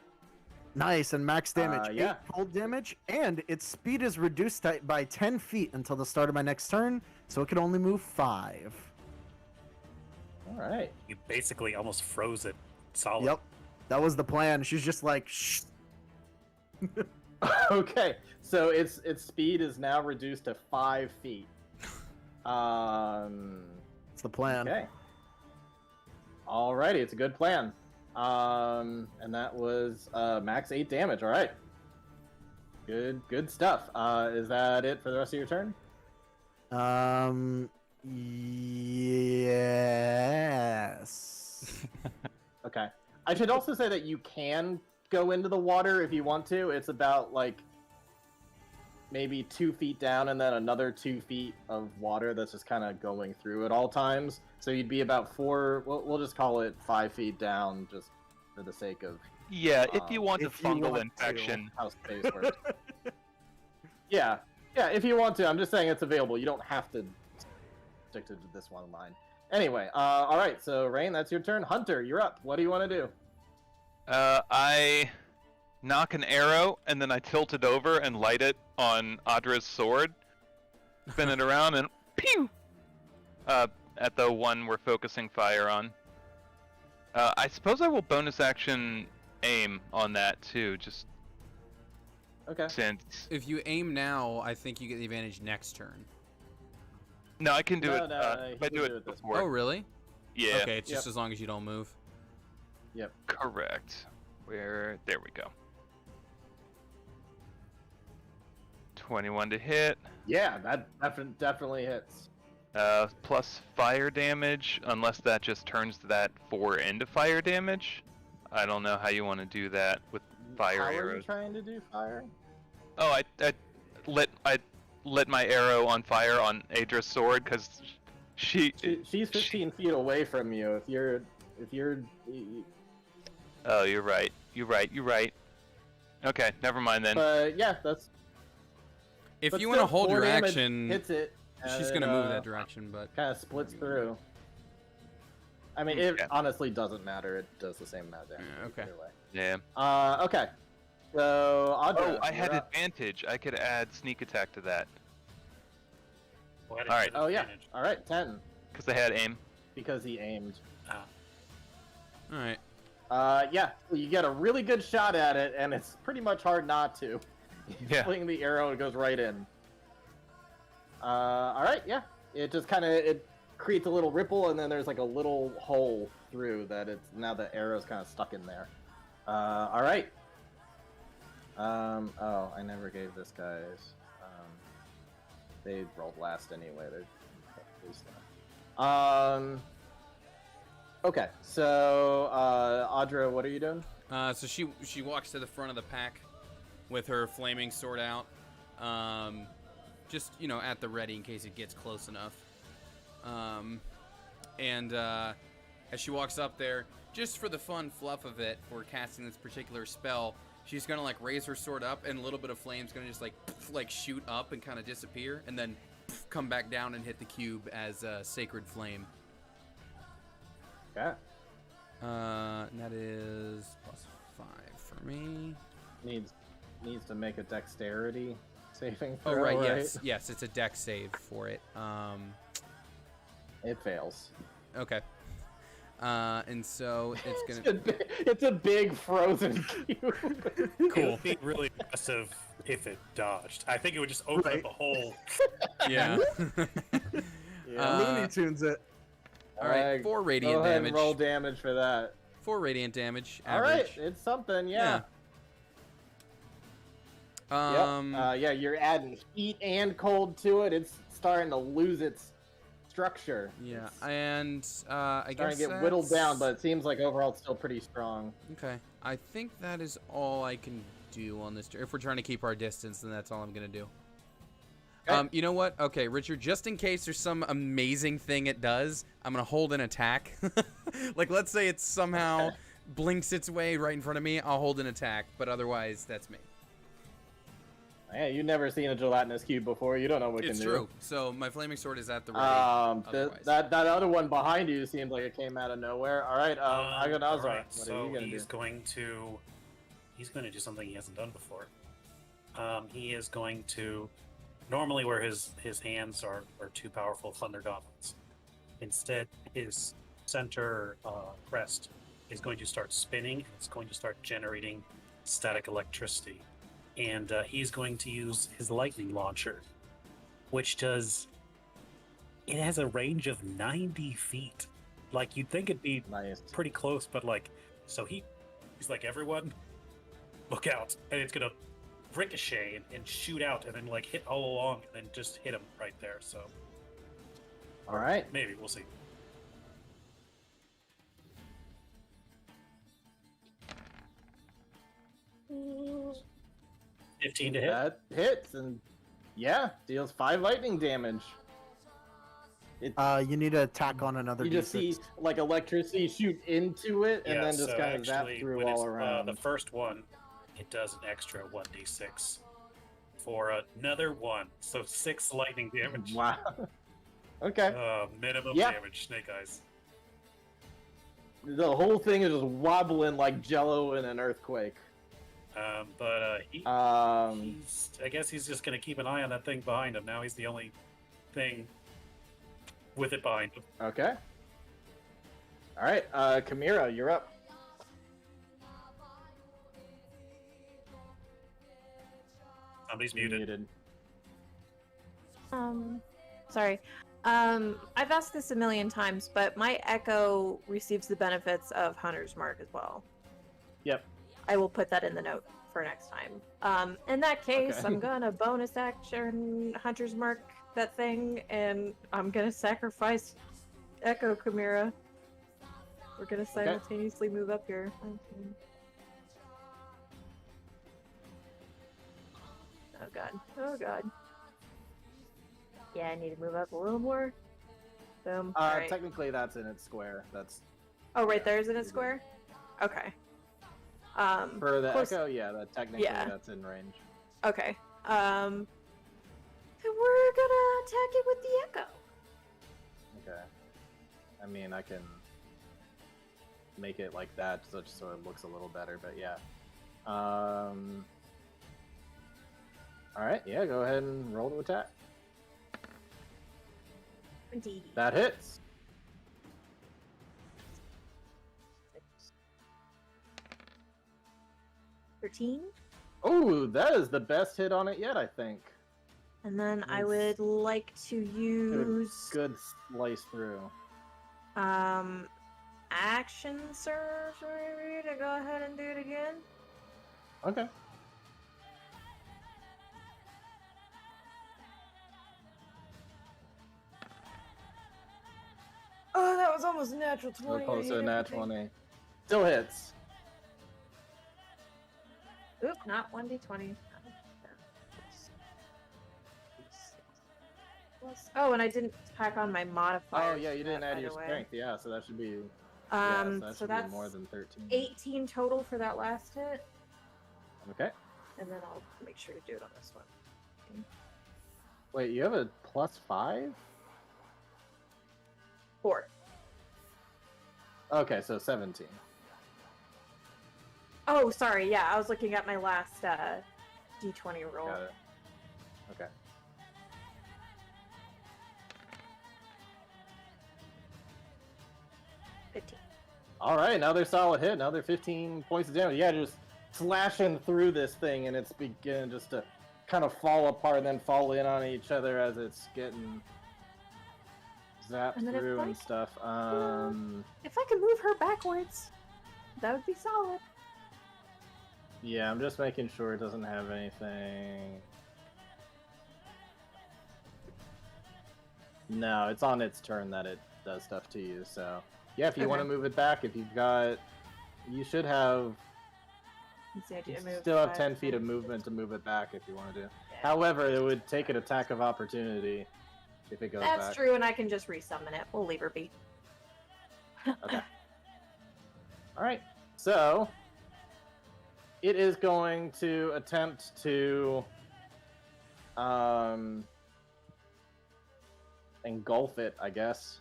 nice and max damage. Yeah. 8 cold damage, and its speed is reduced by 10 feet until the start of my next turn, so it can only move 5. All right. You basically almost froze it solid. Yep, that was the plan. She's just like, shh. Okay. So its speed is now reduced to 5 feet. It's the plan. Okay. Alrighty, it's a good plan. And that was max 8 damage. All right. Good stuff. Is that it for the rest of your turn? Yes. Okay. I should also say that you can go into the water if you want to. It's about like maybe 2 feet down and then another 2 feet of water that's just kind of going through at all times. So you'd be about 4. We'll just call it 5 feet down, just for the sake of Yeah, if you want a if you fungal want to. infection. how space works. Yeah, if you want to. I'm just saying it's available. You don't have to stick to this one line. Anyway, all right. So Rain, that's your turn. Hunter, you're up. What do you want to do? I knock an arrow and then I tilt it over and light it on Audra's sword, spin it around and pew! At the one we're focusing fire on. I suppose I will bonus action aim on that too, just Okay. since. If you aim now, I think you get the advantage next turn. No, I can do No, it. no, If I you do can do it it this before. Oh, really? Yeah. Okay, it's just Yep. as long as you don't move. Yep. Correct. There we go. 21 to hit. Yeah, that definitely hits. Plus fire damage, unless that just turns that 4 into fire damage. I don't know how you want to do that with fire How are you arrows. trying to do fire? Oh, I lit my arrow on fire on Adra's sword because she's She's 15 feet away from you. If you're Oh, you're right. You're right. Okay, never mind then. But yeah, that's. If but you want to still, hold 4 your damage action, hits it. she's gonna move that direction, but Kind of splits through. I mean, it honestly doesn't matter. It does the same amount of damage. Yeah, okay. Either way. Yeah. Okay. So Audra, Oh, I you're had up. advantage. I could add sneak attack to that Why did All you right. get Oh yeah. advantage? All right, 10 because I had aim. because he aimed. all right. Yeah, you get a really good shot at it, and it's pretty much hard not to. You Yeah. fling the arrow, it goes right in. All right, yeah. It just kind of it creates a little ripple, and then there's like a little hole through that. It's now the arrow's kind of stuck in there. All right. Oh, I never gave this guy's. They rolled last anyway. They're. Okay, so Audra, what are you doing? So she walks to the front of the pack with her flaming sword out, just at the ready in case it gets close enough. And as she walks up there, just for the fun fluff of it, for casting this particular spell, she's gonna like raise her sword up, and a little bit of flame's gonna just like shoot up and kind of disappear, and then come back down and hit the cube as a sacred flame. Okay. And that is +5 for me. Needs to make a dexterity saving Oh throw, right, yes, it's a dex save for it. It fails. Okay. And so it's gonna. It's a big frozen cube. It Cool. would be really impressive if it dodged. I think it would just open Right. up a hole. Yeah. Yeah. Looney Tunes it. All right, 4 Go radiant ahead damage. and roll damage for that. 4 radiant damage. All right, Average. it's something. Yeah. Yeah. Yeah, you're adding heat and cold to it. It's starting to lose its structure. Yeah, It's and I starting guess to get whittled down, that's- but it seems like overall it's still pretty strong. Okay, I think that is all I can do on this turn. If we're trying to keep our distance, then that's all I'm gonna do. Okay. You know what? Okay, Richard, just in case there's some amazing thing it does, I'm gonna hold an attack. Like, let's say it somehow blinks its way right in front of me, I'll hold an attack, but otherwise, that's me. Yeah, you've never seen a gelatinous cube before. You don't know what it It's can true. So my flaming sword is at the ready. otherwise. that other one behind you seems like it came out of nowhere. All right, Agonazar, Alright, what so are you gonna he's do? going to do something he hasn't done before. He is going to normally where his hands are too powerful thunder gauntlets. Instead, his center crest is going to start spinning. And it's going to start generating static electricity, and he's going to use his lightning launcher, which does. It has a range of 90 feet. Like, you'd think it'd be Nice. pretty close, but like, so he's like, everyone, look out, and it's gonna ricochet and shoot out, and then like hit all along, and then just hit him right there. So All right. maybe we'll see. Mm, 15 to hit. That hits and yeah, deals 5 lightning damage. You need to tack on another You d6. just see like electricity shoot into it, and Yeah, then just so kind of zap actually, through when all it's, around. the first one, it does an extra 1d6 for another one, so 6 lightning damage. Wow. Okay. Minimum Yeah. damage, Snake Eyes. The whole thing is just wobbling like Jello in an earthquake. He's, I guess he's just gonna keep an eye on that thing behind him. Now he's the only thing with it behind him. Okay. All right, Chimera, you're up. Somebody's muted. Sorry. I've asked this a million times, but my Echo receives the benefits of Hunter's Mark as well. Yep. I will put that in the note for next time. In that case, Okay. I'm gonna bonus action Hunter's Mark that thing, and I'm gonna sacrifice Echo Chimera. We're gonna simultaneously move up here. Oh god. Oh god. Yeah, I need to move up a little more. Boom. Alright. Technically, that's in its square. That's Oh, right yeah, there's in you're its square? Okay. for the close- Echo. Yeah, that technically that's in range. Okay. Then we're gonna attack it with the Echo. Okay. I mean, I can make it like that so it looks a little better, but yeah. All right, yeah, go ahead and roll to attack. 20. That hits. 13. Oh, that is the best hit on it yet, I think. And then I Nice. would like to use Good slice through. action surgery to go ahead and do it again. Okay. Oh, that was almost a natural 20. Close to a nat 20. Still hits. Oop, not 1d20. Oh, and I didn't tack on my modifier. Oh yeah, you to didn't that, add by your the way. strength. Yeah, so that should be. So should that's be more than 13. 18 total for that last hit, Okay. and then I'll make sure to do it on this one. Wait, you have a +5? 4. Okay, so 17. Oh, sorry. Yeah, I was looking at my last d20 roll. Got it. Okay. All right, another solid hit, another 15 points of damage. Yeah, just slashing through this thing, and it's beginning just to kind of fall apart and then fall in on each other as it's getting zapped And then if through I and stuff. If I could move her backwards, that would be solid. Yeah, I'm just making sure it doesn't have anything. No, it's on its turn that it does stuff to you, so... Yeah, if you want to Okay. move it back, if you've got... You should have... Let's see, I You did move still have 5, 10 feet of 10, movement to move it back if you want to do. Yeah. However, it would take an attack of opportunity if it goes That's back. true, and I can just resummon it. We'll leave her be. Okay. Alright, so... It is going to attempt to... engulf it, I guess.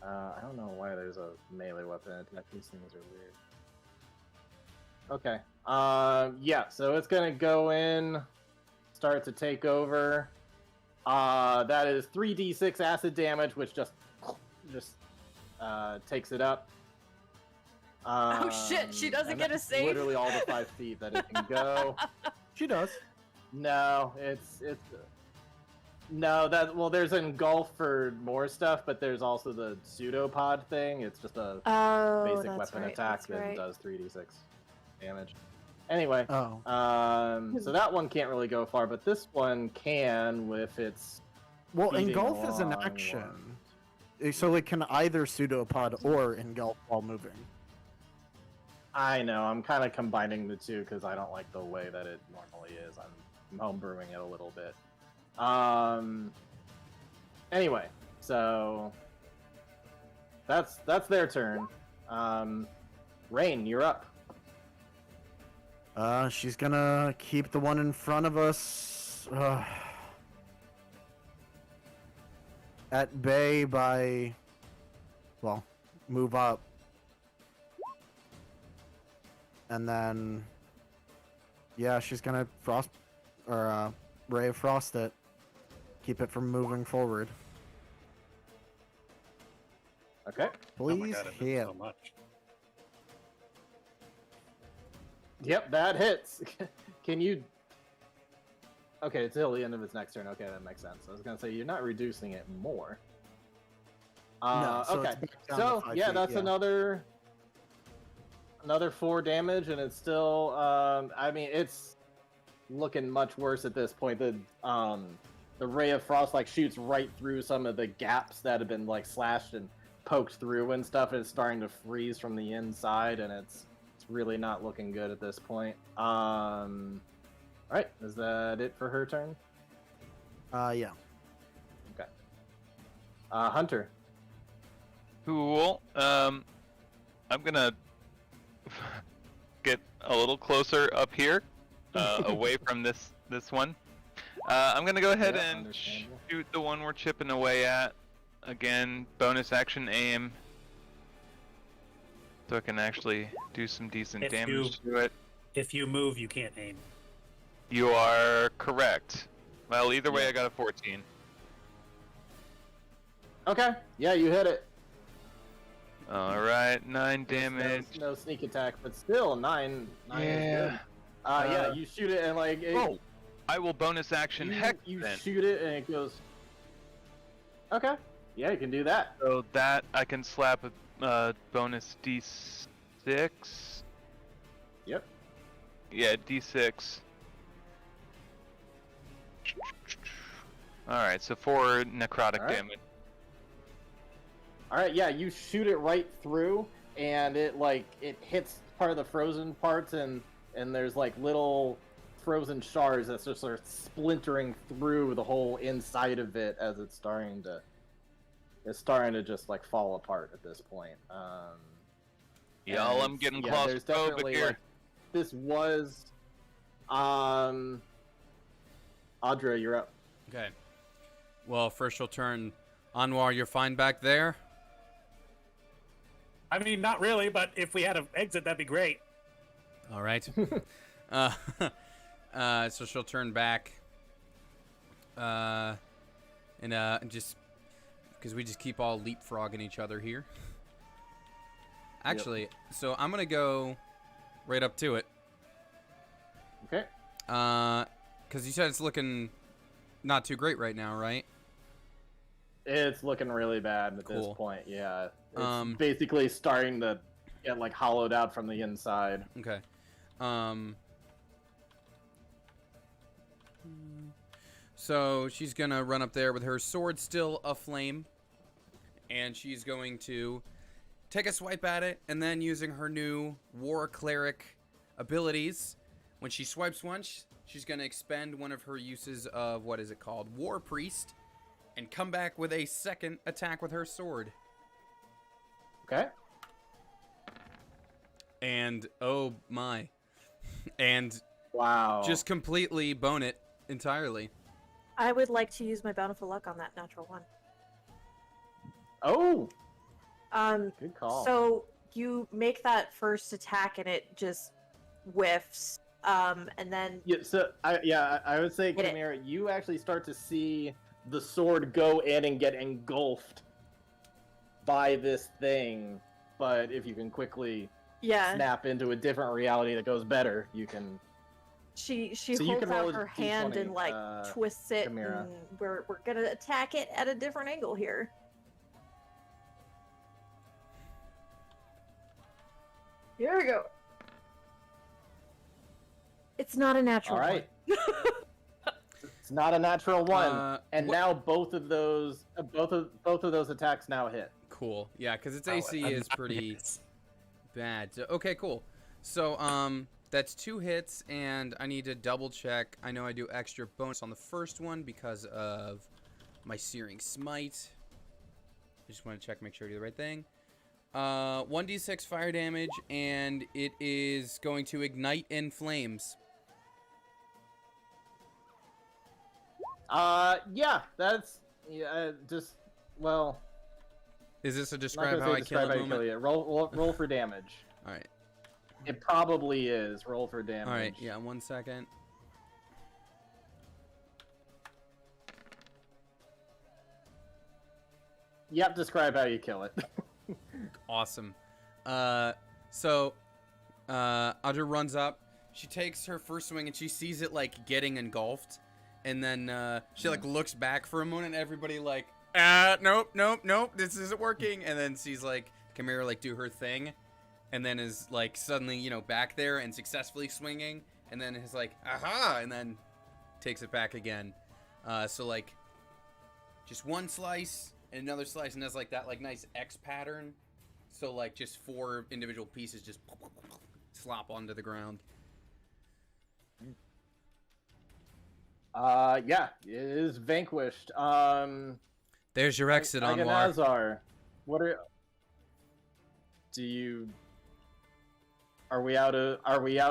I don't know why there's a melee weapon attack. These things are weird. Okay. Yeah, so it's gonna go in, start to take over. That is 3d6 acid damage, which just takes it up. Oh shit, she doesn't and get a that's save. Literally all the 5 feet that it can go. She does. No, it's no, there's engulf for more stuff, but there's also the pseudopod thing. It's just a Oh, basic that's weapon right, attack that's that right. does 3d6 damage. Anyway, Oh. so that one can't really go far, but this one can with its Well, Speeding engulf is an along action. one. So it can either pseudopod or engulf while moving. I know, I'm kind of combining the two because I don't like the way that it normally is. I'm homebrewing it a little bit. Anyway, So that's their turn. Rain, you're up. She's gonna keep the one in front of us at bay by, well, move up. And then, yeah, she's gonna Ray of Frost it. Keep it from moving forward. Okay. Oh my Please god, it hit. hit so much. Yep, that hits. Can you? Okay, it's till the end of its next turn. Okay, that makes sense. I was gonna say you're not reducing it more. No, so okay. it's back down So to 5 yeah, feet, that's yeah. another 4 damage, and it's still. I mean, it's looking much worse at this point. The ray of frost like shoots right through some of the gaps that have been like slashed and poked through and stuff. And it's starting to freeze from the inside, and it's really not looking good at this point. All right, is that it for her turn? Yeah. Okay. Hunter. Cool. I'm gonna get a little closer up here, away from this one. I'm gonna go ahead Yeah, and understandable. shoot the one we're chipping away at. Again, bonus action aim, so I can actually do some decent If damage to it. If you move, you can't aim. You are correct. Well, either way, Yeah. I got a 14. Okay. Yeah, you hit it. All right, 9 damage. No sneak attack, but still 9. 9 is Yeah. good. Yeah, you shoot it and like. Oh, I will bonus action hex You then. shoot it and it goes. Okay. Yeah, you can do that. So that I can slap a bonus d6. Yep. Yeah, d6. Alright, so 4 necrotic Alright. damage. All right. Yeah, you shoot it right through, and it hits part of the frozen parts, and there's like little frozen shards that just are splintering through the whole inside of it as it's starting to just like fall apart at this point. Y'all, and I'm getting yeah, there's claustrophobic definitely here. like this was Audra, you're up. Okay. Well, first she'll turn. Anwar, you're fine back there? I mean, not really, but if we had an exit, that'd be great. All right. So she'll turn back. And just because we just keep all leapfrogging each other here. Actually, so I'm gonna go right up to it. Okay. Because you said it's looking not too great right now, right? It's looking really bad at this Cool. point. Yeah, it's basically starting to get like hollowed out from the inside. Okay. So she's gonna run up there with her sword still aflame, and she's going to take a swipe at it, and then using her new war cleric abilities, when she swipes once, she's gonna expend one of her uses of what is it called, War Priest, and come back with a second attack with her sword. Okay. And oh my, and Wow. just completely bone it entirely. I would like to use my bountiful luck on that natural one. Oh, Um, good call. so you make that first attack and it just whiffs. And then Yeah, so I would say, Hit it. Chimera, you actually start to see the sword go in and get engulfed by this thing. But if you can quickly yeah, snap into a different reality that goes better, you can. she So you holds can roll out a her hand D20, and like twists it, Chimera. and we're gonna attack it at a different angle here. Here we go. It's not a natural All right. one. It's not a natural one, and wh- now both of those attacks now hit. Cool. Yeah, because its Oh, AC I'm is not pretty hits. bad. So, okay, cool. So, that's 2 hits, and I need to double check. I know I do extra bonus on the first one because of my Searing Smite. just want to check, make sure I do the right thing. 1d6 fire damage, and it is going to ignite in flames. Yeah, that's just well. Is this a I'm not describe gonna how say I kill describe it how you moment? kill it. Roll for damage. All right. It probably is. Roll for damage. All right. Yeah. 1 second. Yep. Describe how you kill it. Awesome. So Audra runs up. She takes her first swing and she sees it like getting engulfed, and then she like looks back for a moment. Everybody like, nope, this isn't working. And then sees like Chimera like do her thing, and then is like suddenly back there and successfully swinging, and then is like aha, and then takes it back again. So like just one slice and another slice, and has like that like nice X pattern. So like just 4 individual pieces just slop onto the ground. Yeah, it is vanquished. There's your exit, Anwar. Aganazar, what are we out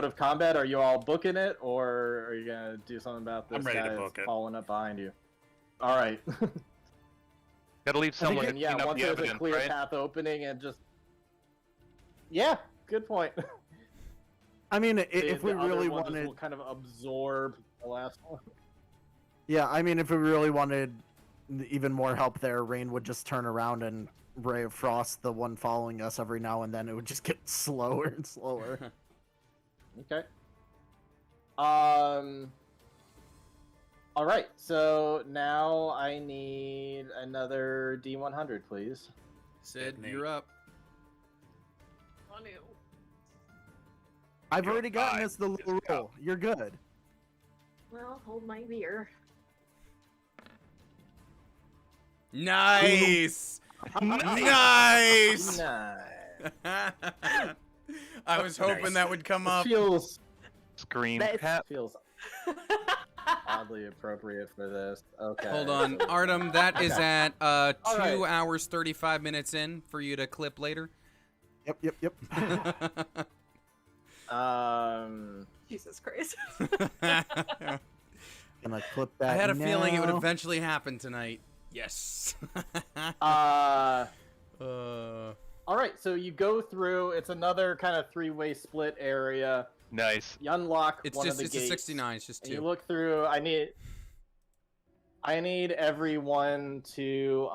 of combat? Are you all booking it, or are you gonna do something about this I'm ready guy to that's book it. following up behind you? All right. Gotta leave someone to yeah, clean up once the there's a evidence, clear right? path opening and just yeah, good point. I mean, if we The other really one just wanted, will kind of absorb the last one. yeah, I mean, if we really wanted even more help there, Rain would just turn around and Ray of Frost, the one following us every now and then. It would just get slower and slower. Okay. All right. So now I need another D100, please. Sid, Nate. you're up. I've You're already gotten fine. us the little Just go. roll. You're good. Well, hold my beer. Nice. Nice. Nice. I was hoping Nice. that would come up. Feels Scream Nice. cat. oddly appropriate for this. Okay. Hold on, so- Artem. That is Okay. at All 2 right. hours 35 minutes in for you to clip later. Yep. Jesus Christ. Gonna clip that. I had a feeling it would now. eventually happen tonight. Yes. All Uh, right. So you go through. It's another kind of 3-way split area. Nice. You unlock it's one just of the it's gates. a 69. It's just And you 2. look through. I need everyone to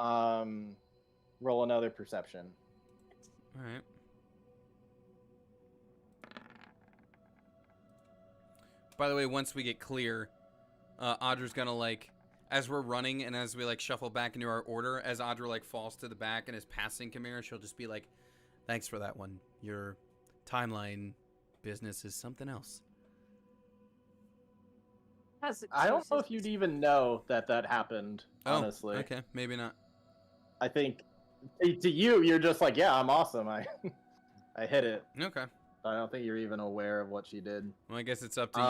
roll another perception. All right. By the way, once we get clear, Audra's gonna like, as we're running and as we like shuffle back into our order, as Audra like falls to the back and is passing Chimera, she'll just be like, "Thanks for that one. Your timeline business is something else." I don't know if you'd even know that happened. Honestly, Oh, okay, maybe not. I think to you, you're just like, yeah, I'm awesome. I hit it. Okay. I don't think you're even aware of what she did. Well, I guess it's up to you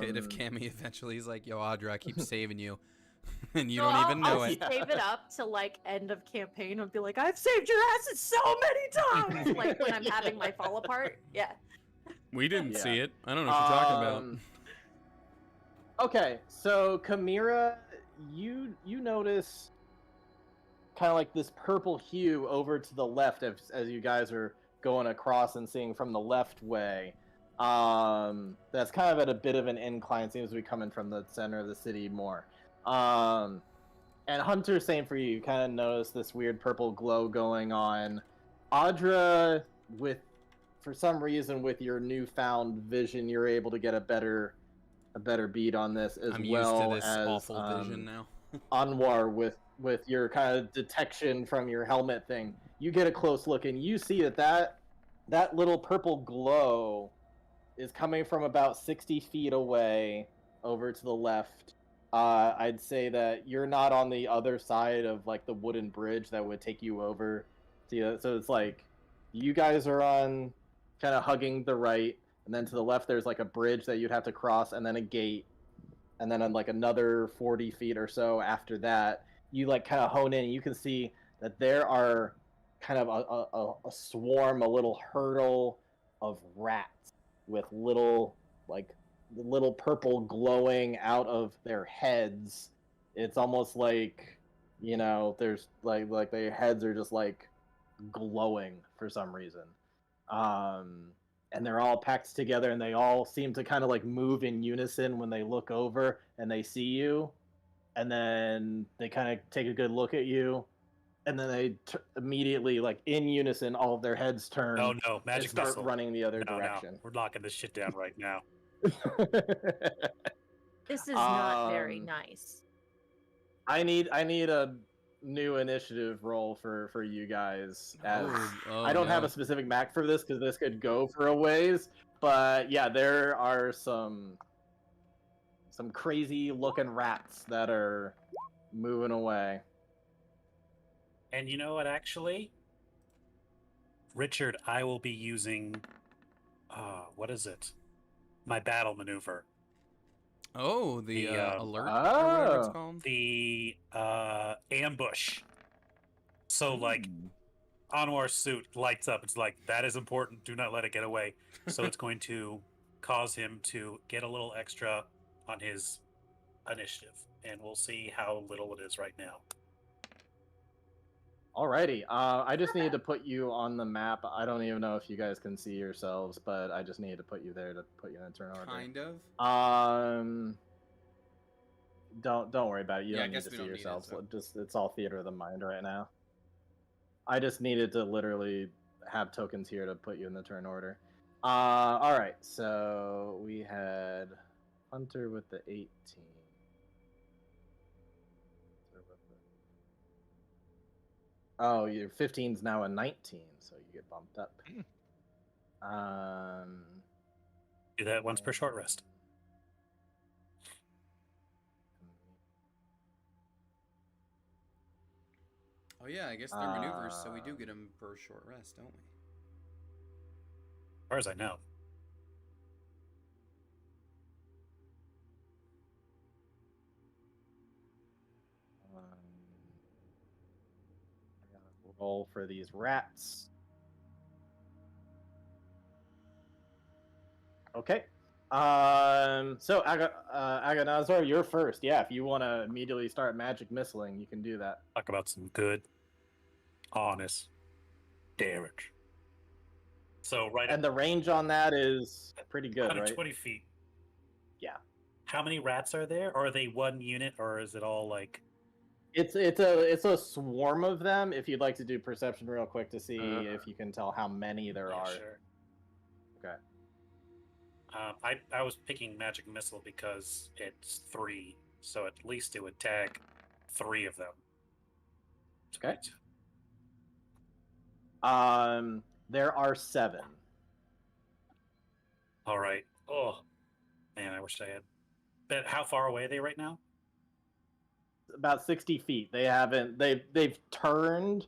then, Sid. If Um, Cammy eventually is like, "Yo, Audra, I keep saving you," and you No, don't even know I'll it. Yeah. save it up to like end of campaign and be like, I've saved your asses so many times. Like when I'm having my fall apart. Yeah. We didn't Yeah. see it. I don't know what you're talking about. Okay, so Chimera, you notice kind of like this purple hue over to the left as you guys are going across and seeing from the left way. That's kind of at a bit of an incline. Seems to be coming from the center of the city more. And Hunter, same for you. You kind of notice this weird purple glow going on. Audra, for some reason, with your newfound vision, you're able to get a better beat on this as I'm well used to this as awful vision now. Anwar with your kind of detection from your helmet thing. You get a close look and you see that little purple glow is coming from about 60 feet away over to the left. I'd say that you're not on the other side of like the wooden bridge that would take you over. So it's like you guys are on kind of hugging the right, and then to the left there's like a bridge that you'd have to cross, and then a gate, and then on like another 40 feet or so after that, you like kind of hone in and you can see that there are kind of a swarm, a little hurdle of rats with little purple glowing out of their heads. It's almost like, there's like their heads are just like glowing for some reason. And they're all packed together, and they all seem to kind of like move in unison when they look over and they see you, and then they kind of take a good look at you, and then they immediately, like in unison, all of their heads turn. Oh no, and magic start missile. running the other No, direction. we're locking this shit down right now. This is not very nice. I need a new initiative roll for you guys. As I don't have a specific map for this because this could go for a ways, but yeah, there are some crazy looking rats that are moving away. And you know what, actually? Richard, I will be using what is it? My battle maneuver. Oh, the The, alert or whatever it's Oh. called. The ambush. So like Anwar's suit lights up. It's like, that is important. Do not let it get away. So it's going to cause him to get a little extra on his initiative. And we'll see how little it is right now. Alrighty. I just needed to put you on the map. I don't even know if you guys can see yourselves, but I just needed to put you there to put you in a turn order. Kind of. Don't worry about it. You Yeah, I don't need guess to we see don't need it, yourselves. so. Just it's all theater of the mind right now. I just needed to literally have tokens here to put you in the turn order. All right. So we had Hunter with the 18. Oh, your 15's now a 19, so you get bumped up. Do that once per short rest. Oh yeah, I guess they're maneuvers, so we do get them per short rest, don't we? As far as I know. I gotta roll for these rats. Okay. So Agonazar, you're first. Yeah, if you want to immediately start magic missiling, you can do that. Talk about some good, honest damage. So And the range on that is pretty good, right? 120 feet. Yeah. How many rats are there? Or are they one unit, or is it all like? It's a swarm of them. If you'd like to do perception real quick to see if you can tell how many there are. Sure. Okay. I was picking magic missile because it's 3, so at least it would tag 3 of them. Okay. There are 7. All right. Oh, man, I wish I had. But how far away are they right now? About 60 feet. They've turned,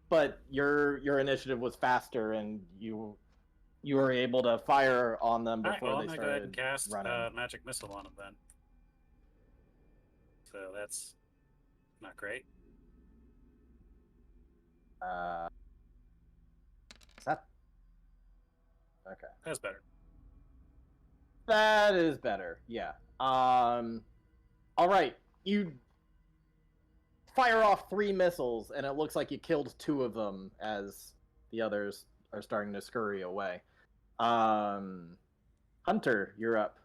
but your initiative was faster, and you were able to fire on them All right, before well, they I'm gonna go ahead and started cast running. magic missile on them then. So that's not great. Is that okay? That's better. That is better. Yeah. All right. You fire off 3 missiles, and it looks like you killed 2 of them as the others are starting to scurry away. Hunter, you're up.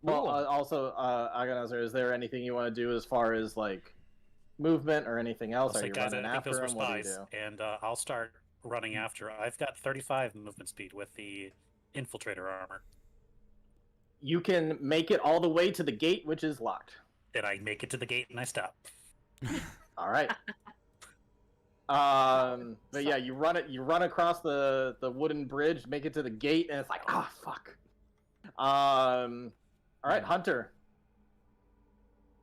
Well, Cool. also, Agonazar, is there anything you want to do as far as like movement or anything else? I'll Are say, you guys, running I think after those were him? What do you spies, do? and I'll start running after. I've got 35 movement speed with the infiltrator armor. You can make it all the way to the gate, which is locked. Did I make it to the gate and I stop? All right. But yeah, you run across the wooden bridge, make it to the gate, and it's like, ah, fuck. All right, Hunter.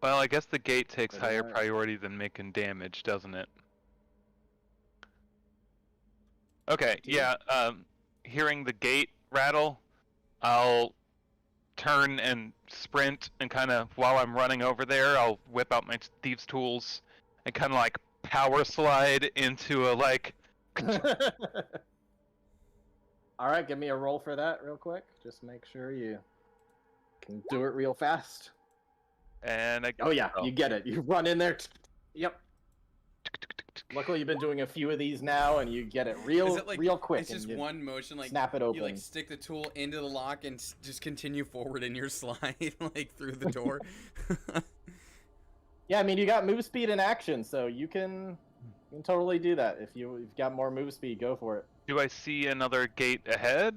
Well, I guess the gate takes Pretty higher much. priority than making damage, doesn't it? Okay, yeah, hearing the gate rattle, I'll turn and sprint, and kind of, while I'm running over there, I'll whip out my thieves' tools and kind of like power slide into a like. All right, give me a roll for that real quick. Just make sure you can do it real fast. And I. Oh yeah, you get it. You run in there. Yep. Luckily, you've been doing a few of these now, and you get it real quick. It's just and you one motion, like snap it open. you like stick the tool into the lock and just continue forward in your slide, like through the door. Yeah, I mean, you got move speed in action, so you can totally do that. If you've got more move speed, go for it. Do I see another gate ahead?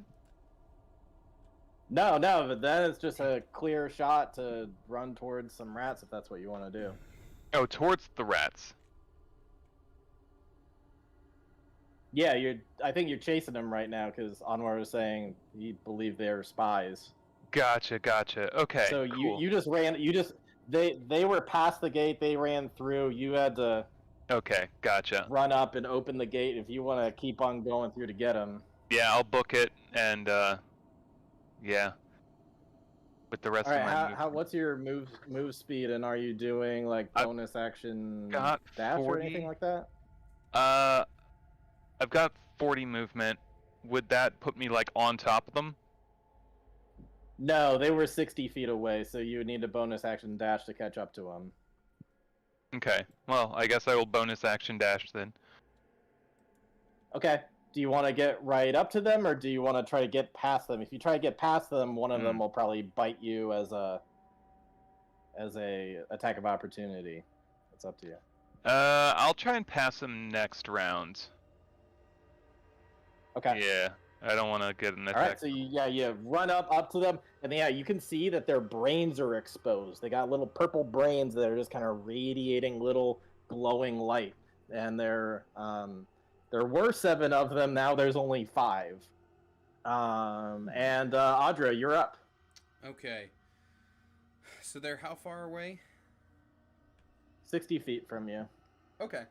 No, but then it's just a clear shot to run towards some rats if that's what you want to do. Oh, towards the rats. Yeah, I think you're chasing them right now because Anwar was saying he believed they're spies. Gotcha. Okay. So cool. you just ran. They were past the gate. They ran through. You had to. Okay, gotcha. Run up and open the gate if you want to keep on going through to get them. Yeah, I'll book it and yeah. With the rest All right, of my what's your move speed, and are you doing like bonus action got dash 40. or anything like that? I've got 40 movement. Would that put me like on top of them? No, they were 60 feet away, so you would need a bonus action dash to catch up to them. Okay. Well, I guess I will bonus action dash then. Okay. Do you want to get right up to them, or do you want to try to get past them? If you try to get past them, one of them will probably bite you as a attack of opportunity. It's up to you. I'll try and pass them next round. Okay. Yeah, I don't want to get an attack. All right, so you run up to them, and you can see that their brains are exposed. They got little purple brains that are just kind of radiating little glowing light. And there were 7 of them. Now there's only 5. And Audra, you're up. Okay. So they're how far away? 60 feet from you. Okay.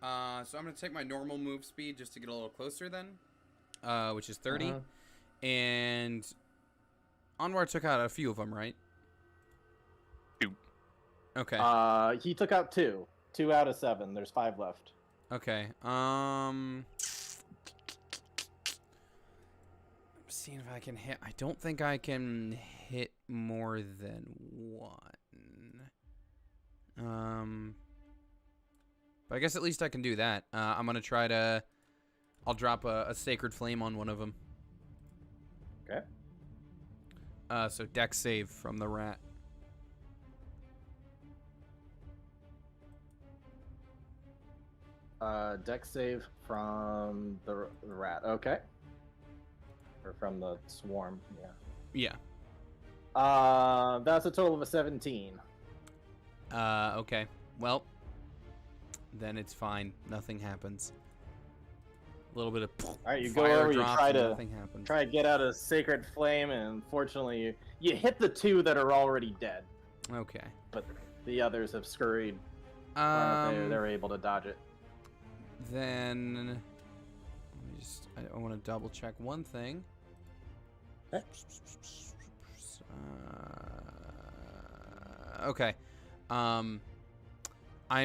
So I'm gonna take my normal move speed just to get a little closer then. Which is 30. Uh-huh. And Anwar took out a few of them, right? 2. Okay. He took out 2. 2 out of 7. There's 5 left. Okay. I'm seeing if I can hit. I don't think I can hit more than 1. But I guess at least I can do that. I'm gonna try to. I'll drop a sacred flame on one of them. Okay. So dex save from the rat. Dex save from the rat. Okay. Or from the swarm. Yeah. Yeah. That's a total of a 17. Okay. Well, then it's fine. Nothing happens. A little bit of All right, you go fire over, you drops try and to nothing happens. get out a sacred flame, and unfortunately you hit the 2 that are already dead, Okay. but the others have scurried. They're able to dodge it. Then let me just. I want to double check one thing. Okay. Okay. I'm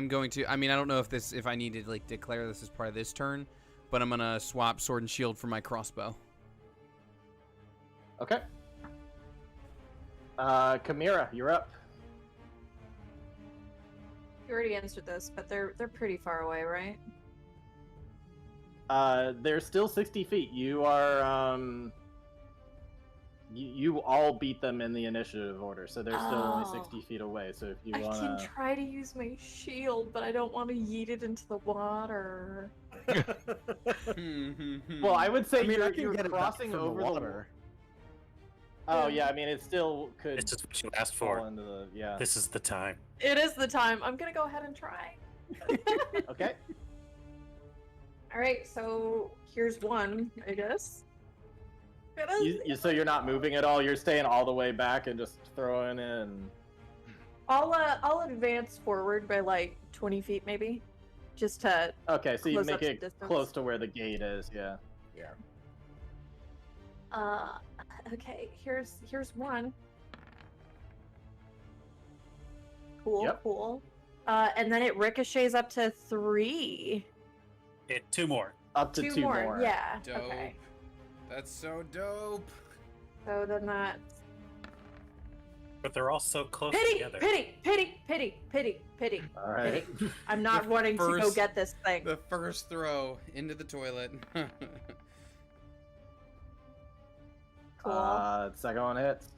going to. I mean, I don't know if I need to like declare this as part of this turn, but I'm gonna swap sword and shield for my crossbow. Okay. Chimera, you're up. You already answered this, but they're pretty far away, right? They're still 60 feet. You are, you all beat them in the initiative order, so they're still only 60 feet away. So if you I wanna... can try to use my shield, but I don't want to yeet it into the water. Well, I would say I mean, I you're, can you're get it back crossing from the over water. Oh yeah, I mean it still could It's just what you asked fall for. into the This is the time. It is the time. I'm gonna go ahead and try. Okay. All right, so here's one, I guess. So you're not moving at all. You're staying all the way back and just throwing in. I'll advance forward by like 20 feet, maybe, just to. Okay, so you Close make up the it distance. close to where the gate is. Yeah. Okay. Here's one. Cool. Yep. Cool. And then it ricochets up to 3. Hit 2 more. Up to 2 more. Yeah. Dope. Okay. That's so dope. So then that's But they're all so close pity, together. pity. All right. I'm not The wanting to go first- get this thing. The first throw into the toilet. Cool. Second one hits.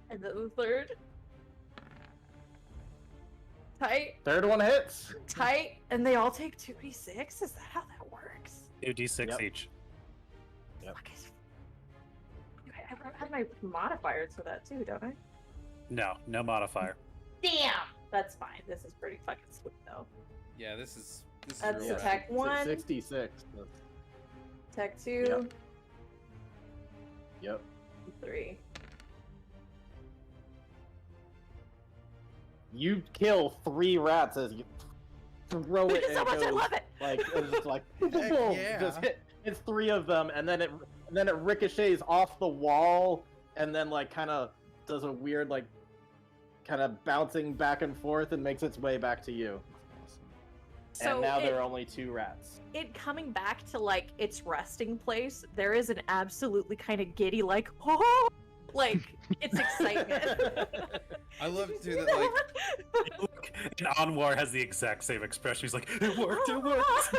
And then the third. Tight, Third one hits. and they all take 2d6? Is that how that works? 2d6 Yep. each. Yep. Okay, I have my modifiers for that too, don't I? No modifier. Damn! That's fine. This is pretty fucking sweet though. Yeah, this is That's real attack rad. 1, 66. attack 2, Yep. 3. You kill 3 rats as you throw it. Because so and much, I goes, love it! Like it's just like Heck boom, yeah. just hits 3 of them, and then it ricochets off the wall, and then like kind of does a weird like kind of bouncing back and forth and makes its way back to you. So And now there are only 2 rats. it coming back to like its resting place, there is an absolutely kind of giddy like, oh, like it's excitement. I love to do that. Like, And Anwar has the exact same expression. He's like, it worked, it worked.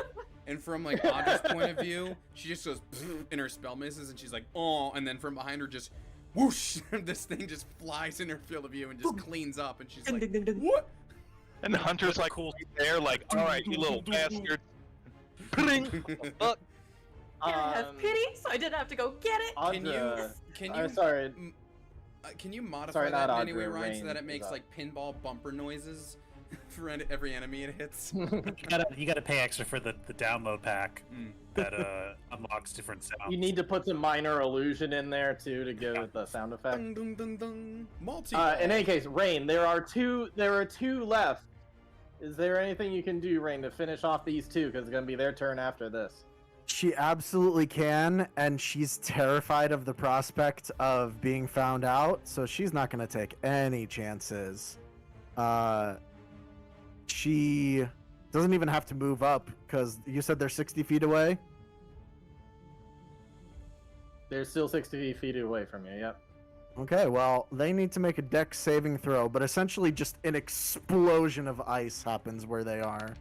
and from like Audra's point of view, she just goes and her spell misses, and she's like, oh, and then from behind her, just whoosh, this thing just flies in her field of view and just cleans up, and she's like, what? And the hunter's like Cool. right there, like, all right, you little bastard. Pring. Look, I have pity, so I didn't have to go get it. Can you? Audra- Can you? sorry. Can you modify Sorry, that not in any way, Audra, Ryan, so that Rain it makes is up. like pinball bumper noises for every enemy it hits? You gotta pay extra for the download pack Mm. that unlocks different sounds. You need to put some minor illusion in there too to go with the sound effect. Dung, dung, dung, dung. Multi. In any case, Rain, there are two left. Is there anything you can do, Rain, to finish off these 2? Because it's gonna be their turn after this. She absolutely can, and she's terrified of the prospect of being found out, so she's not going to take any chances. She doesn't even have to move up, because you said they're 60 feet away? They're still 60 feet away from you. Yep. Okay, well, they need to make a dex saving throw, but essentially just an explosion of ice happens where they are.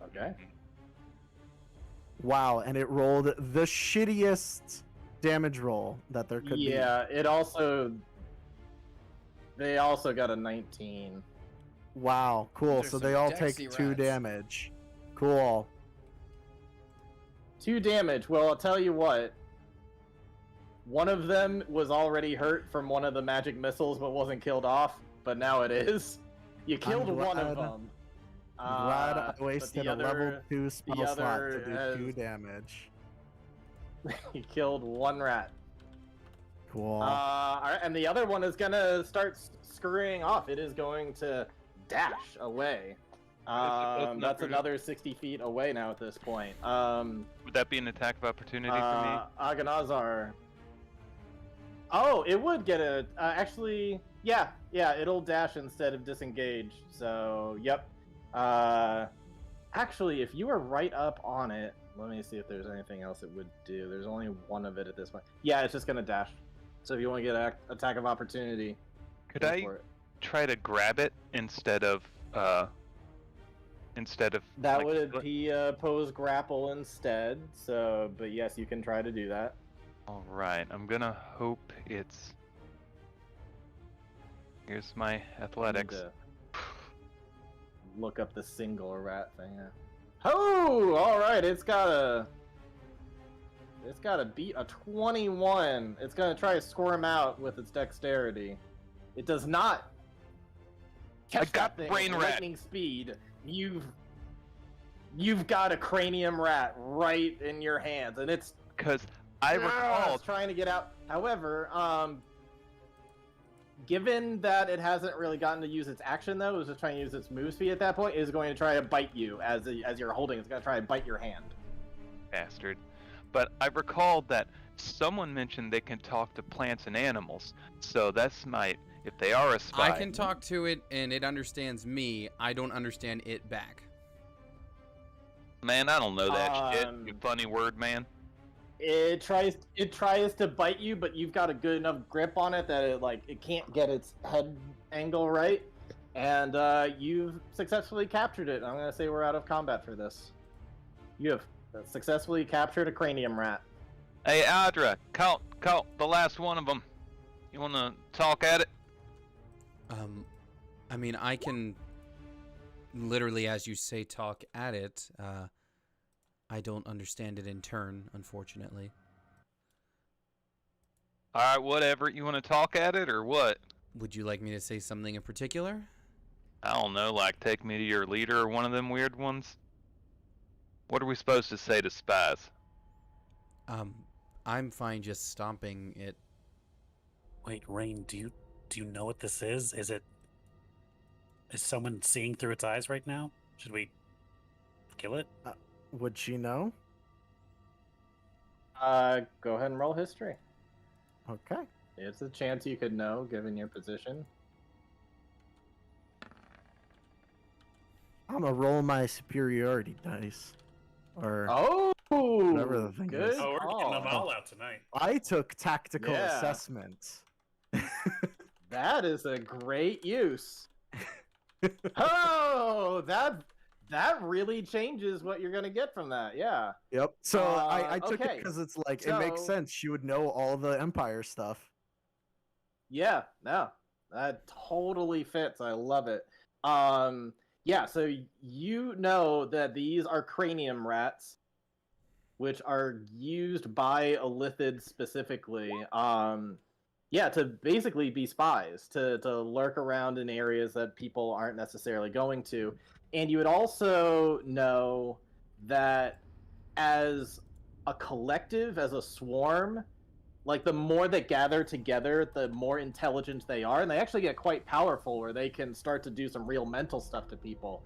Okay. Wow, and it rolled the shittiest damage roll that there could be. Yeah. They also got a 19. Wow, cool. Those are So some they all dexy take 2 rats. damage. Cool. 2 damage. Well, I'll tell you what. One of them was already hurt from one of the magic missiles, but wasn't killed off. But now it is. You killed one of glad- them. Glad I but wasted the a level other- 2 spell the slot to other do has- 2 damage. You killed 1 rat. Cool. All right, and the other one is gonna start scurrying off. It is going to dash away. That's another 60 feet away now at this point. would that be an attack of opportunity for me? Aghanazar. Oh, it would get a. Actually, yeah, it'll dash instead of disengage. So, yep. Actually, if you were right up on it, let me see if there's anything else it would do. There's only one of it at this point. Yeah, it's just gonna dash. So if you want to get an attack of opportunity, Could go I for it. try to grab it instead of That like, would be pose grapple instead. So, but yes, you can try to do that. All right, I'm gonna hope it's. Here's my athletics. Need to look up the single rat thing. Oh, all right. It's got a beat a 21. It's gonna try to squirm out with its dexterity. It does not. Catch got that thing brain at rat. lightning speed. You've got a cranium rat right in your hands, and it's Because I recall. it's trying to get out. However, given that it hasn't really gotten to use its action though, it was just trying to use its move speed at that point, it is going to try to bite you as you're holding. It's going to try to bite your hand. Bastard. But I recalled that someone mentioned they can talk to plants and animals, so that's might If they are a spy, I can talk to it and it understands me. I don't understand it back. man, I don't know that shit. You Um, funny word, man. It tries to bite you, but you've got a good enough grip on it that it can't get its head angle right, and you've successfully captured it. I'm gonna say we're out of combat for this. You have successfully captured a cranium rat. Hey, Audra, caught the last one of them. You wanna talk at it? I mean, I can literally, as you say, talk at it. I don't understand it in turn, unfortunately. All right, whatever. You wanna talk at it or what? Would you like me to say something in particular? I don't know, like take me to your leader or one of them weird ones. What are we supposed to say to spies? I'm fine just stomping it. Wait, Rain, do you know what this is? Is someone seeing through its eyes right now? Should we kill it? Would she know? Go ahead and roll history. Okay. It's a chance you could know, given your position. I'm gonna roll my superiority dice. Or Oh, Whatever the thing good is. Oh, we're getting call. them all out tonight. I took tactical Yeah. assessment. That is a great use. Oh, that really changes what you're gonna get from that. Yeah. Yep. So I took it okay. because it's like it makes So- sense. She would know all the Empire stuff. Yeah. No, that totally fits. I love it. Yeah. So you know that these are cranium rats, which are used by Illithids specifically. Yeah, to basically be spies, to lurk around in areas that people aren't necessarily going to. And you would also know that as a collective, as a swarm, like the more they gather together, the more intelligent they are, and they actually get quite powerful where they can start to do some real mental stuff to people.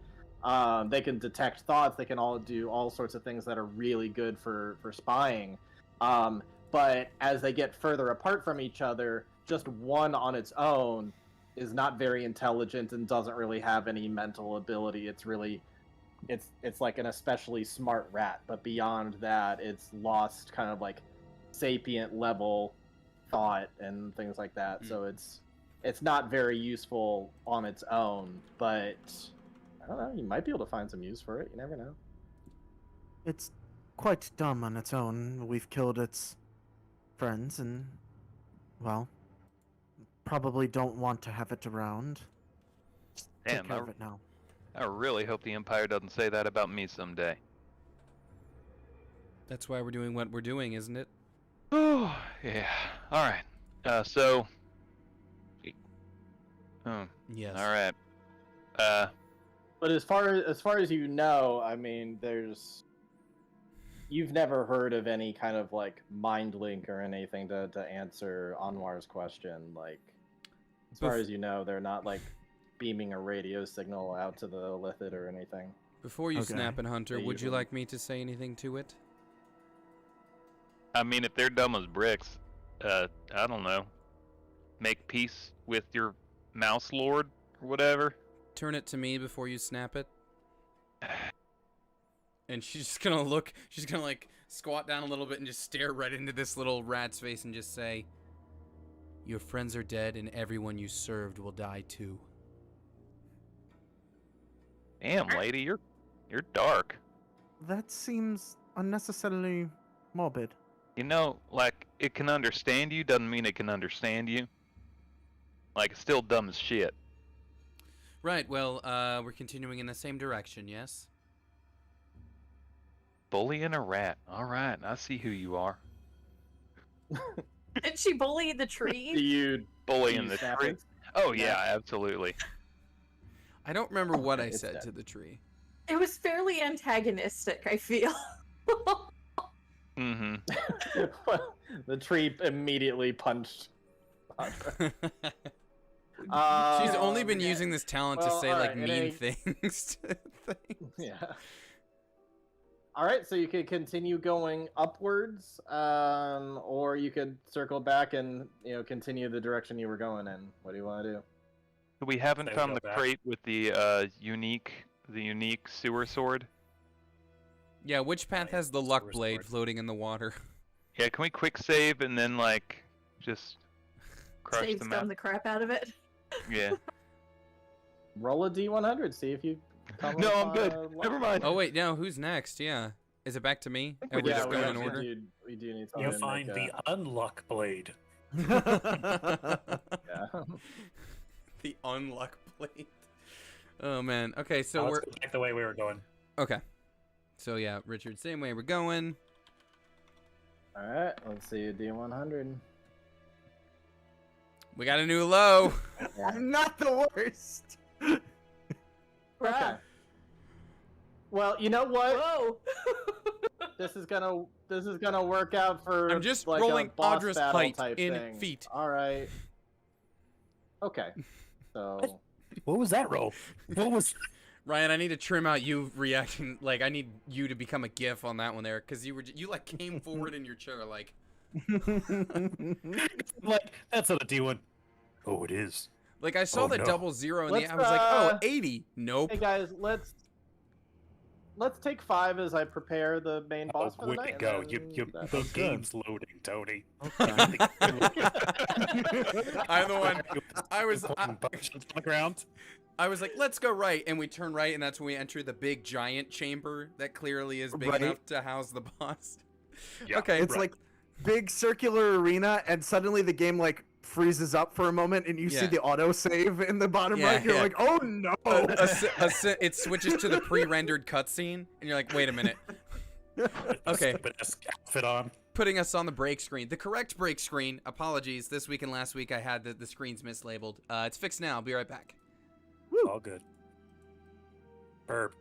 They can detect thoughts, they can all do all sorts of things that are really good for spying. But as they get further apart from each other, just one on its own is not very intelligent and doesn't really have any mental ability. It's like an especially smart rat, but beyond that, it's lost kind of like sapient level thought and things like that. So it's not very useful on its own, but I don't know, you might be able to find some use for it. You never know. It's quite dumb on its own. We've killed its friends and, well, probably don't want to have it around. Just take Damn, care of it now. I really hope the Empire doesn't say that about me someday. That's why we're doing what we're doing, isn't it? Oh, yeah. All right. So. Yes. All right. But as far as you know, I mean, you've never heard of any kind of like mind link or anything to answer Anwar's question. Like, as far as you know, they're not like beaming a radio signal out to the Illithid or anything. Before you Okay. snap and Hunter, They would you usually- like me to say anything to it? I mean, if they're dumb as bricks, I don't know. Make peace with your mouse lord or whatever. Turn it to me before you snap it. And she's just gonna look, she's gonna like squat down a little bit and just stare right into this little rat's face and just say, "Your friends are dead and everyone you served will die too." Damn, lady, you're dark. That seems unnecessarily morbid. You know, like, it can understand you doesn't mean it can understand you. Like, it's still dumb as shit. Right, well, we're continuing in the same direction, yes? Bullying a rat. Alright, I see who you are. Did she bully the Do tree? you Bullying you the snap tree. it? Oh, yeah, absolutely. I don't remember what I It's said dead. to the tree. It was fairly antagonistic, I feel. Mm-hmm. The tree immediately punched. Audra. She's only been yeah. using this talent Well, to say like alright, it mean ain't- things to things. Yeah. All right, so you could continue going upwards, or you could circle back and continue the direction you were going in. What do you want to do? We haven't Say we found go the back. crate with the unique sewer sword. Yeah, which path yeah, has the sewer luck blade sword. floating in the water? Yeah, can we quick save and then like just crush Save the scum map? the crap out of it. Yeah. Roll a d100. See if you come No, I'm upon good. a luck Never mind. Oh wait, no, who's next? Yeah. Is it back to me? think And we we're did just it going last in year. order? we do need You something. find the unluck blade. Yeah. The unluck plate. Oh man. Okay, so Let's we're go back the way we were going. okay. So yeah, Richard, same way we're going. All right, let's see a d100. We got a new low. I'm not the worst. Okay. Well, you know what? Whoa! This is gonna work out for. I'm just like rolling a boss Audra's battle height type in thing. feet. All right. Okay. So. What was that roll? What was? Ryan, I need to trim out you reacting. Like, I need you to become a GIF on that one there, because you like came forward in your chair, like. Like that's not a D1. Oh, it is. Like I saw Oh, the no. double zero in Let's, the. I was like, oh, 80. Nope. Hey guys, let's take 5 as I prepare the main boss for the Way to night. and go! then You that's the good. game's loading, Tony. I'm the one. I was. on the ground. I was like, let's go right, and we turn right, and that's when we enter the big giant chamber that clearly is big Right. enough to house the boss. Yeah, Okay. It's like big circular arena, and suddenly the game like freezes up for a moment, and you see Yeah. the auto save in the bottom Yeah, right. You're yeah. like, oh no! It switches to the pre-rendered cutscene, and you're like, wait a minute. Okay. Stupid-esque outfit on. Putting us on the break screen, the correct break screen. Apologies, this week and last week I had the screens mislabeled. It's fixed now. I'll be right back. All good. Burp.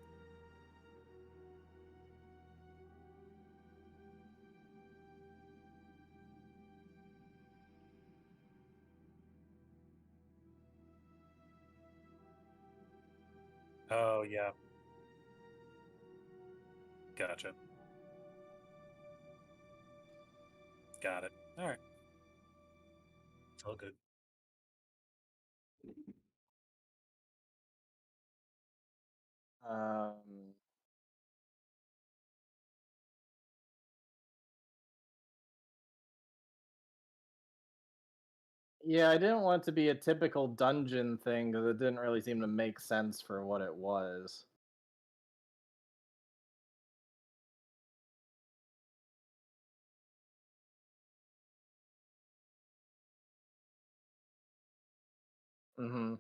Oh yeah. Gotcha. Got it. All right. It's all good. Um, yeah, I didn't want it to be a typical dungeon thing because it didn't really seem to make sense for what it was. Mm-hmm.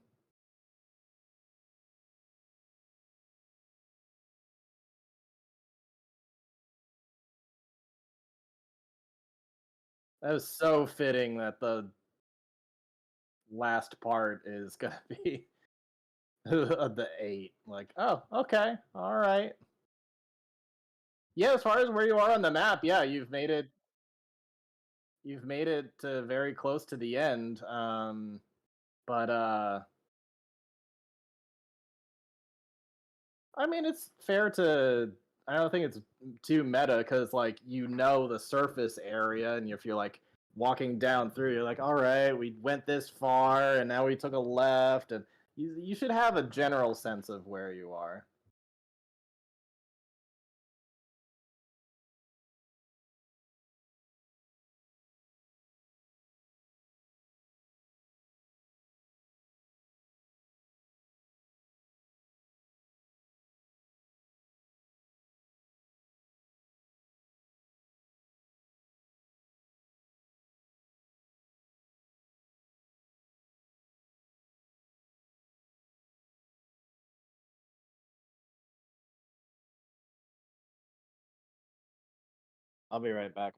That was so fitting that the last part is gonna be the 8. Like, oh, okay, all right. Yeah, as far as where you are on the map, yeah, you've made it. You've made it very close to the end. But I mean, it's fair to. I don't think it's too meta because, like, the surface area, and if you're like walking down through, you're like, all right, we went this far, and now we took a left, and you should have a general sense of where you are. I'll be right back.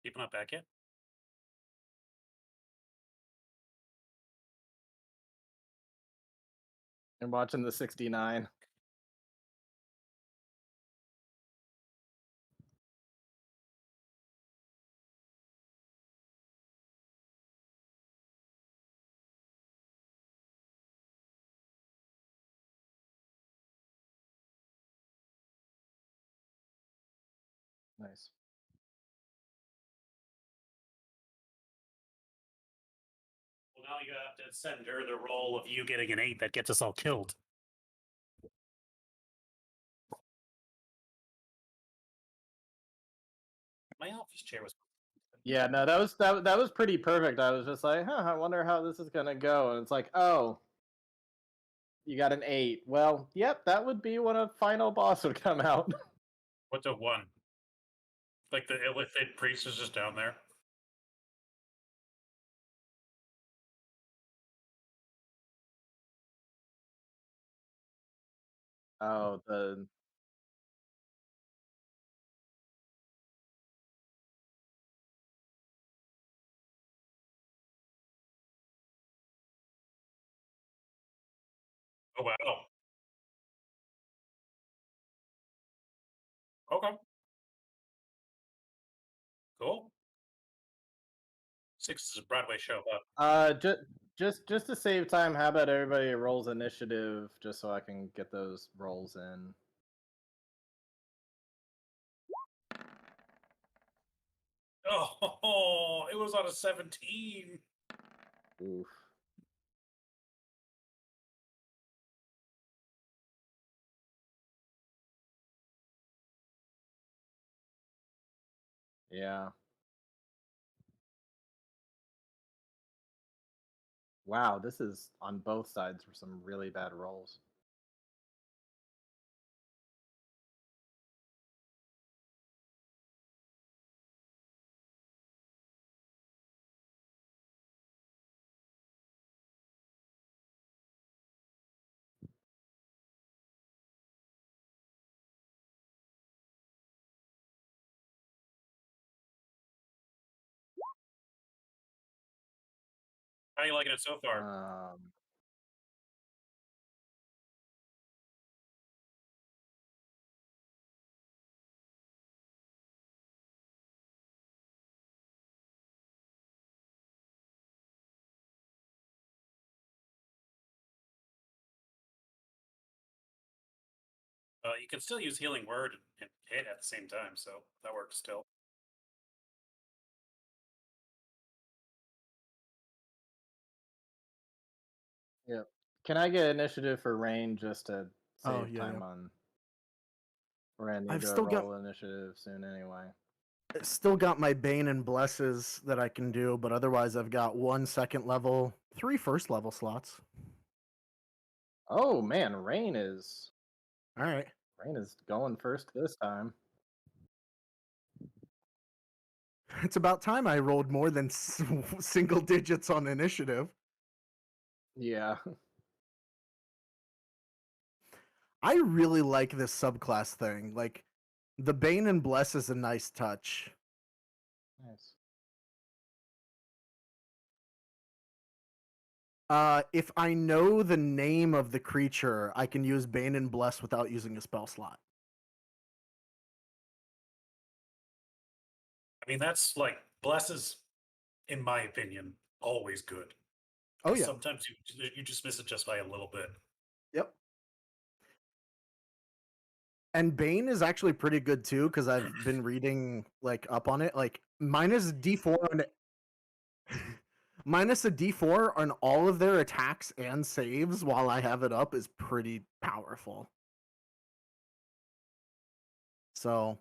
People not back yet? I'm watching the 69. Nice. Well, now you have to send her the roll of you getting an 8 that gets us all killed. My office chair was. Yeah, no, that was pretty perfect. I was just like, I wonder how this is gonna go, and it's like, oh, you got an 8. Well, yep, that would be when a final boss would come out. What's a 1? Like the illithid priest is just down there. Oh, the Oh wow. Okay. Cool. 6 is a Broadway show, huh? just to save time, how about everybody rolls initiative just so I can get those rolls in. Oh, it was on a 17. Oof. Yeah. Wow, this is on both sides for some really bad rolls. How you liking it so far? You can still use healing word and hit at the same time, so that works still. Yeah. Can I get initiative for rain just to Oh, save yeah, time yeah. on? We're gonna need I've to still got- roll initiative soon anyway. Still got my Bane and Blesses that I can do, but otherwise I've got 1 second level, 3 first level slots. Oh man, rain is All right. going first this time. It's about time I rolled more than single digits on initiative. Yeah. I really like this subclass thing. Like, the Bane and Bless is a nice touch. Nice. If I know the name of the creature, I can use Bane and Bless without using a spell slot. I mean, that's like blesses, in my opinion, always good. Oh yeah. Sometimes you just miss it just by a little bit. Yep. And Bane is actually pretty good too, because I've been reading like up on it. Like minus D4 on minus a D4 on all of their attacks and saves while I have it up is pretty powerful. So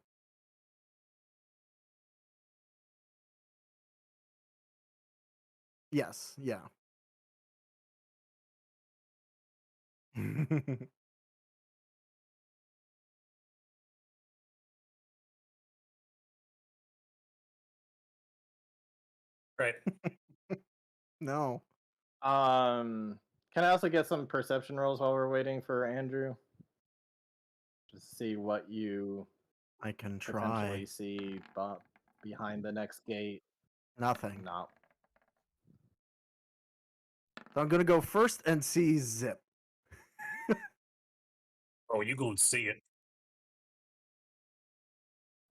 yes, yeah. Right. No. Can I also get some perception rolls while we're waiting for Andrew? Just see what you I can potentially try. see, Bob. behind the next gate. Nothing. No. So I'm gonna go first and see Zip. Oh, you gonna see it?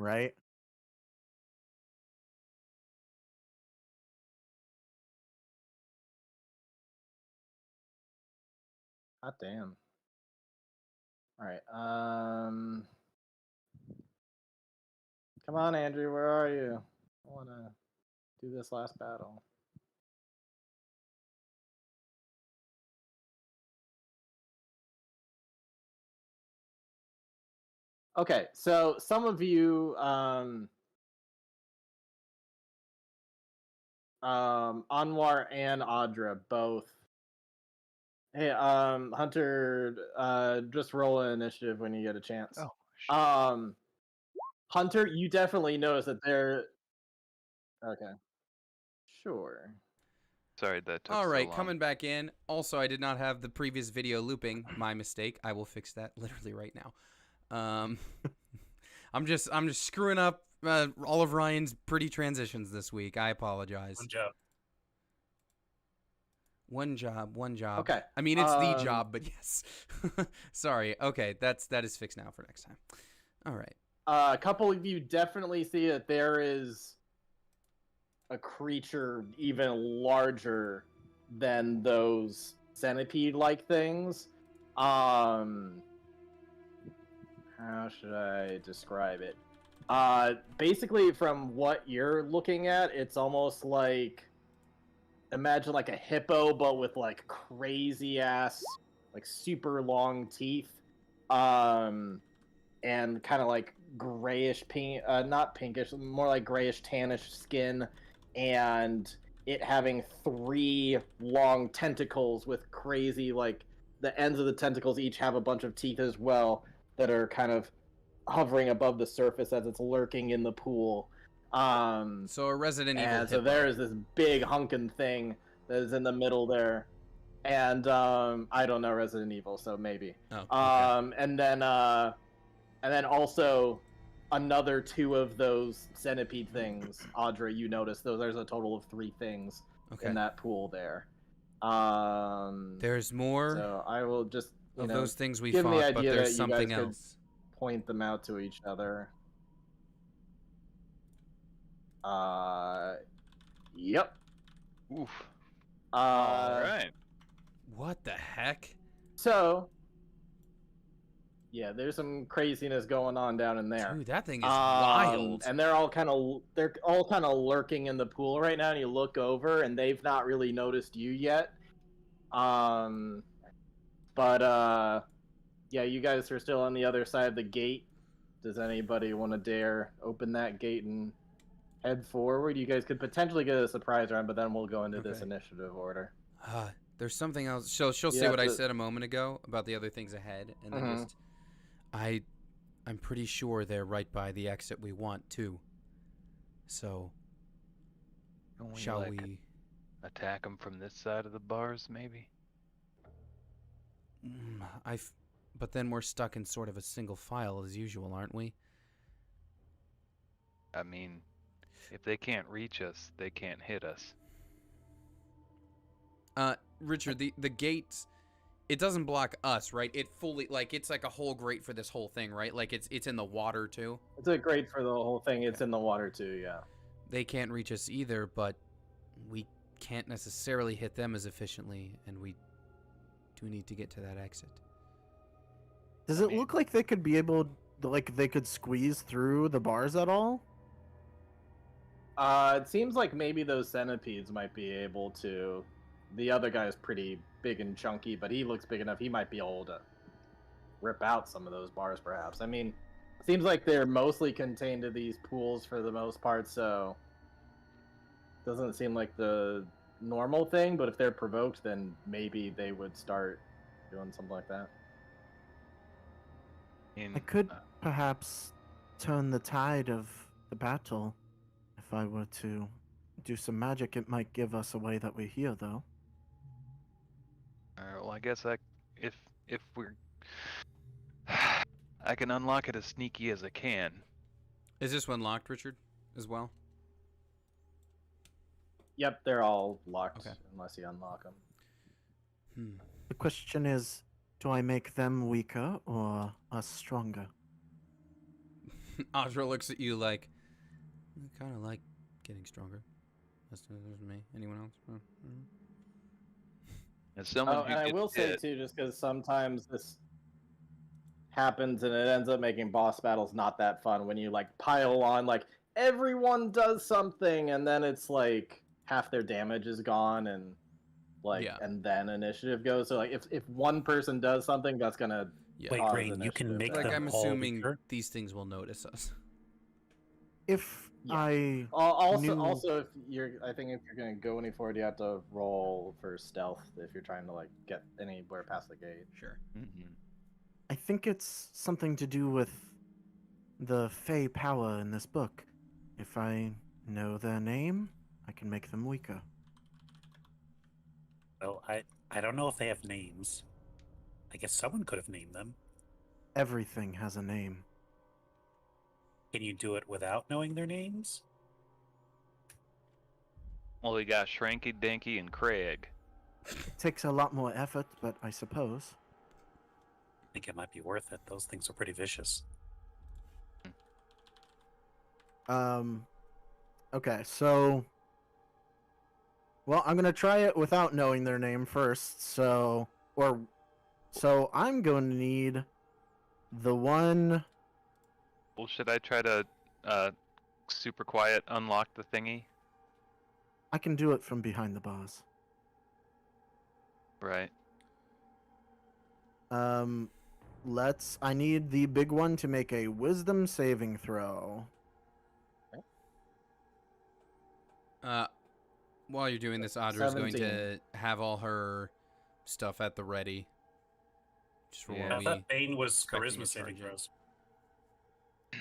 Right? God damn. All right. Come on, Andrew. Where are you? I want to do this last battle. Okay, so some of you, Anwar and Audra both. Hey, Hunter, just roll an initiative when you get a chance. Oh, Hunter, you definitely notice that they're. Okay. Sure. sorry that took All so right, long. coming back in. Also, I did not have the previous video looping. My mistake. I will fix that literally right now. I'm just screwing up all of Ryan's pretty transitions this week. I apologize. Good job. One job. Okay. I mean, it's the job, but yes. Sorry. Okay, that is fixed now for next time. All right. A couple of you definitely see that there is a creature even larger than those centipede-like things. How should I describe it? Basically, from what you're looking at, it's almost like, imagine like a hippo, but with like crazy ass, like super long teeth, and kind of like grayish pink, not pinkish, more like grayish tannish skin, and it having 3 long tentacles with crazy, like, the ends of the tentacles each have a bunch of teeth as well that are kind of hovering above the surface as it's lurking in the pool. So a Resident Evil And so hippo. there is this big hunkin' thing that is in the middle there. And I don't know Resident Evil, so maybe. Oh, okay. And then also another 2 of those centipede things. Audra, you notice there's a total of 3 things Okay. in that pool there. There's more So I will just of those things we give them the fought, but idea there's that you guys something could else. point them out to each other. Yep. Oof. All right. What the heck? So, yeah, there's some craziness going on down in there. Dude, that thing is wild. And they're all kind of lurking in the pool right now. And you look over, and they've not really noticed you yet. But yeah, you guys are still on the other side of the gate. Does anybody want to dare open that gate and head forward? You guys could potentially get a surprise round, but then we'll go into this Okay. initiative order. There's something else. She'll You say have what I to- said a moment ago about the other things ahead, and then Mhm. just I'm pretty sure they're right by the exit we want too. So Can we, shall like, we? attack them from this side of the bars, maybe? But then we're stuck in sort of a single file as usual, aren't we? I mean, if they can't reach us, they can't hit us. Richard, the gate, it doesn't block us, right? It fully, like, it's like a whole grate for this whole thing, right? Like it's in the water too. It's a great for the whole thing. It's in the water too, yeah. They can't reach us either, but we can't necessarily hit them as efficiently, and we do need to get to that exit. Does it look like they could be able, like they could squeeze through the bars at all? It seems like maybe those centipedes might be able to. The other guy is pretty big and chunky, but he looks big enough. He might be able to rip out some of those bars, perhaps. I mean, it seems like they're mostly contained to these pools for the most part, so doesn't seem like the normal thing. But if they're provoked, then maybe they would start doing something like that. I could perhaps turn the tide of the battle. If I were to do some magic, it might give us a way that we're here, though. Well, I guess if we're, I can unlock it as sneaky as I can. Is this one locked, Richard, as well? Yep, they're all locked Okay. unless you unlock them. The question is, do I make them weaker or us stronger? Audra looks at you like, I kind of like getting stronger. That's me. Anyone else? As someone Oh, who and I gets will say hit, too, just because sometimes this happens and it ends up making boss battles not that fun when you like pile on like everyone does something and then it's like half their damage is gone and like Yeah. and then initiative goes. So like if one person does something, that's gonna Yeah. Wait, cause Rain, you can initiative make to Like, them I'm happen. all assuming weaker? these things will notice us. If Yeah. I Also, knew- also, if you're, I think if you're gonna go any forward, you have to roll for stealth if you're trying to like get anywhere past the gate. Sure. I think it's something to do with the Fey power in this book. If I know their name, I can make them weaker. Well, I don't know if they have names. I guess someone could have named them. Everything has a name. Can you do it without knowing their names? well, we got Shranky Dinky and Craig. It takes a lot more effort, but I suppose. I think it might be worth it. Those things are pretty vicious. Okay, so... Well, I'm gonna try it without knowing their name first, so... So I'm going to need the one... Well, should I try to super quiet unlock the thingy? I can do it from behind the bars. Right. I need the big one to make a wisdom saving throw. While you're doing this, Audra's going 17. to have all her stuff at the ready. Just for Yeah. when I we... thought Bane was correcting charisma a saving charge. throws.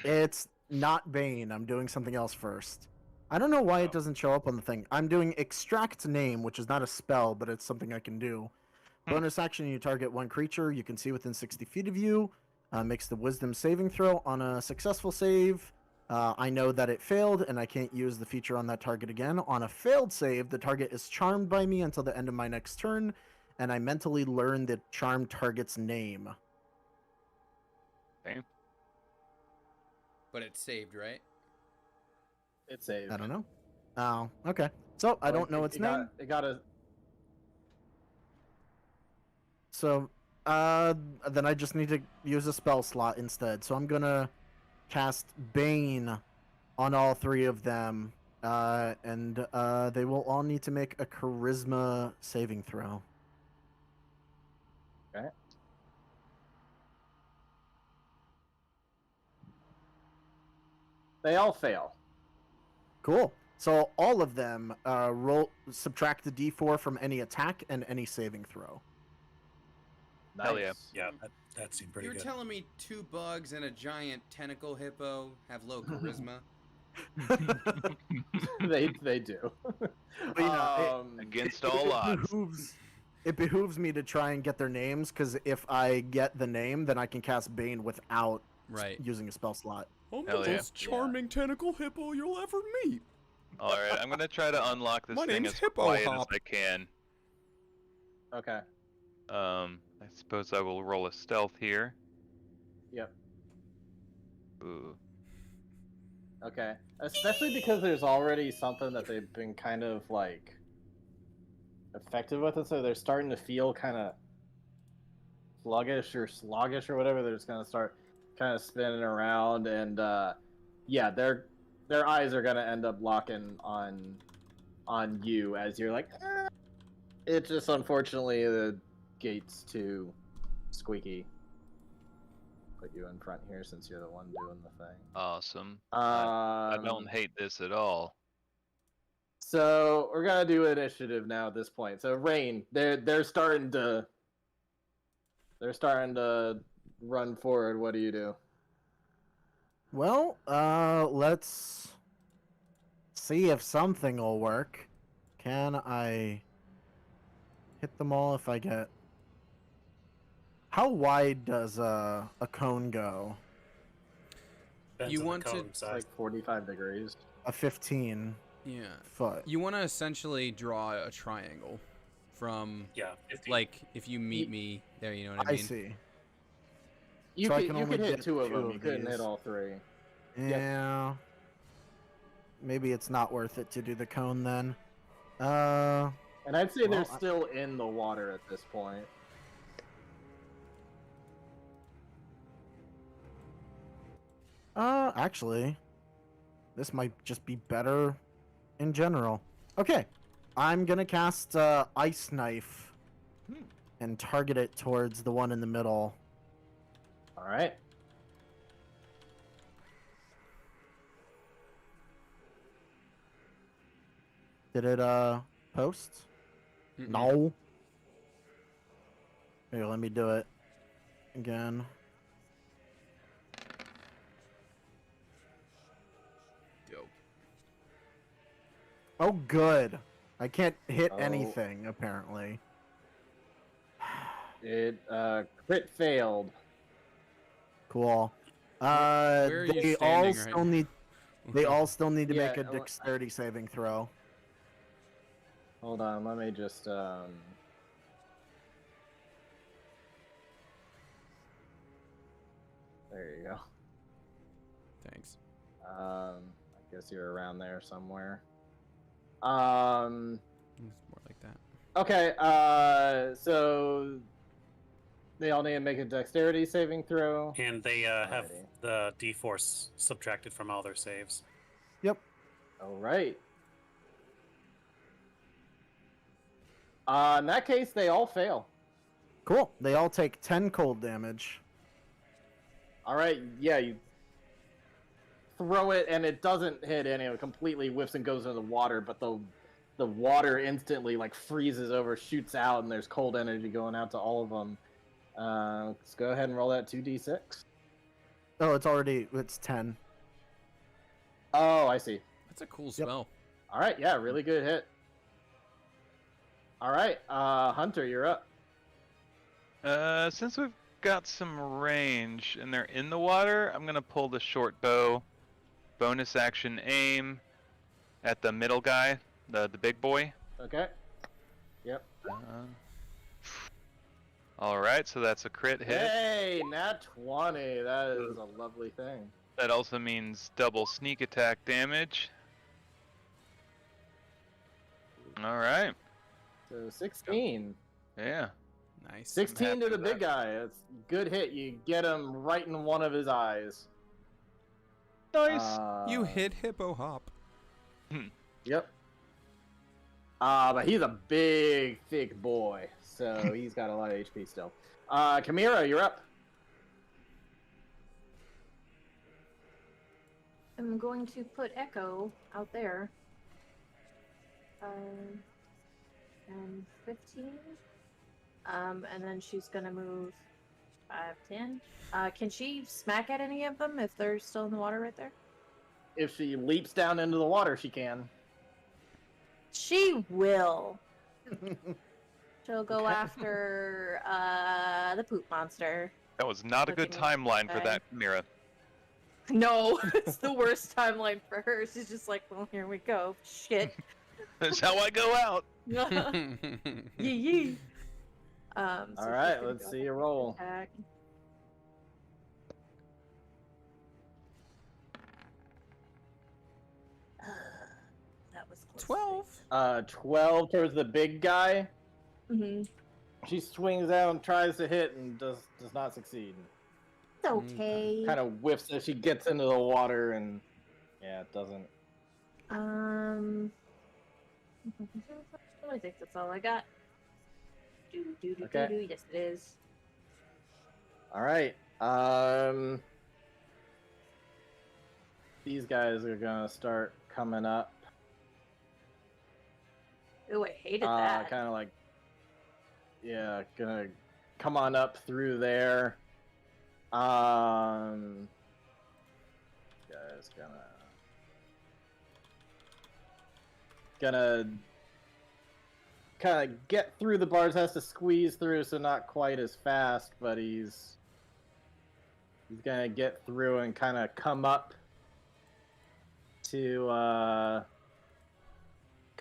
It's not Bane. I'm doing something else first. I don't know why it Oh. doesn't show up on the thing. I'm doing Extract Name, which is not a spell, but it's something I can do. Bonus action, you target one creature you can see within 60 feet of you. Makes the wisdom saving throw. On a successful save, I know that it failed, and I can't use the feature on that target again. On a failed save, the target is charmed by me until the end of my next turn, and I mentally learn the charmed target's name. Okay. But it's saved, right? It's saved. I don't know. Oh, okay. So I don't know its name. It got a. So, then I just need to use a spell slot instead. So I'm gonna cast Bane on all three of them, and they will all need to make a Charisma saving throw. Okay. They all fail. Cool. So all of them subtract the D4 from any attack and any saving throw. Nice. Hell yeah. Yeah, that seemed pretty You're good. telling me 2 bugs and a giant tentacle hippo have low charisma? they do. you know, Against all odds. It behooves me to try and get their names, because if I get the name, then I can cast Bane without Right. using a spell slot. I'm Hell the yeah. most charming tentacle hippo you'll ever meet. All right, I'm gonna try to unlock this My thing name's as Hippo quiet Hop. as I can. Okay. I suppose I will roll a stealth here. Yep. Ooh. Okay. Especially because there's already something that they've been kind of like effective with it, so they're starting to feel kind of sluggish or whatever. They're just gonna start kind of spinning around, and yeah, their eyes are gonna end up locking on you as you're like. It's just unfortunately the gate's too squeaky. Put you in front here since you're the one doing the thing. Awesome. I don't hate this at all. So we're gonna do initiative now at this point. So Rain, they're starting to run forward. What do you do? Well, let's see if something will work. Can I hit them all if I get... How wide does a cone go? Depends You on the want to- cone It's size. like 45 degrees. A 15. Yeah. foot. You want to essentially draw a triangle from, Yeah, 50. like, if you meet me there, you know what I I mean? see. You So I could can you only could hit get 2 of two them. of You couldn't hit these. all 3. Yeah. Maybe it's not worth it to do the cone then. And I'd say they're Well, still in the water at this point. Actually, this might just be better in general. Okay, I'm gonna cast Ice Knife and target it towards the one in the middle. All right. Did it post? Mm-mm. No. Here, let me do it again. Dope. Oh, good. I can't hit Oh. anything apparently. It crit failed. Cool. Where are you They all standing right still now? need. They all still need to make Yeah, a dexterity saving throw. Hold on, let me just There you go. Thanks. I guess you're around there somewhere. It's more like that. Okay, so they all need to make a dexterity saving throw. And they have Alrighty. the D-force subtracted from all their saves. Yep. All right. In that case, they all fail. Cool. They all take 10 cold damage. All right, yeah, you throw it and it doesn't hit any of it. Completely whiffs and goes into the water, but the water instantly like freezes over, shoots out, and there's cold energy going out to all of them. Let's go ahead and roll that 2d6. Oh, it's 10. Oh, I see. That's a cool spell. All right, yeah, really good hit. All right, Hunter, you're up. Since we've got some range and they're in the water, I'm gonna pull the short bow. Bonus action aim at the middle guy, the big boy. Okay. Yep. All right, so that's a crit hit. Hey, nat 20. That is a lovely thing. That also means double sneak attack damage. All right. So 16. Yeah. Nice. 16 happy to the with big that. guy. That's a good hit. You get him right in one of his eyes. Nice. You hit Hippo Hop. Yep. But he's a big, thick boy, so he's got a lot of HP still. Chimera, you're up. I'm going to put Echo out there. And 15. And then she's gonna move 5, 10. Can she smack at any of them if they're still in the water right there? If she leaps down into the water, she can. She will. She'll go after the poop monster. That was not a good Looking at timeline for that. that, Mira. No, it's the worst timeline for her. She's just like, well, here we go. Shit. That's how I go out. Yee yee. So All she's right, gonna let's go see ahead you and roll. attack. That was close. 12. 12 towards the big guy. Mm-hmm. She swings out and tries to hit and does not succeed. It's okay. Kind of whiffs as she gets into the water and yeah, it doesn't. I think that's all I got. Okay. Yes, it is. All right. These guys are gonna start coming up. Oh, I hated that. Kind of like, yeah, gonna come on up through there. Guys, gonna kind of get through the bars. Has to squeeze through, so not quite as fast, but he's gonna get through and kind of come up to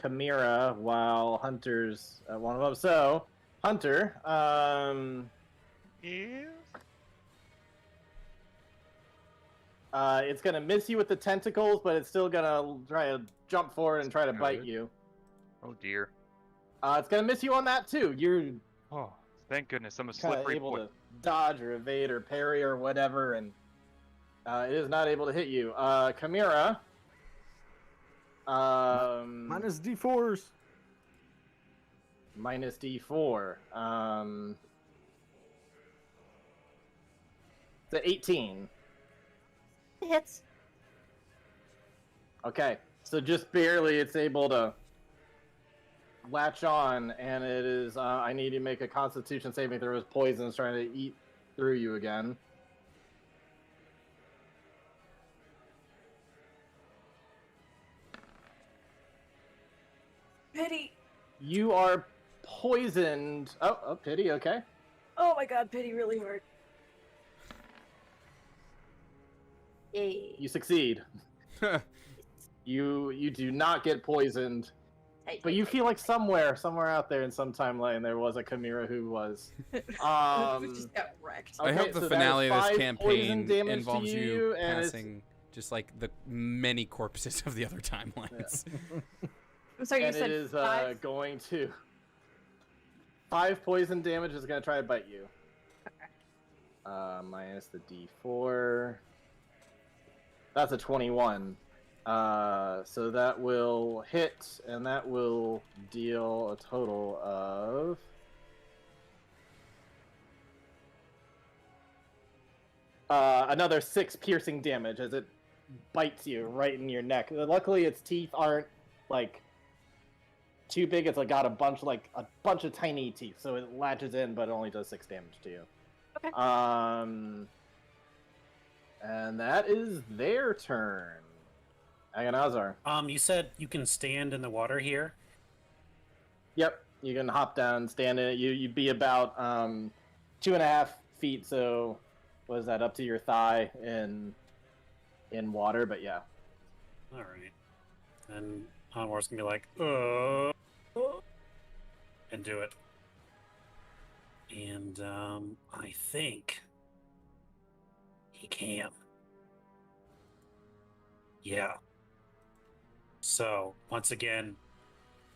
Chimera while Hunter's one of them. So, Hunter, Yeah. it's gonna miss you with the tentacles, but it's still gonna try to jump forward and try to bite Good. you. Oh dear. It's gonna miss you on that too. You're Oh, thank goodness. I'm a kind of slippery able boy. to dodge or evade or parry or whatever, and it is not able to hit you. Chimera. Minus D4s. Minus D4. It's 18. Hits. Okay, so just barely it's able to latch on, and it is. I need to make a Constitution saving throw. As poison is trying to eat through you again. Pity. You are poisoned. Oh, pity. Okay. Oh my god, pity really hurt. Yay. You succeed. You do not get poisoned, but you feel like somewhere out there in some timeline there was a Chimera who was. We just got wrecked. I hope the so that is finale of this 5 campaign poison damage involves to you and it's- passing just like the many corpses of the other timelines. I'm sorry, you and said it is 5? going to 5 poison damage is going to try to bite you. Okay. Minus the D4. That's a 21. So that will hit, and that will deal a total of another 6 piercing damage as it bites you right in your neck. Luckily, its teeth aren't like too big. It's like got a bunch of tiny teeth, so it latches in, but it only does 6 damage to you. Okay. And that is their turn. Agonazar. You said you can stand in the water here. Yep, you can hop down, stand in it. You'd be about 2.5 feet. So, what is that, up to your thigh in water? But yeah. All right. And Anwar's gonna be like, and do it. And I think he can. Yeah. So once again,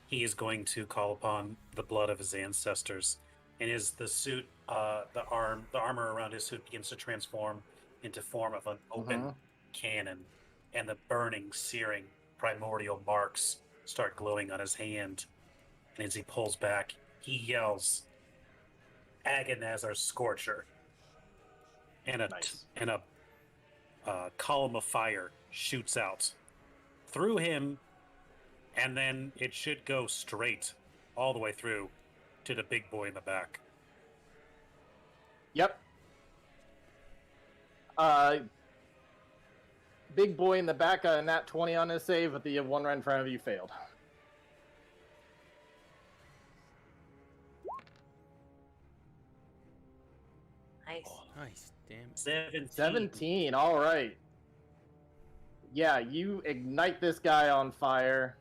he is going to call upon the blood of his ancestors, and the suit, the armor around his suit begins to transform into form of an open cannon, and the burning, searing, primordial marks start glowing on his hand. And as he pulls back, he yells, "Agonazar Scorcher!" And a column of fire shoots out through him, and then it should go straight all the way through to the big boy in the back. Yep. Big boy in the back got a nat 20 on his save, but the one right in front of you failed. Nice. Nice, damn. 17, all right. Yeah, you ignite this guy on fire,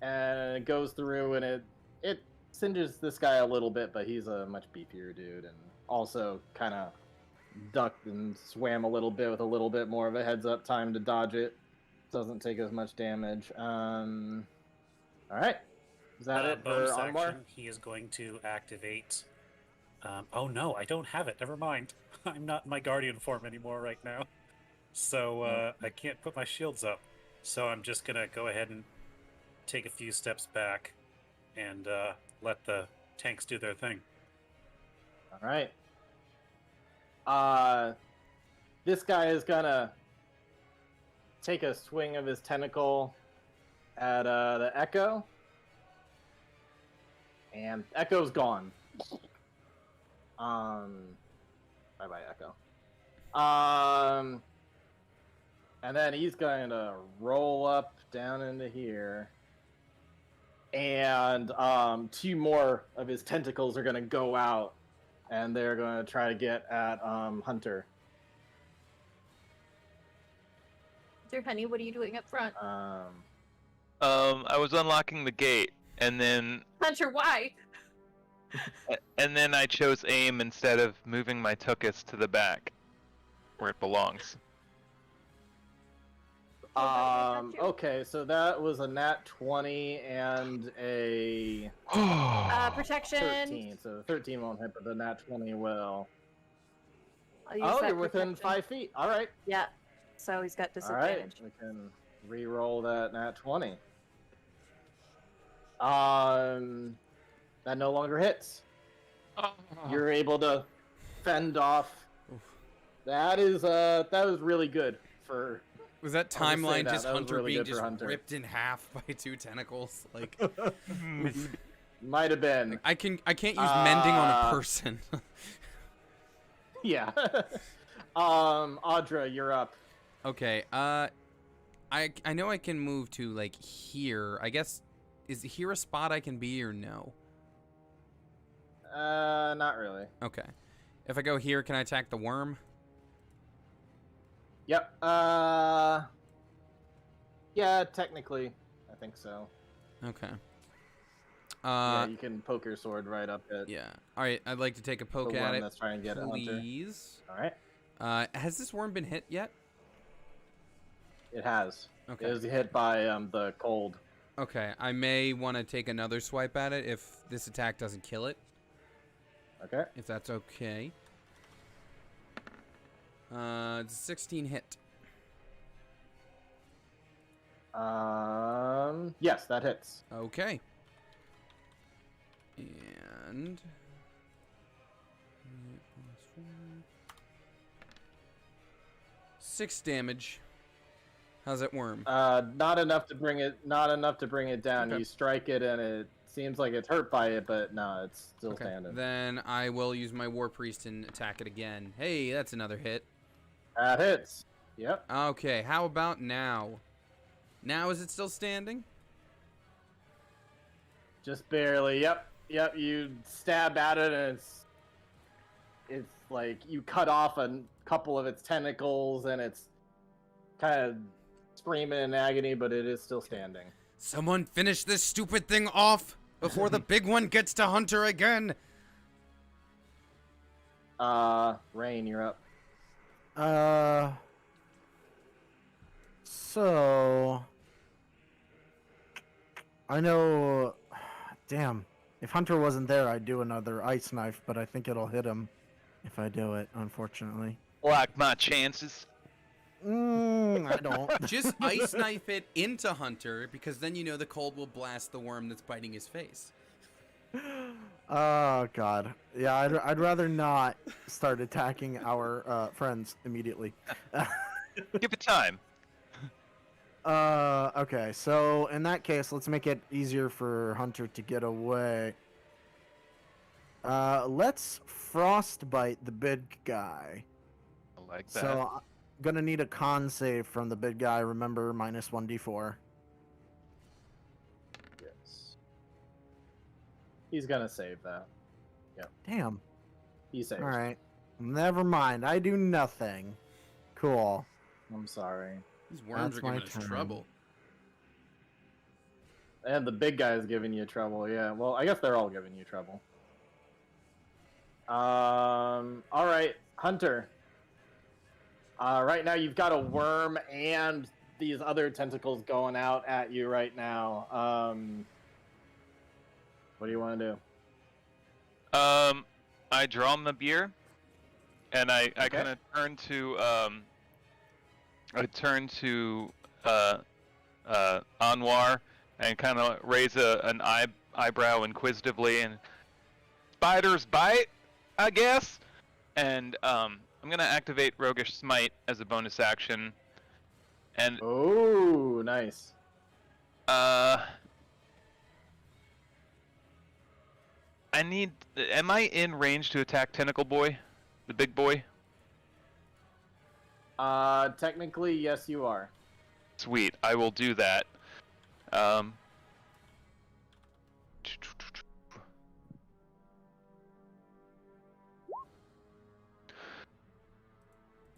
and it goes through, and it singes this guy a little bit, but he's a much beefier dude, and also kind of ducked and swam a little bit with a little bit more of a heads-up time to dodge it. Doesn't take as much damage. All right. Is that it for bonus Anwar? action, he is going to activate. Oh no, I don't have it. Never mind. I'm not in my guardian form anymore right now, so I can't put my shields up. So I'm just gonna go ahead and take a few steps back and let the tanks do their thing. All right. This guy is gonna take a swing of his tentacle at the Echo, and Echo's gone. Bye bye, Echo. And then he's going to roll up down into here, and 2 more of his tentacles are going to go out, and they're going to try to get at Hunter. Dear honey, what are you doing up front? I was unlocking the gate, and then Hunter, why? I chose aim instead of moving my tuchus to the back, where it belongs. Okay, so that was a nat 20 and a Protection. 13. So 13 won't hit, but the nat 20 will. I'll use Oh, that you're within protection. 5 feet. All right. Yeah. So he's got All right. disadvantage. We can re-roll that nat 20. That no longer hits. You're able to fend off. That was really good for. Was that I'll just say timeline that. just That was Hunter really being good for just Hunter. ripped in half by 2 tentacles? Like Might have been. I can't use mending on a Uh, person. Yeah. Audra, you're up. Okay. I know I can move to like here. I guess is here a spot I can be or no? Not really. Okay. If I go here, can I attack the worm? Yep. Yeah, technically, I think so. Okay. Yeah, you can poke your sword right up at Yeah. All right. I'd like to take a the poke worm at it, that's trying to get at Hunter. please. All right. Has this worm been hit yet? It has. Okay. It was hit by the cold. Okay. I may want to take another swipe at it if this attack doesn't kill it. Okay. If that's okay. It's a 16 hit. Yes, that hits. Okay. And 6 damage. How's that worm? Not enough to bring it. Not enough to bring it down. Okay. You strike it, and it seems like it's hurt by it, but no, it's still Okay. standing. Then I will use my War Priest and attack it again. Hey, that's another hit. That hits. Yep. Okay, how about now? Now is it still standing? Just barely. Yep. Yep. You stab at it, and it's like you cut off a couple of its tentacles, and it's kind of screaming in agony, but it is still standing. Someone finish this stupid thing off before the big one gets to Hunter again. Rain, you're up. So I know. Damn, if Hunter wasn't there, I'd do another ice knife, but I think it'll hit him if I do it. Unfortunately. Like my chances. I don't. Just ice knife it into Hunter, because then you know the cold will blast the worm that's biting his face. Oh God. Yeah, I'd rather not start attacking our friends immediately. Give it time. Okay, so in that case, let's make it easier for Hunter to get away. Let's frostbite the big guy. I like that. So I'm gonna need a con save from the big guy. Remember, minus 1d4. Yes. He's gonna save that. Damn. He saves. All right. Never mind. I do nothing. Cool. I'm sorry. These worms That's are giving my us turn. trouble. And the big guy is giving you trouble. Yeah. Well, I guess they're all giving you trouble. All right, Hunter. Right now you've got a worm and these other tentacles going out at you right now. What do you want to do? I draw my beer, and I Okay. kind of turn to Anwar and kind of raise an eyebrow inquisitively, and spiders bite, I guess. And I'm gonna activate Roguish Smite as a bonus action, and Oh, nice. I need. Am I in range to attack Tentacle Boy, the big boy? Technically, yes, you are. Sweet, I will do that.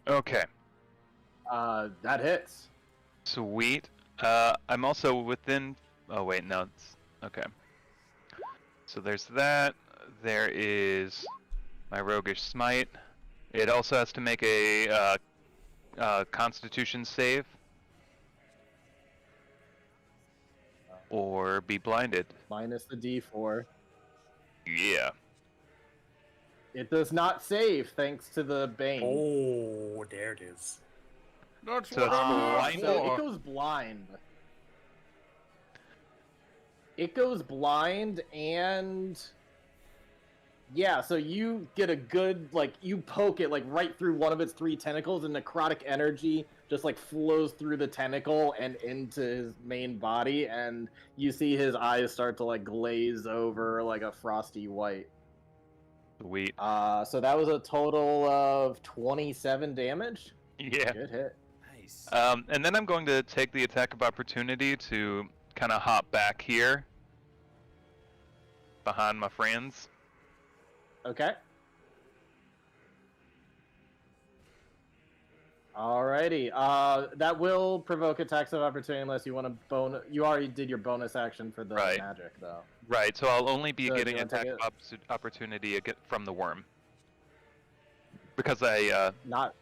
Okay, That hits. sweet. I'm also within Oh wait, no. It's okay. So there's that. There is my roguish smite. It also has to make a Constitution save or be blinded. Minus the D4. Yeah. It does not save thanks to the Bane. Oh, there it is. That's So what it's I'm blind? here So for. it goes blind. It goes blind, and yeah, so you get a good, like, you poke it, like, right through one of its 3 tentacles, and necrotic energy just, like, flows through the tentacle and into his main body, and you see his eyes start to, like, glaze over, like, a frosty white. Sweet. So that was a total of 27 damage. Yeah. Good hit. Nice. And then I'm going to take the attack of opportunity to kind of hop back here behind my friends. Okay. Alrighty. That will provoke attacks of opportunity unless you want to bonus. You already did your bonus action for the Right. magic, though. Right, so I'll only be So do getting you wanna take attack of opportunity from the worm. Because I, Not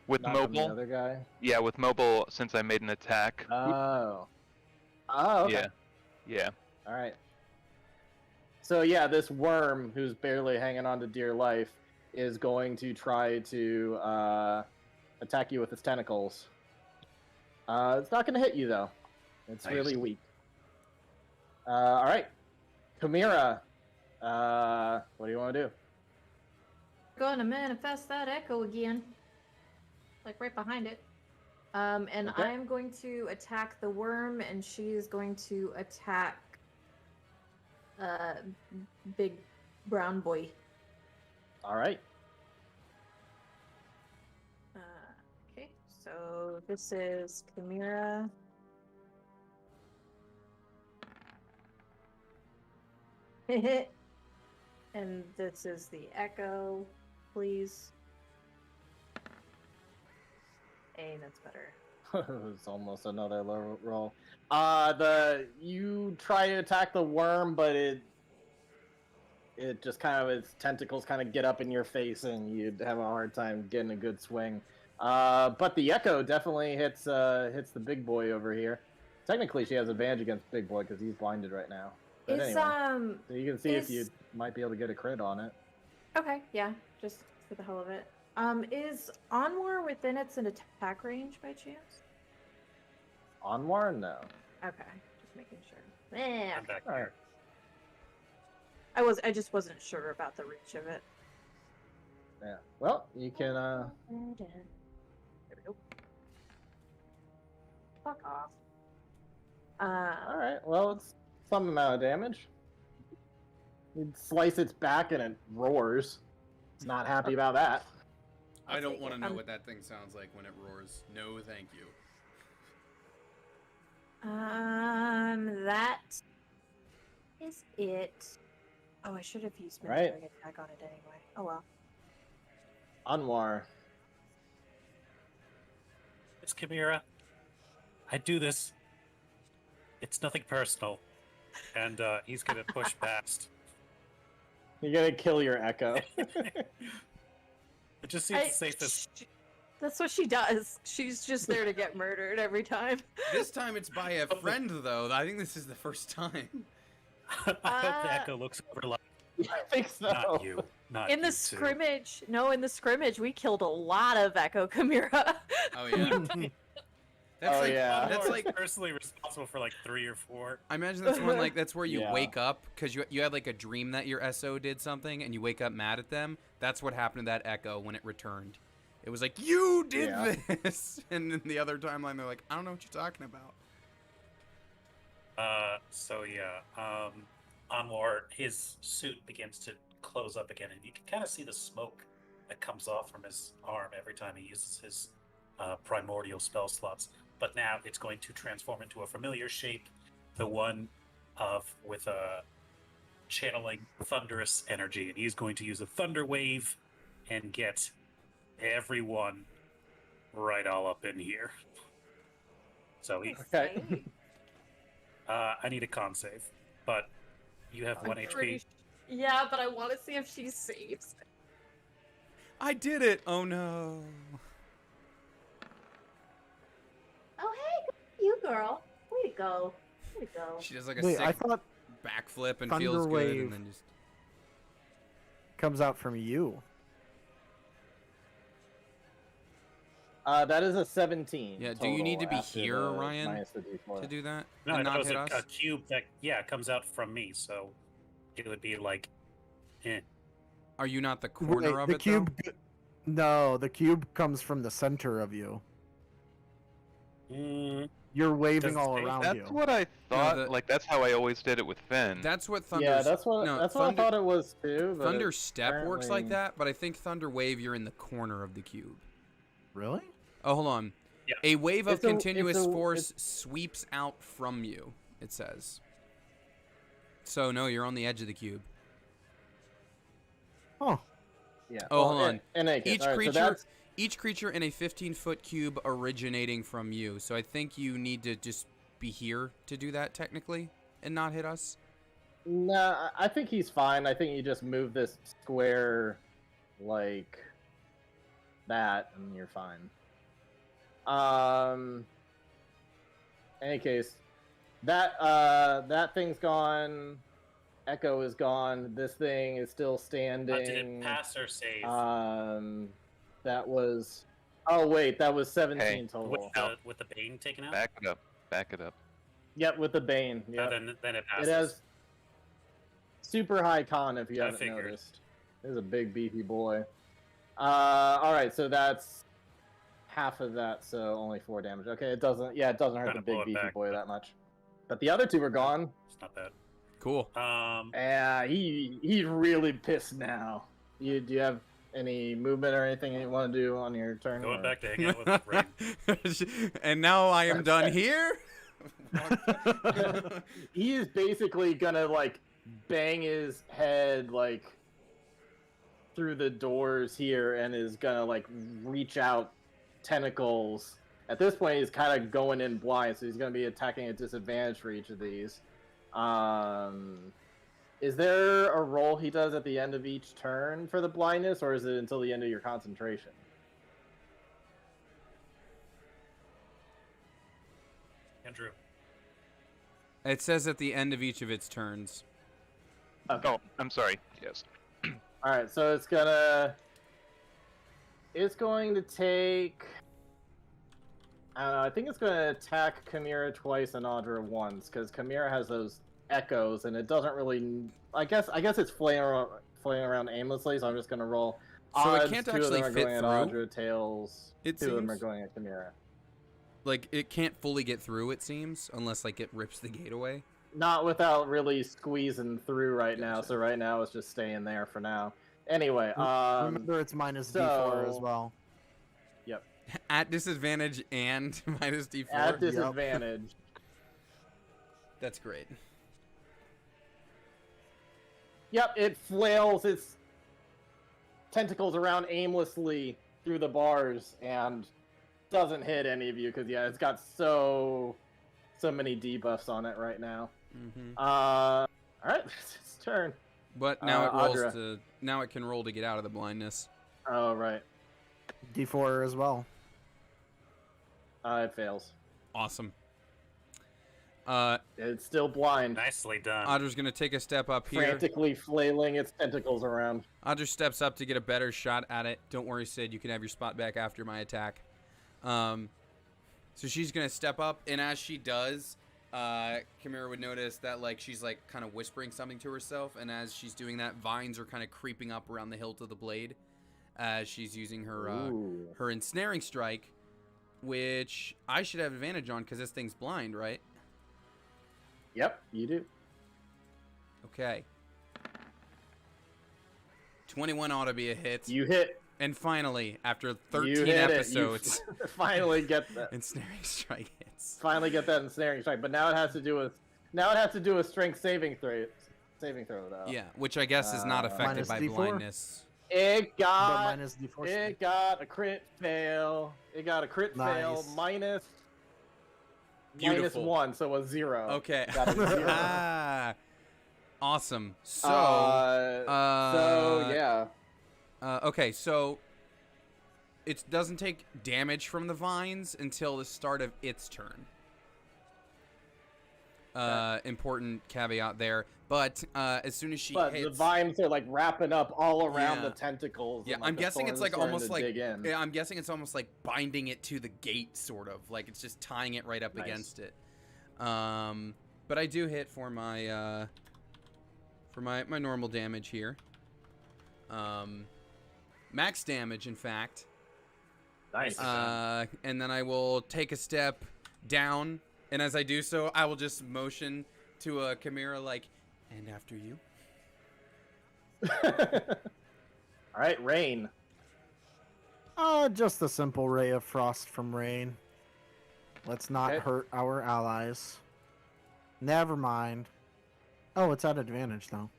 with not from the mobile, other guy. yeah, with mobile, since I made an attack. Oh. Oh. Okay. Yeah, yeah. All right. So yeah, this worm who's barely hanging on to dear life is going to try to attack you with its tentacles. It's not going to hit you though. It's Nice. really weak. All right, Chimera. What do you want to do? Going to manifest that echo again, like right behind it. And Okay. I'm going to attack the worm, and she's going to attack big brown boy. All right. Okay, so this is Chimera. And this is the echo, please. Hey, that's better. It's almost another low roll. You try to attack the worm, but it just kind of, its tentacles kind of get up in your face, and you'd have a hard time getting a good swing. But the echo definitely hits the big boy over here. Technically, she has advantage against big boy because he's blinded right now. But Is anyway, so you can see if you is- might be able to get a crit on it. Okay, yeah, just for the hell of it. Is Onwar within its an attack range by chance? Onwar, no. Okay, just making sure. Yeah, I'm back All here. right. I just wasn't sure about the reach of it. Yeah. Well, you can. There we go. Fuck off. All right. Well, it's some amount of damage. You slice its back and it roars. It's not happy about that. I don't take want to it. know what that thing sounds like when it roars. No, thank you. That is it. Oh, I should have used my Right. attack on it anyway. Oh well. Anwar. It's Chimera. I do this. It's nothing personal. And he's gonna push past. You're gonna kill your echo. It just seems the safest. That's what she does. She's just there to get murdered every time. This time it's by a friend, though. I think this is the first time. I hope the echo looks over like I think so. not you. Not In you the two. scrimmage, in the scrimmage, we killed a lot of Echo Chimera. Oh yeah. That's Oh, like, yeah. That's I'm like. personally responsible for like 3 or 4. I imagine that's one like that's where you Yeah. wake up because you had like a dream that your SO did something and you wake up mad at them. That's what happened to that Echo when it returned. It was like you did Yeah. this, and then the other timeline they're like, I don't know what you're talking about. So yeah, Anwar, his suit begins to close up again, and you can kind of see the smoke that comes off from his arm every time he uses his primordial spell slots. But now it's going to transform into a familiar shape, the one with a channeling thunderous energy, and he's going to use a thunder wave and get everyone right all up in here. So he Okay. I need a con save, but you have 1 HP. Yeah, but I want to see if she saves. I did it. Oh no. Oh, hey, good for you, girl. Way to go. Way to go. She does like a Wait, sick I thought backflip and Thunder feels good, Wave. and then just. comes out from you. That is a 17. Yeah, do you need to be after here, the Ryan, minus the D4. to do that No, and I thought not it hit was us? a cube that comes out from me, so it would be like, Are you not the corner Wait, of the it cube. No, the cube comes from the center of you. You're waving Does it all say- around That's you. what I thought. the- Like that's how I always did it with Finn. though? That's what Thunder. Yeah, that's what no, that's Thunder, what I thought it was too. But Thunder it Step works like apparently- that, but I think Thunder Wave, you're in the corner of the cube. Really? Oh, hold on. Yeah. A wave of It's a- continuous it's a- force sweeps out from you, it says. So, no, you're on the edge of the cube. Oh, Yeah. Oh, well, hold on. In any case, Each all right, so creature, that's- each creature in a 15-foot cube originating from you. So I think you need to just be here to do that, technically, and not hit us. Nah, I think he's fine. I think you just move this square like that, and you're fine. Any case, that thing's gone. Echo is gone. This thing is still standing. did it pass or save? That was. Oh wait, that was 17 Hey. total. with the Bane taken out? Back it up. Back it up. Yep, with the Bane. Yep. Then it passes. It has super high con if you I haven't figured. noticed. This is a big beefy boy. Alright, so that's half of that, so only 4 damage. Okay, it doesn't hurt Kinda the blow big it beefy back, boy but- that much. But the other two are gone. It's not bad. Cool. Yeah, he's really pissed now. Do you have any movement or anything you want to do on your turn? Going or- back to hang out with Ring. And now I am done here? He is basically gonna like bang his head like through the doors here and is gonna like reach out tentacles. At this point he's kind of going in blind, so he's gonna be attacking at disadvantage for each of these. Is there a roll he does at the end of each turn for the blindness, or is it until the end of your concentration? Andrew. It says at the end of each of its turns. Okay. Oh, I'm sorry. Yes. All right, so it's going to take. I don't know. I think it's going to attack Chimera twice and Audra once because Chimera has those echoes, and it doesn't really. I guess it's flailing around aimlessly. So I'm just going to roll. So it odds. can't 2 of actually them are fit going at through? Audra, tails. It 2 of them are seems? going at Chimera. Like, it can't fully get through, it seems, unless, like, it rips the gate away. Not without really squeezing through right now. Gotcha. So right now it's just staying there for now. Anyway, remember it's minus D4 as so- well. At disadvantage and minus D4. at disadvantage. That's great. Yep, it flails its tentacles around aimlessly through the bars and doesn't hit any of you because it's got so many debuffs on it right now. Mm-hmm. All right, it's its turn. But now it rolls Audra. to. Now it can roll to get out of the blindness. Oh right, D4 as well. it fails. Awesome. It's still blind, Nicely done. Audra's gonna take a step up here. frantically flailing its tentacles around. Audra steps up to get a better shot at it. Don't worry, Sid. You can have your spot back after my attack. So she's gonna step up, and as she does, Chimera would notice that like she's like kind of whispering something to herself, and as she's doing that, vines are kind of creeping up around the hilt of the blade as she's using her Ooh. her ensnaring strike, which I should have advantage on because this thing's blind, right? Yep, you do. Okay. 21 ought to be a hit. You hit. And finally, after You 13 hit episodes, It. You finally get that. ensnaring strike hits. Finally get that ensnaring strike, but now it has to do a strength saving throw though. Yeah, which I guess is not affected Minus by D4? blindness. It But got minus D4. it got a crit fail. It got a crit fail Nice. minus Beautiful. -1, so a 0. Okay. Got a 0. Ah, awesome. So, So yeah. okay, so it doesn't take damage from the vines until the start of its turn. Important caveat there. But as soon as she But hits, the vines are like wrapping up all around Yeah. the tentacles. yeah, and, like, I'm the guessing it's thorns like starting almost to like dig in. yeah, I'm guessing it's almost like binding it to the gate, sort of like it's just tying it right up Nice. against it. But I do hit for my my normal damage here. Max damage, in fact. Nice. And then I will take a step down, and as I do so, I will just motion to Chimera like, and after you. All right, Rain. Just a simple ray of frost from rain. Let's not Okay. hurt our allies. Never mind. Oh, it's at advantage though.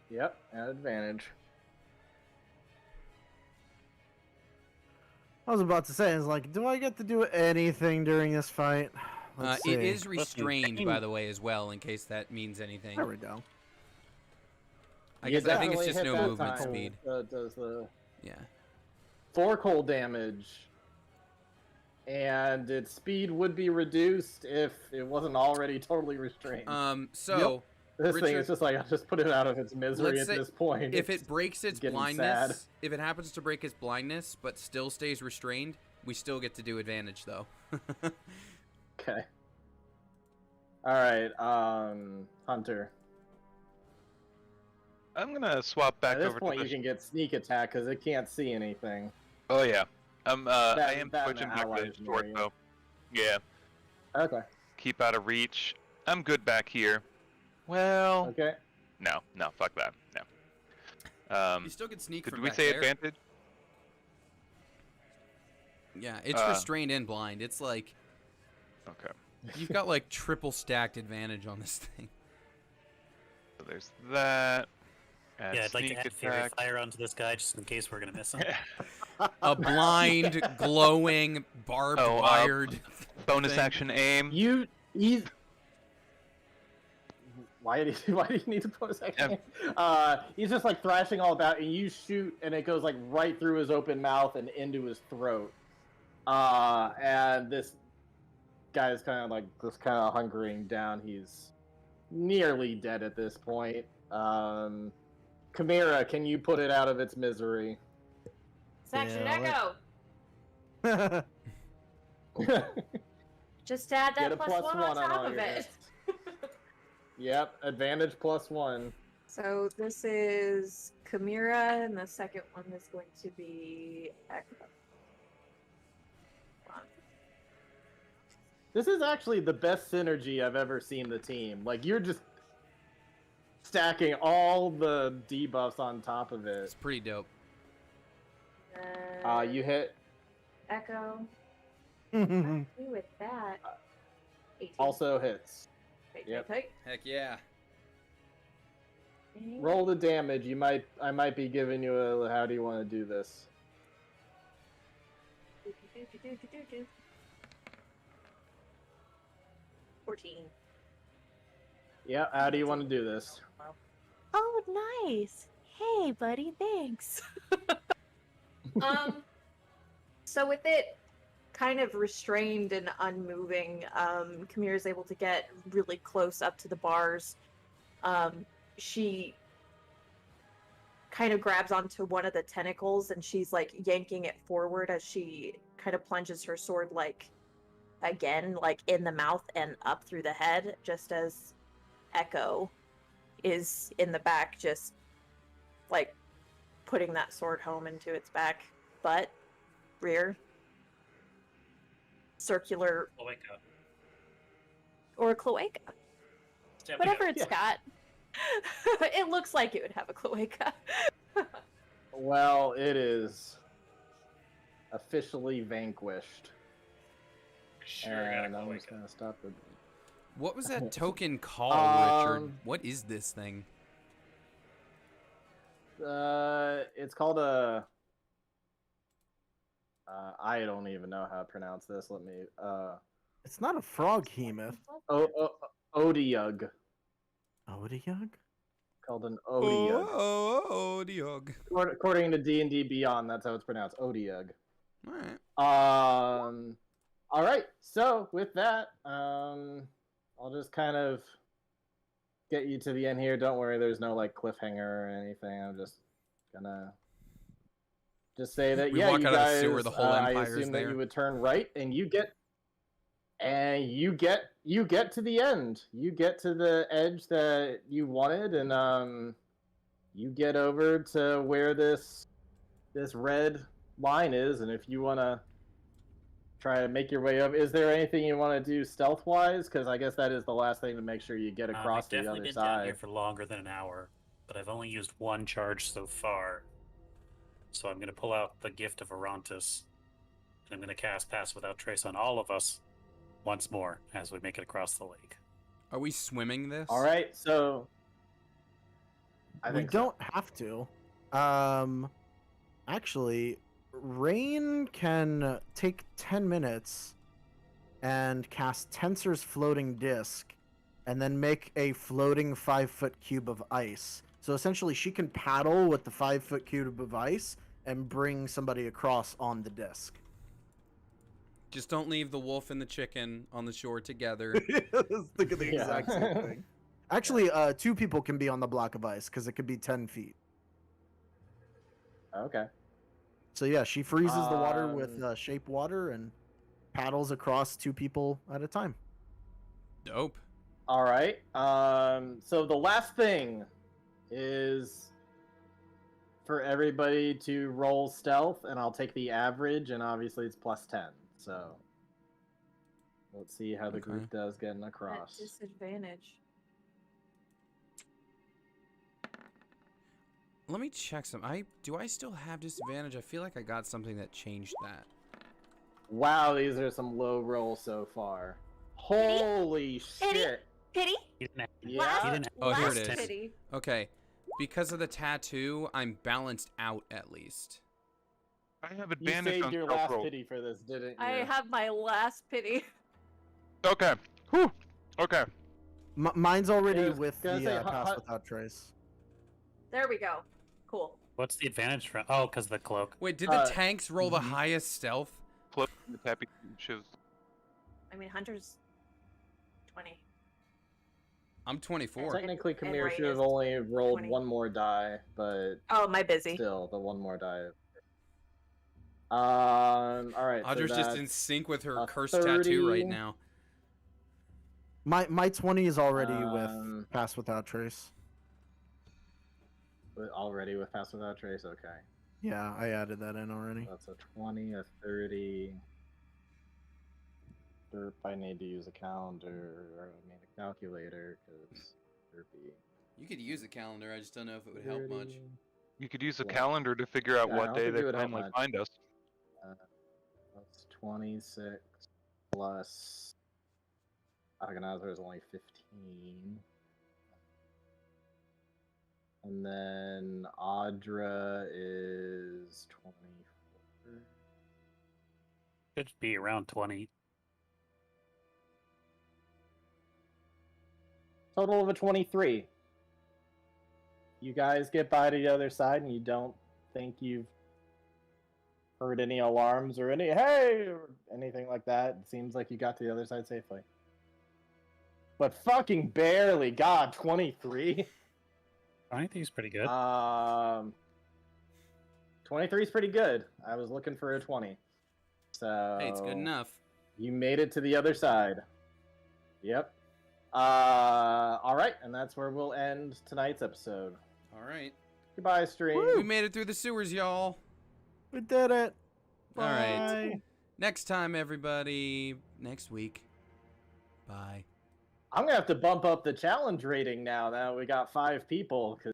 Yep, at advantage. I was about to say, is like, do I get to do anything during this fight? Let's see. It is restrained, by the way, as well, in case that means anything. There we go. I guess I think it's definitely just hit no that movement time. speed. Does the Yeah. 4 cold damage, and its speed would be reduced if it wasn't already totally restrained. So this thing Richard, is just like, I'll just put it out of its misery let's at say this point. if it breaks its getting blindness, sad. if it happens to break its blindness but still stays restrained, we still get to do advantage though. Okay. All right, Hunter. I'm gonna swap back At this over point, to you the. can get sneak attack because it can't see anything. Oh yeah. I am that and switching the back allies to near short you. bow. Yeah. Okay. Keep out of reach. I'm good back here. Well, Okay. no, fuck that. No. You still get sneak Did from we back say there. advantage? Yeah, it's restrained and blind. It's like Okay. you've got like triple stacked advantage on this thing. So there's that. Add Yeah, I'd like to sneak add Fairy attack. Fire onto this guy just in case we're gonna miss him. A blind, glowing, barbed wired. Bonus thing. action aim. He's. Why do you need to put a second? He's just like thrashing all about, and you shoot, and it goes like right through his open mouth and into his throat. And this guy is kind of like just kind of hunkering down. He's nearly dead at this point. Chimera, can you put it out of its misery? Section Yeah, Echo. Just add Get that a plus plus one one on on top all of your it. hits. Yep, advantage +1. So this is Chimera, and the second one is going to be Echo. This is actually the best synergy I've ever seen the team. Like, you're just stacking all the debuffs on top of It's it. pretty dope. You hit, Echo. Mhm. Do with that. 18. also hits. Wait, yep. wait, Heck yeah. wait. Roll the damage. I might be giving you a, how do you want to do this? 14. Yeah, how do you want to do this? Oh, nice. Hey, buddy, thanks. So with it kind of restrained and unmoving, Chimera is able to get really close up to the bars. She kind of grabs onto one of the tentacles and she's like yanking it forward as she kind of plunges her sword like again, like in the mouth and up through the head, just as Echo is in the back, just like putting that sword home into its back, butt, rear, circular, Cloaca. or a cloaca. There we Whatever go. it's got. It looks like it would have a cloaca. Well, it is officially vanquished. Sure, got a And I'm just cloaca. gonna stop it. What was that token called, Richard? Um, What is this thing? It's called a. I don't even know how to pronounce this. Let me. It's not a frog hemoth. Odiug. Odiug? Called an Odiug. Oh, Diog. According to D&D Beyond, that's how it's pronounced. Odiug. All right. All right. So with that, I'll just kind of get you to the end here. Don't worry, there's no like cliffhanger or anything. I'm just gonna say that We yeah, walk you out of the guys. sewer, the whole I Empire's assume there. that you would turn right, and you get to the end. You get to the edge that you wanted, and you get over to where this red line is, and if you want to try to make your way up, is there anything you want to do stealth wise? Because I guess that is the last thing to make sure you get across I've to the definitely other been down here side. for longer than an hour, but I've only used one charge so far. So I'm going to pull out the Gift of Arantus, and I'm going to cast Pass Without Trace on all of us once more as we make it across the lake. Are we swimming this? All right, so I We think don't have to. Actually, Rain can take 10 minutes and cast Tensor's floating disc and then make a floating 5-foot cube of ice. So essentially, she can paddle with the 5-foot cube of ice and bring somebody across on the disc. Just don't leave the wolf and the chicken on the shore together. Think of the Yeah. exact same thing. Actually, 2 people can be on the block of ice because it could be 10 feet. Okay. So yeah, she freezes the water with Um, shape water and paddles across 2 people at a time. Dope. All right. So the last thing is for everybody to roll stealth, and I'll take the average, and obviously it's plus 10. So let's see how the Okay. group does getting At across. disadvantage. Let me check some. Do I still have disadvantage? I feel like I got something that changed that. Wow, these are some low rolls so far. Holy Pity? shit! Pity? You didn't have, Yeah. Last, you didn't have Oh, here it last is. pity. Okay. Because of the tattoo, I'm balanced out at least. I have You advantage saved on your stealth last rolls. pity for this, didn't you? I have my last pity. Okay. Whew. Okay. Mine's already Yeah, I was with gonna the say, pass without trace. There we go. Cool. What's the advantage from? Oh, because the cloak. Wait, did the Uh, tanks roll the highest stealth? Flip the tappy shows. I mean, Hunter's 20. I'm 24. Technically, And Kamir Rain should have is only rolled 20. one more die, but Oh, my busy. still, the one more die. All right. Audra's so just that's in sync with her a cursed tattoo 30. right now. My 20 is already Um, with pass without trace. already with pass without trace. Okay, Yeah, I added that in already. that's a 20, a 30. Derp, I need to use a calendar or I mean a calculator because derpy. You could use a calendar. I just don't know if it would help much. 30. You could use a Yeah. calendar to figure out Yeah, I what don't day think they it would help finally much. find us. That's 26 plus. Aganazer is only 15. And then Audra is 24. Should be around 20. Total of a 23. You guys get by to the other side and you don't think you've heard any alarms or any hey or anything like that. It seems like you got to the other side safely. But fucking barely. God, 23? 23 is pretty good. 23 is pretty good. I was looking for a 20. So Hey, it's good enough. You made it to the other side. Yep. All right, and that's where we'll end tonight's episode. All right. Goodbye, stream. Woo! We made it through the sewers, y'all. We did it. All right. Bye. Next time, everybody. Next week. Bye. I'm gonna have to bump up the challenge rating now. Now we got 5 people. 'Cause